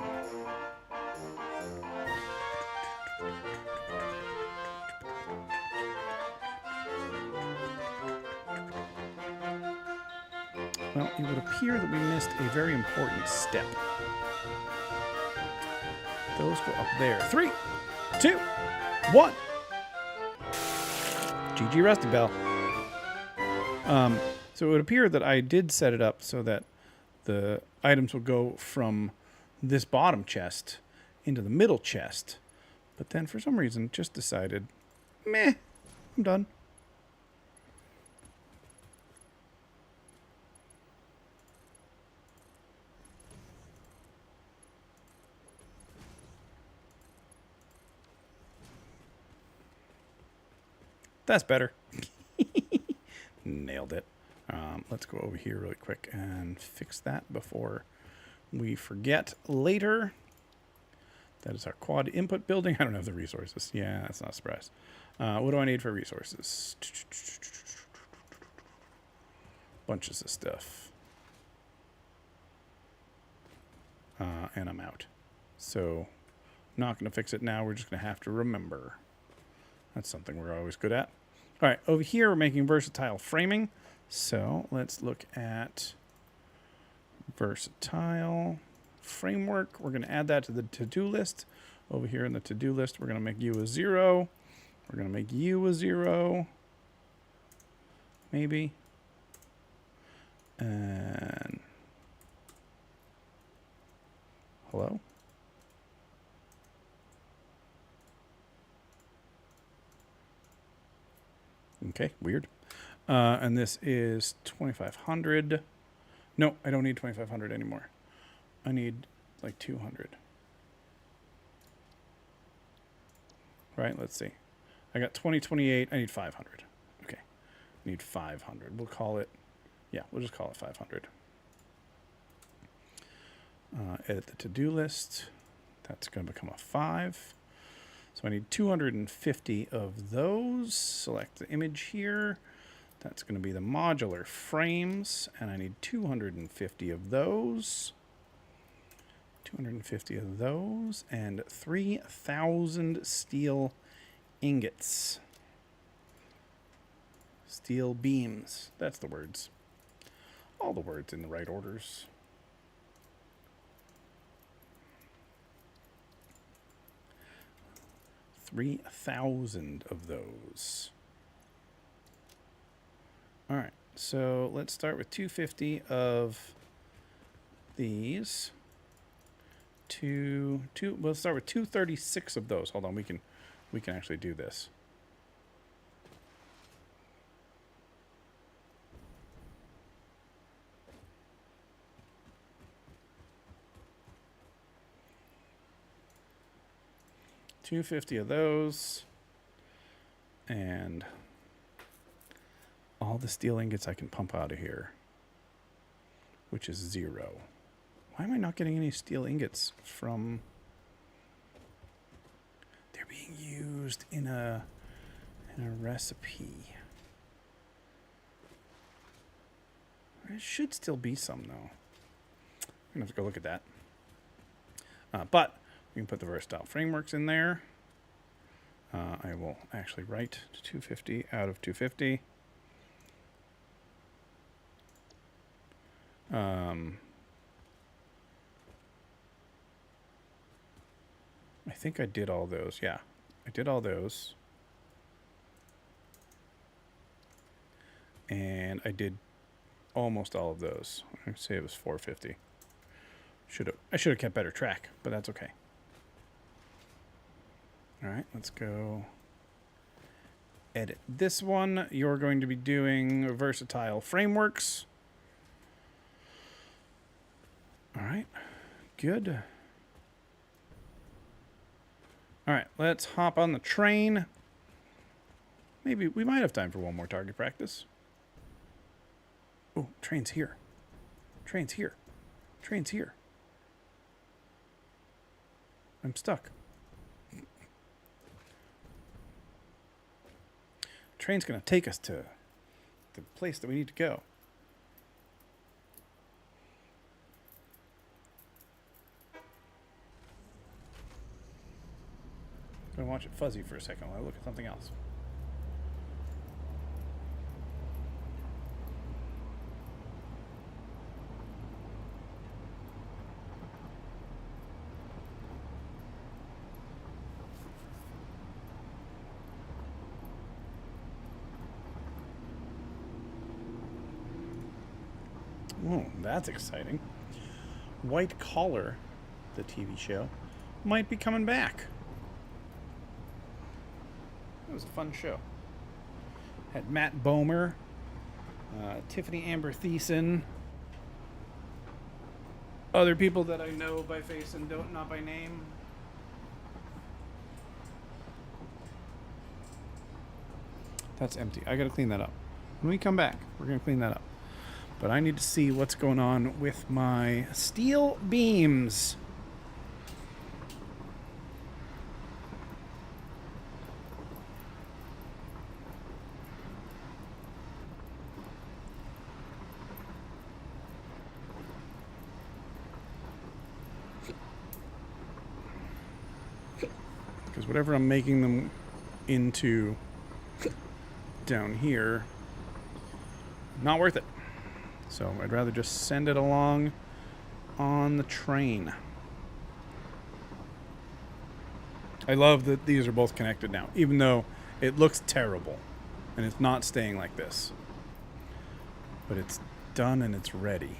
Well, it would appear that we missed a very important step. Those go up there. 3, 2, 1. GG Rusty Bell. So it would appear that I did set it up so that the items will go from this bottom chest into the middle chest. But then for some reason just decided, meh, I'm done. That's better. Nailed it. Let's go over here really quick and fix that before we forget later. That is our quad input building. I don't have the resources. Yeah, that's not a surprise. What do I need for resources? Bunches of stuff. And I'm out. So I'm not going to fix it now. We're just going to have to remember. That's something we're always good at. All right, over here we're making versatile framing. So let's look at versatile framework. We're going to add that to the to-do list. Over here in the to-do list, we're going to make you a 0. We're going to make you a 0. Maybe. And hello? Okay, weird. And this is 2,500. No, I don't need 2,500 anymore. I need like 200. Right, let's see. I got 2028. I need 500. Okay, I need 500. We'll call it, yeah, we'll just call it 500. Edit the to-do list. That's going to become a 5. So I need 250 of those. Select the image here. That's going to be the modular frames. And I need 250 of those. 250 of those. And 3,000 steel ingots. Steel beams. That's the words. All the words in the right orders. $3,000 of those. All right, so let's start with 250 of these. We'll start with 236 of those. Hold on, we can actually do this. 250 of those. And all the steel ingots I can pump out of here, which is 0. Why am I not getting any steel ingots from... They're being used in a recipe. There should still be some, though. I'm going to have to go look at that. But we can put the versatile frameworks in there. I will actually write to 250 out of 250. I think I did all those. Yeah, I did all those. And I did almost all of those. I'd say it was 450. I should have kept better track, but that's okay. All right, let's go edit this one. You're going to be doing versatile frameworks. All right, good. All right, let's hop on the train. Maybe we might have time for one more target practice. Oh, train's here. Train's here. Train's here. I'm stuck. Train's going to take us to the place that we need to go. I'm going to watch it fuzzy for a second while I look at something else. Oh, that's exciting. White Collar, the TV show, might be coming back. It was a fun show. Had Matt Bomer, Tiffany Amber Thiessen, other people that I know by face and not by name. That's empty. I gotta clean that up. When we come back, we're gonna clean that up. But I need to see what's going on with my steel beams. Because whatever I'm making them into down here, not worth it. So I'd rather just send it along on the train. I love that these are both connected now, even though it looks terrible and it's not staying like this. But it's done and it's ready.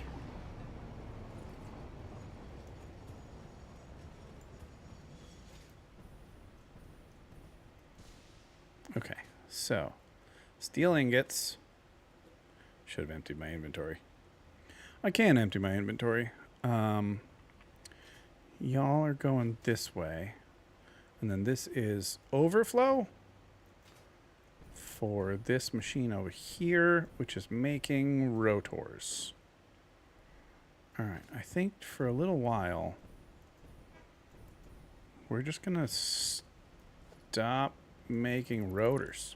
Okay, so steel ingots. Should have emptied my inventory. I can empty my inventory. Y'all are going this way. And then this is overflow for this machine over here, which is making rotors. All right, I think for a little while, we're just going to stop making rotors.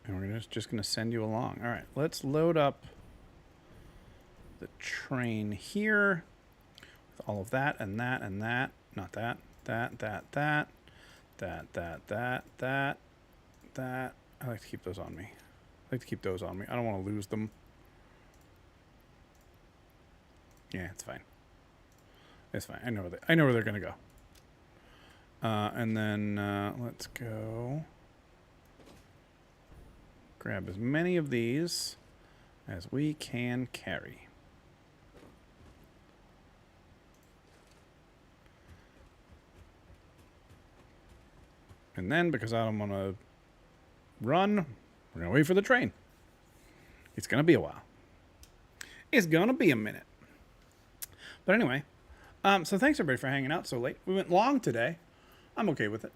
And we're just going to send you along. All right, let's load up the train here with all of that and that and that. Not that. That. That. I like to keep those on me. I don't want to lose them. Yeah, it's fine. It's fine. I know where they're going to go. And then let's go. Grab as many of these as we can carry. And then, because I don't want to run, we're going to wait for the train. It's going to be a while. It's going to be a minute. But anyway, so thanks everybody for hanging out so late. We went long today. I'm okay with it.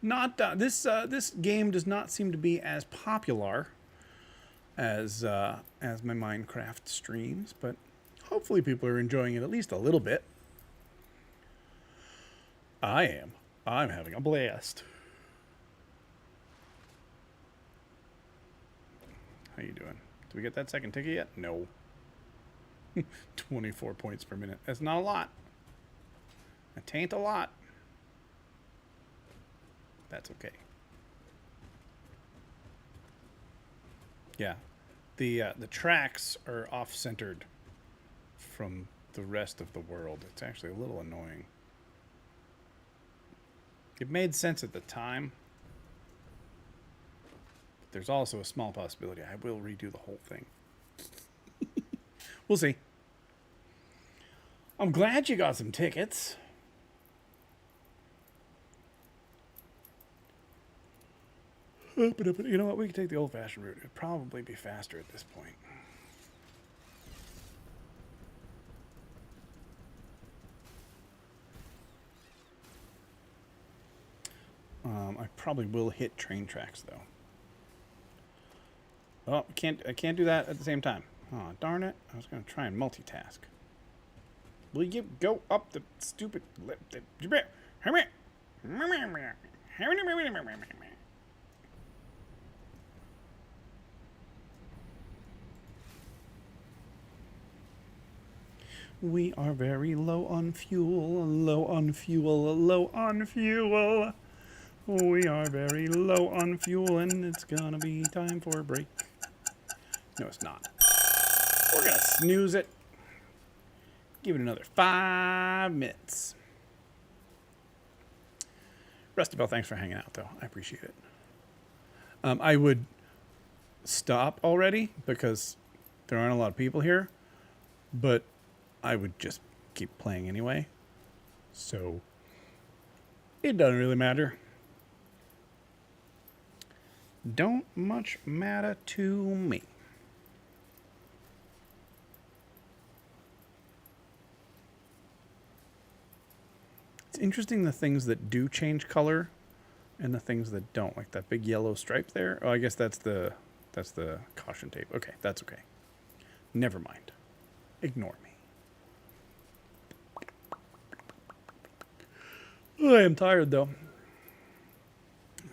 Not this game does not seem to be as popular as my Minecraft streams, but hopefully people are enjoying it at least a little bit. I am. I'm having a blast. How you doing? Did we get that second ticket yet? No. 24 points per minute. That's not a lot. That ain't a lot. That's okay. Yeah. The tracks are off-centered from the rest of the world. It's actually a little annoying. It made sense at the time. But there's also a small possibility I will redo the whole thing. We'll see. I'm glad you got some tickets. But you know what? We could take the old-fashioned route. It'd probably be faster at this point. I probably will hit train tracks though. Oh, I can't do that at the same time. Oh, darn it. I was going to try and multitask. Will you go up the stupid lip? We are very low on fuel, low on fuel, low on fuel. We are very low on fuel, and it's gonna be time for a break. No, it's not. We're gonna snooze it. Give it another 5 minutes. Rusty Bell, thanks for hanging out, though. I appreciate it. I would stop already because there aren't a lot of people here, but I would just keep playing anyway. So it doesn't really matter. Don't much matter to me. It's interesting the things that do change color and the things that don't, like that big yellow stripe there. Oh, I guess that's the caution tape. Okay, that's okay. Never mind. Ignore me. Oh, I am tired though.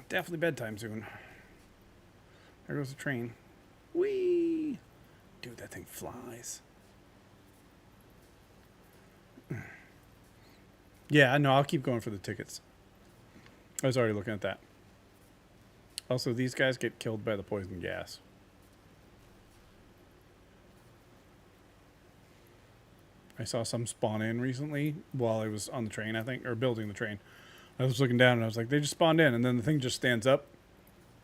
Definitely bedtime soon. There goes the train. Whee! Dude, that thing flies. Yeah, no, I'll keep going for the tickets. I was already looking at that. Also, these guys get killed by the poison gas. I saw some spawn in recently while I was on the train, I think, or building the train. I was looking down and I was like, they just spawned in, and then the thing just stands up.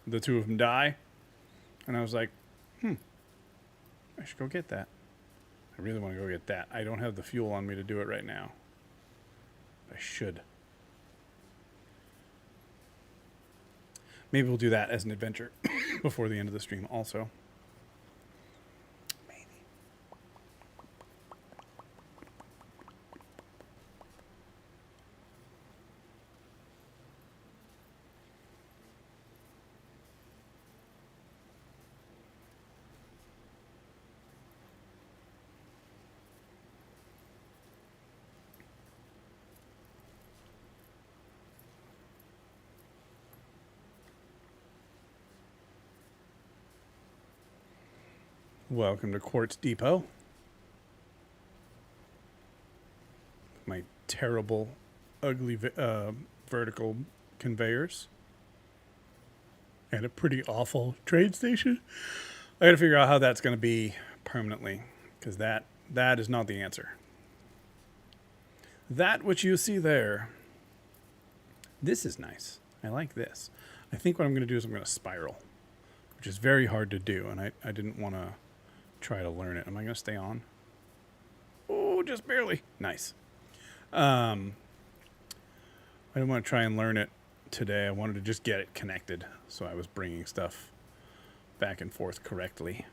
The two of them die. And I was like, I should go get that. I really want to go get that. I don't have the fuel on me to do it right now. I should. Maybe we'll do that as an adventure before the end of the stream also. Maybe. Welcome to Quartz Depot. My terrible, ugly vertical conveyors. And a pretty awful train station. I gotta figure out how that's gonna be permanently, because that is not the answer. That which you see there, this is nice. I like this. I think what I'm gonna do is I'm gonna spiral, which is very hard to do, and I didn't want to try to learn it. Am I going to stay on? Oh, just barely. Nice. I didn't want to try and learn it today. I wanted to just get it connected, so I was bringing stuff back and forth correctly.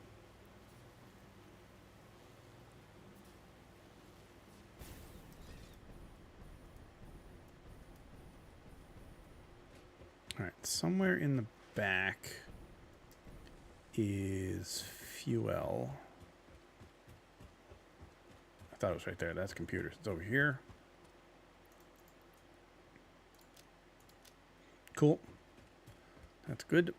somewhere in the back is fuel. I thought it was right there. That's computers. It's over here. Cool. That's good.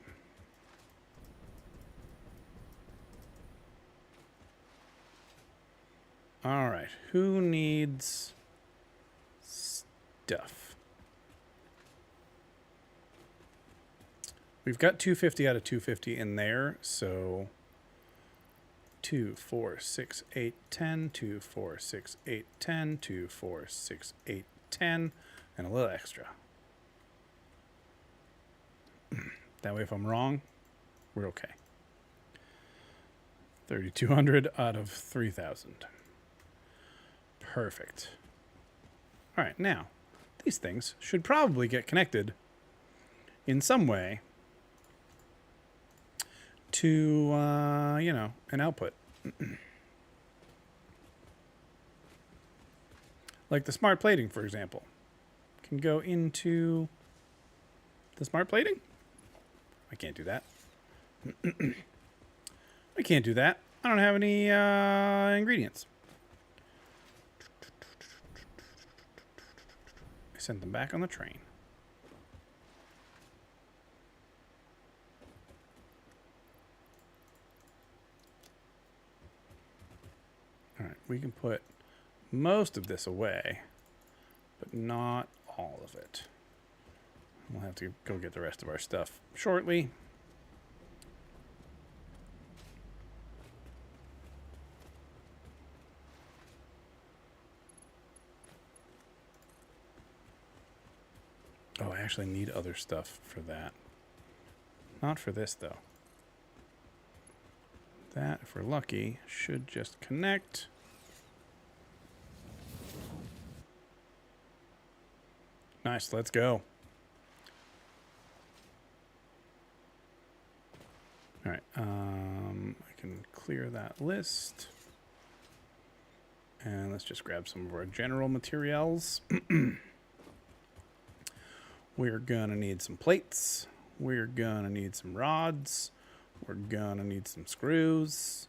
All right. Who needs stuff? We've got 250 out of 250 in there, so 2, 4, 6, 8, 10, 2, 4, 6, 8, 10, 2, 4, 6, 8, 10, and a little extra. That way, if I'm wrong, we're okay. 3,200 out of 3,000. Perfect. All right, now, these things should probably get connected in some way to, you know, an output. Like the smart plating, for example, can go into the smart plating. I can't do that. I can't do that. I don't have any ingredients. I sent them back on the train. All right, we can put most of this away, but not all of it. We'll have to go get the rest of our stuff shortly. Oh, I actually need other stuff for that. Not for this, though. That, if we're lucky, should just connect. Nice, let's go. All right, I can clear that list. And let's just grab some of our general materials. We're gonna need some plates. We're gonna need some rods. We're gonna need some screws.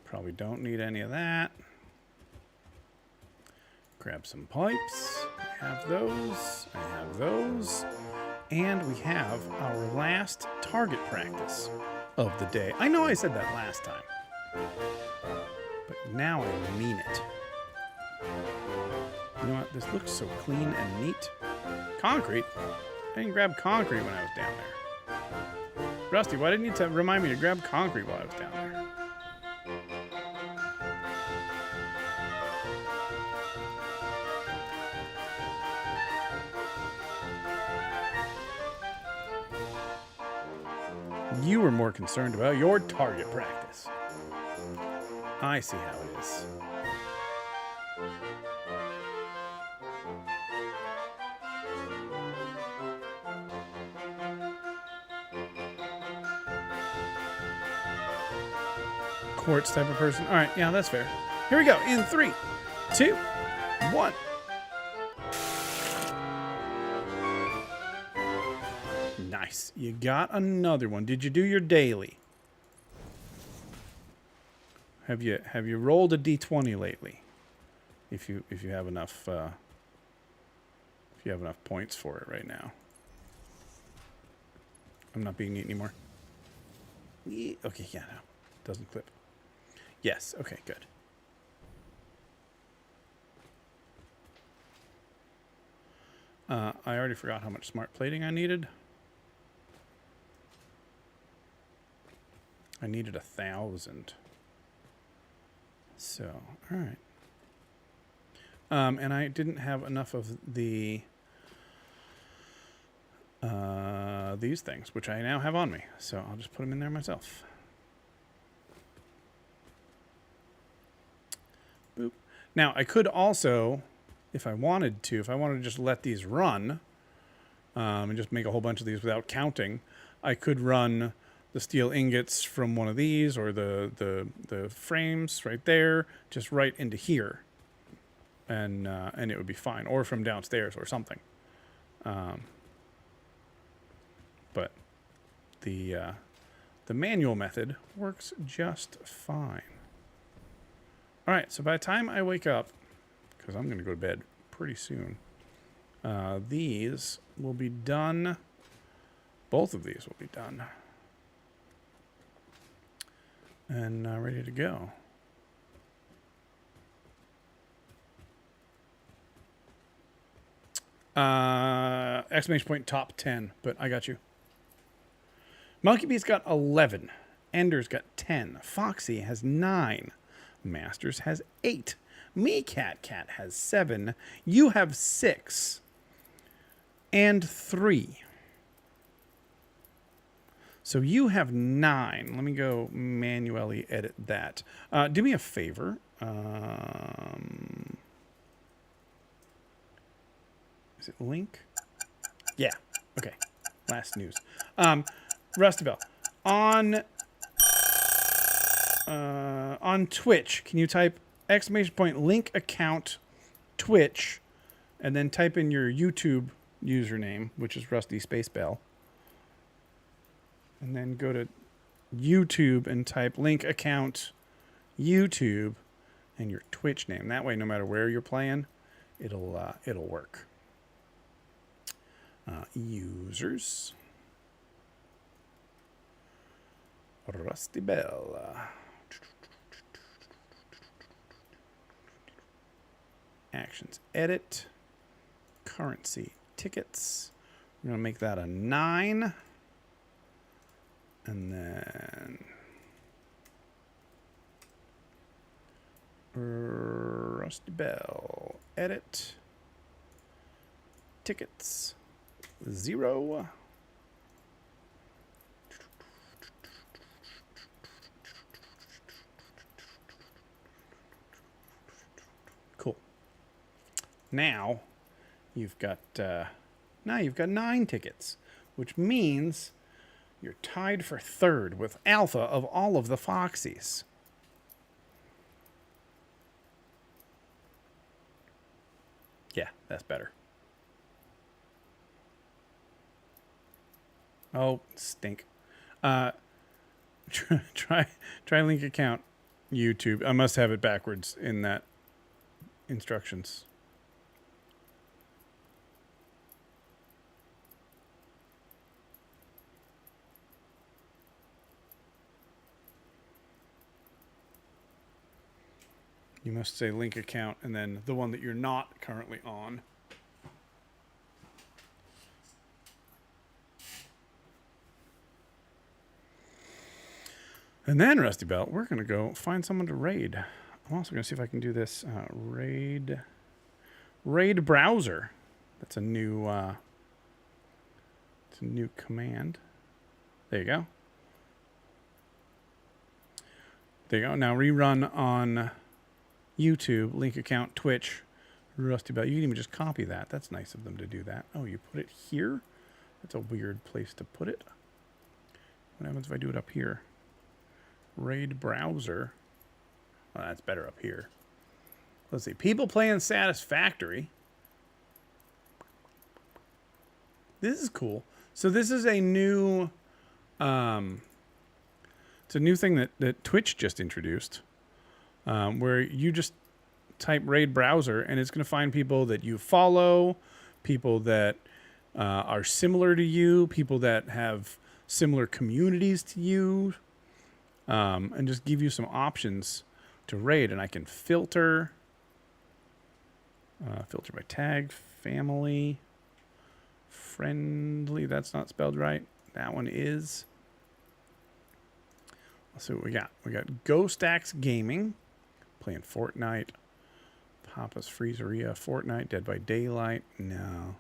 Probably don't need any of that. Grab some pipes. I have those. I have those. And we have our last target practice of the day. I know I said that last time, but now I mean it. You know what? This looks so clean and neat. Concrete? I didn't grab concrete when I was down there. Rusty, why didn't you remind me to grab concrete while I was down there? You were more concerned about your target practice. I see how it is. Quartz type of person. All right, yeah, that's fair. Here we go. In 3, 2, 1. Nice. You got another one. Did you do your daily? Have you rolled a d20 lately? If you have enough points for it right now. I'm not being neat anymore. Okay, yeah, no. Doesn't clip. Yes, okay, good. I already forgot how much smart plating I needed. I needed 1,000. So, all right. And I didn't have enough of the these things, which I now have on me. So I'll just put them in there myself. Boop. Now, I could also, if I wanted to just let these run and just make a whole bunch of these without counting, I could run the steel ingots from one of these or the frames right there, just right into here. And it would be fine. Or from downstairs or something. the manual method works just fine. All right, so by the time I wake up, because I'm going to go to bed pretty soon, these will be done. Both of these will be done. And ready to go. Exclamation point top 10, but I got you. Monkey Bee's got 11. Ender's got 10. Foxy has 9. Masters has 8. Me Cat has 7. You have 6. And 3. So you have 9. Let me go manually edit that. Do me a favor. Is it link? Yeah. Okay. Last news. Rusty Bell. On Twitch, can you type exclamation point link account Twitch and then type in your YouTube username, which is Rusty Space Bell. And then go to YouTube and type link account YouTube and your Twitch name. That way, no matter where you're playing, it'll work. Users. Rusty Bell. Actions edit. Currency tickets. We're going to make that a 9. And then Rusty Bell. Edit. Tickets. 0. Cool. Now you've got 9 tickets, which means you're tied for 3rd with Alpha of all of the Foxies. Yeah, that's better. Oh, stink. Try link account YouTube. I must have it backwards in that instructions. You must say link account and then the one that you're not currently on. And then, Rusty Belt, we're going to go find someone to raid. I'm also going to see if I can do this raid browser. That's a new it's a new command. There you go. There you go. Now rerun on YouTube, link account, Twitch, Rusty Belt. You can even just copy that. That's nice of them to do that. Oh, you put it here? That's a weird place to put it. What happens if I do it up here? Raid browser. Oh, that's better up here. Let's see. People playing Satisfactory. This is cool. So this is a new it's a new thing that Twitch just introduced. Where you just type raid browser and it's going to find people that you follow, people that are similar to you, people that have similar communities to you, and just give you some options to raid. And I can filter by tag, family, friendly. That's not spelled right. That one is. Let's see what we got. We got Ghost Axe Gaming. Playing Fortnite. Papa's Freezeria. Fortnite. Dead by Daylight. No,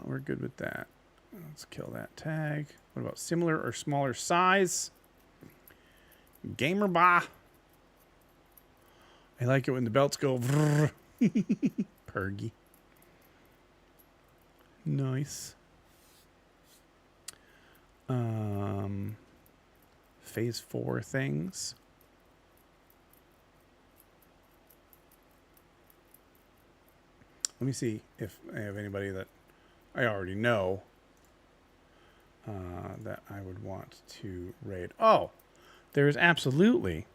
we're good with that. Let's kill that tag. What about similar or smaller size? Gamerbah. I like it when the belts go Pergy. Nice. Phase 4 things. Let me see if I have anybody that I already know. that I would want to raid. Oh, there's absolutely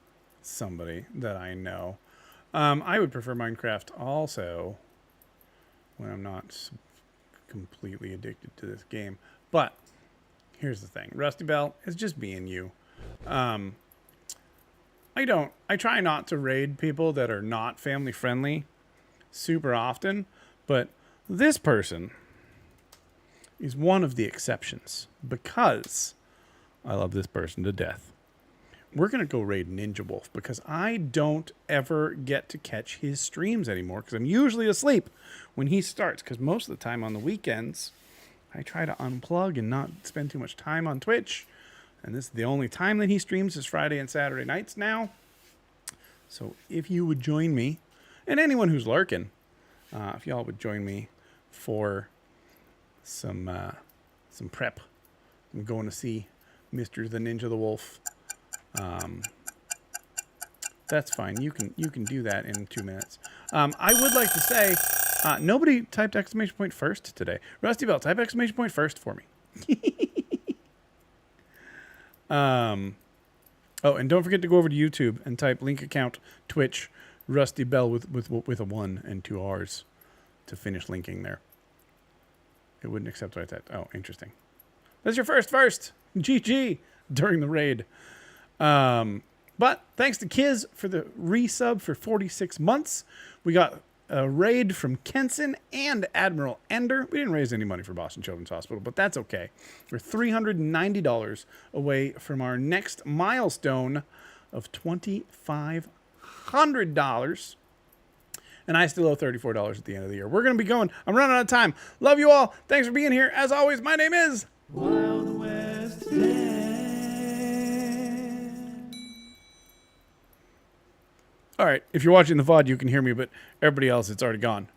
somebody that I know. I would prefer Minecraft also when I'm not completely addicted to this game. But here's the thing. Rusty Bell is just being you. I try not to raid people that are not family friendly super often, but this person is one of the exceptions because I love this person to death. We're going to go raid Ninja Wolf because I don't ever get to catch his streams anymore because I'm usually asleep when he starts, because most of the time on the weekends I try to unplug and not spend too much time on Twitch, and this is the only time that he streams is Friday and Saturday nights now. So if you would join me, and anyone who's lurking, if y'all would join me for some prep. I'm going to see Mr. the Ninja the Wolf. That's fine. You can do that in 2 minutes. I would like to say, nobody typed exclamation point first today. Rusty Bell, type exclamation point first for me. Oh, and don't forget to go over to YouTube and type link account Twitch Rusty Bell with a 1 and 2 R's to finish linking there. It wouldn't accept what I typed. Oh, interesting. That's your first. GG during the raid. But thanks to Kiz for the resub for 46 months. We got a raid from Kenson and Admiral Ender. We didn't raise any money for Boston Children's Hospital, but that's okay. We're $390 away from our next milestone of $2,500. And I still owe $34 at the end of the year. We're going to be going. I'm running out of time. Love you all. Thanks for being here. As always, my name is Wild West Dan. All right. If you're watching the VOD, you can hear me, but everybody else, it's already gone.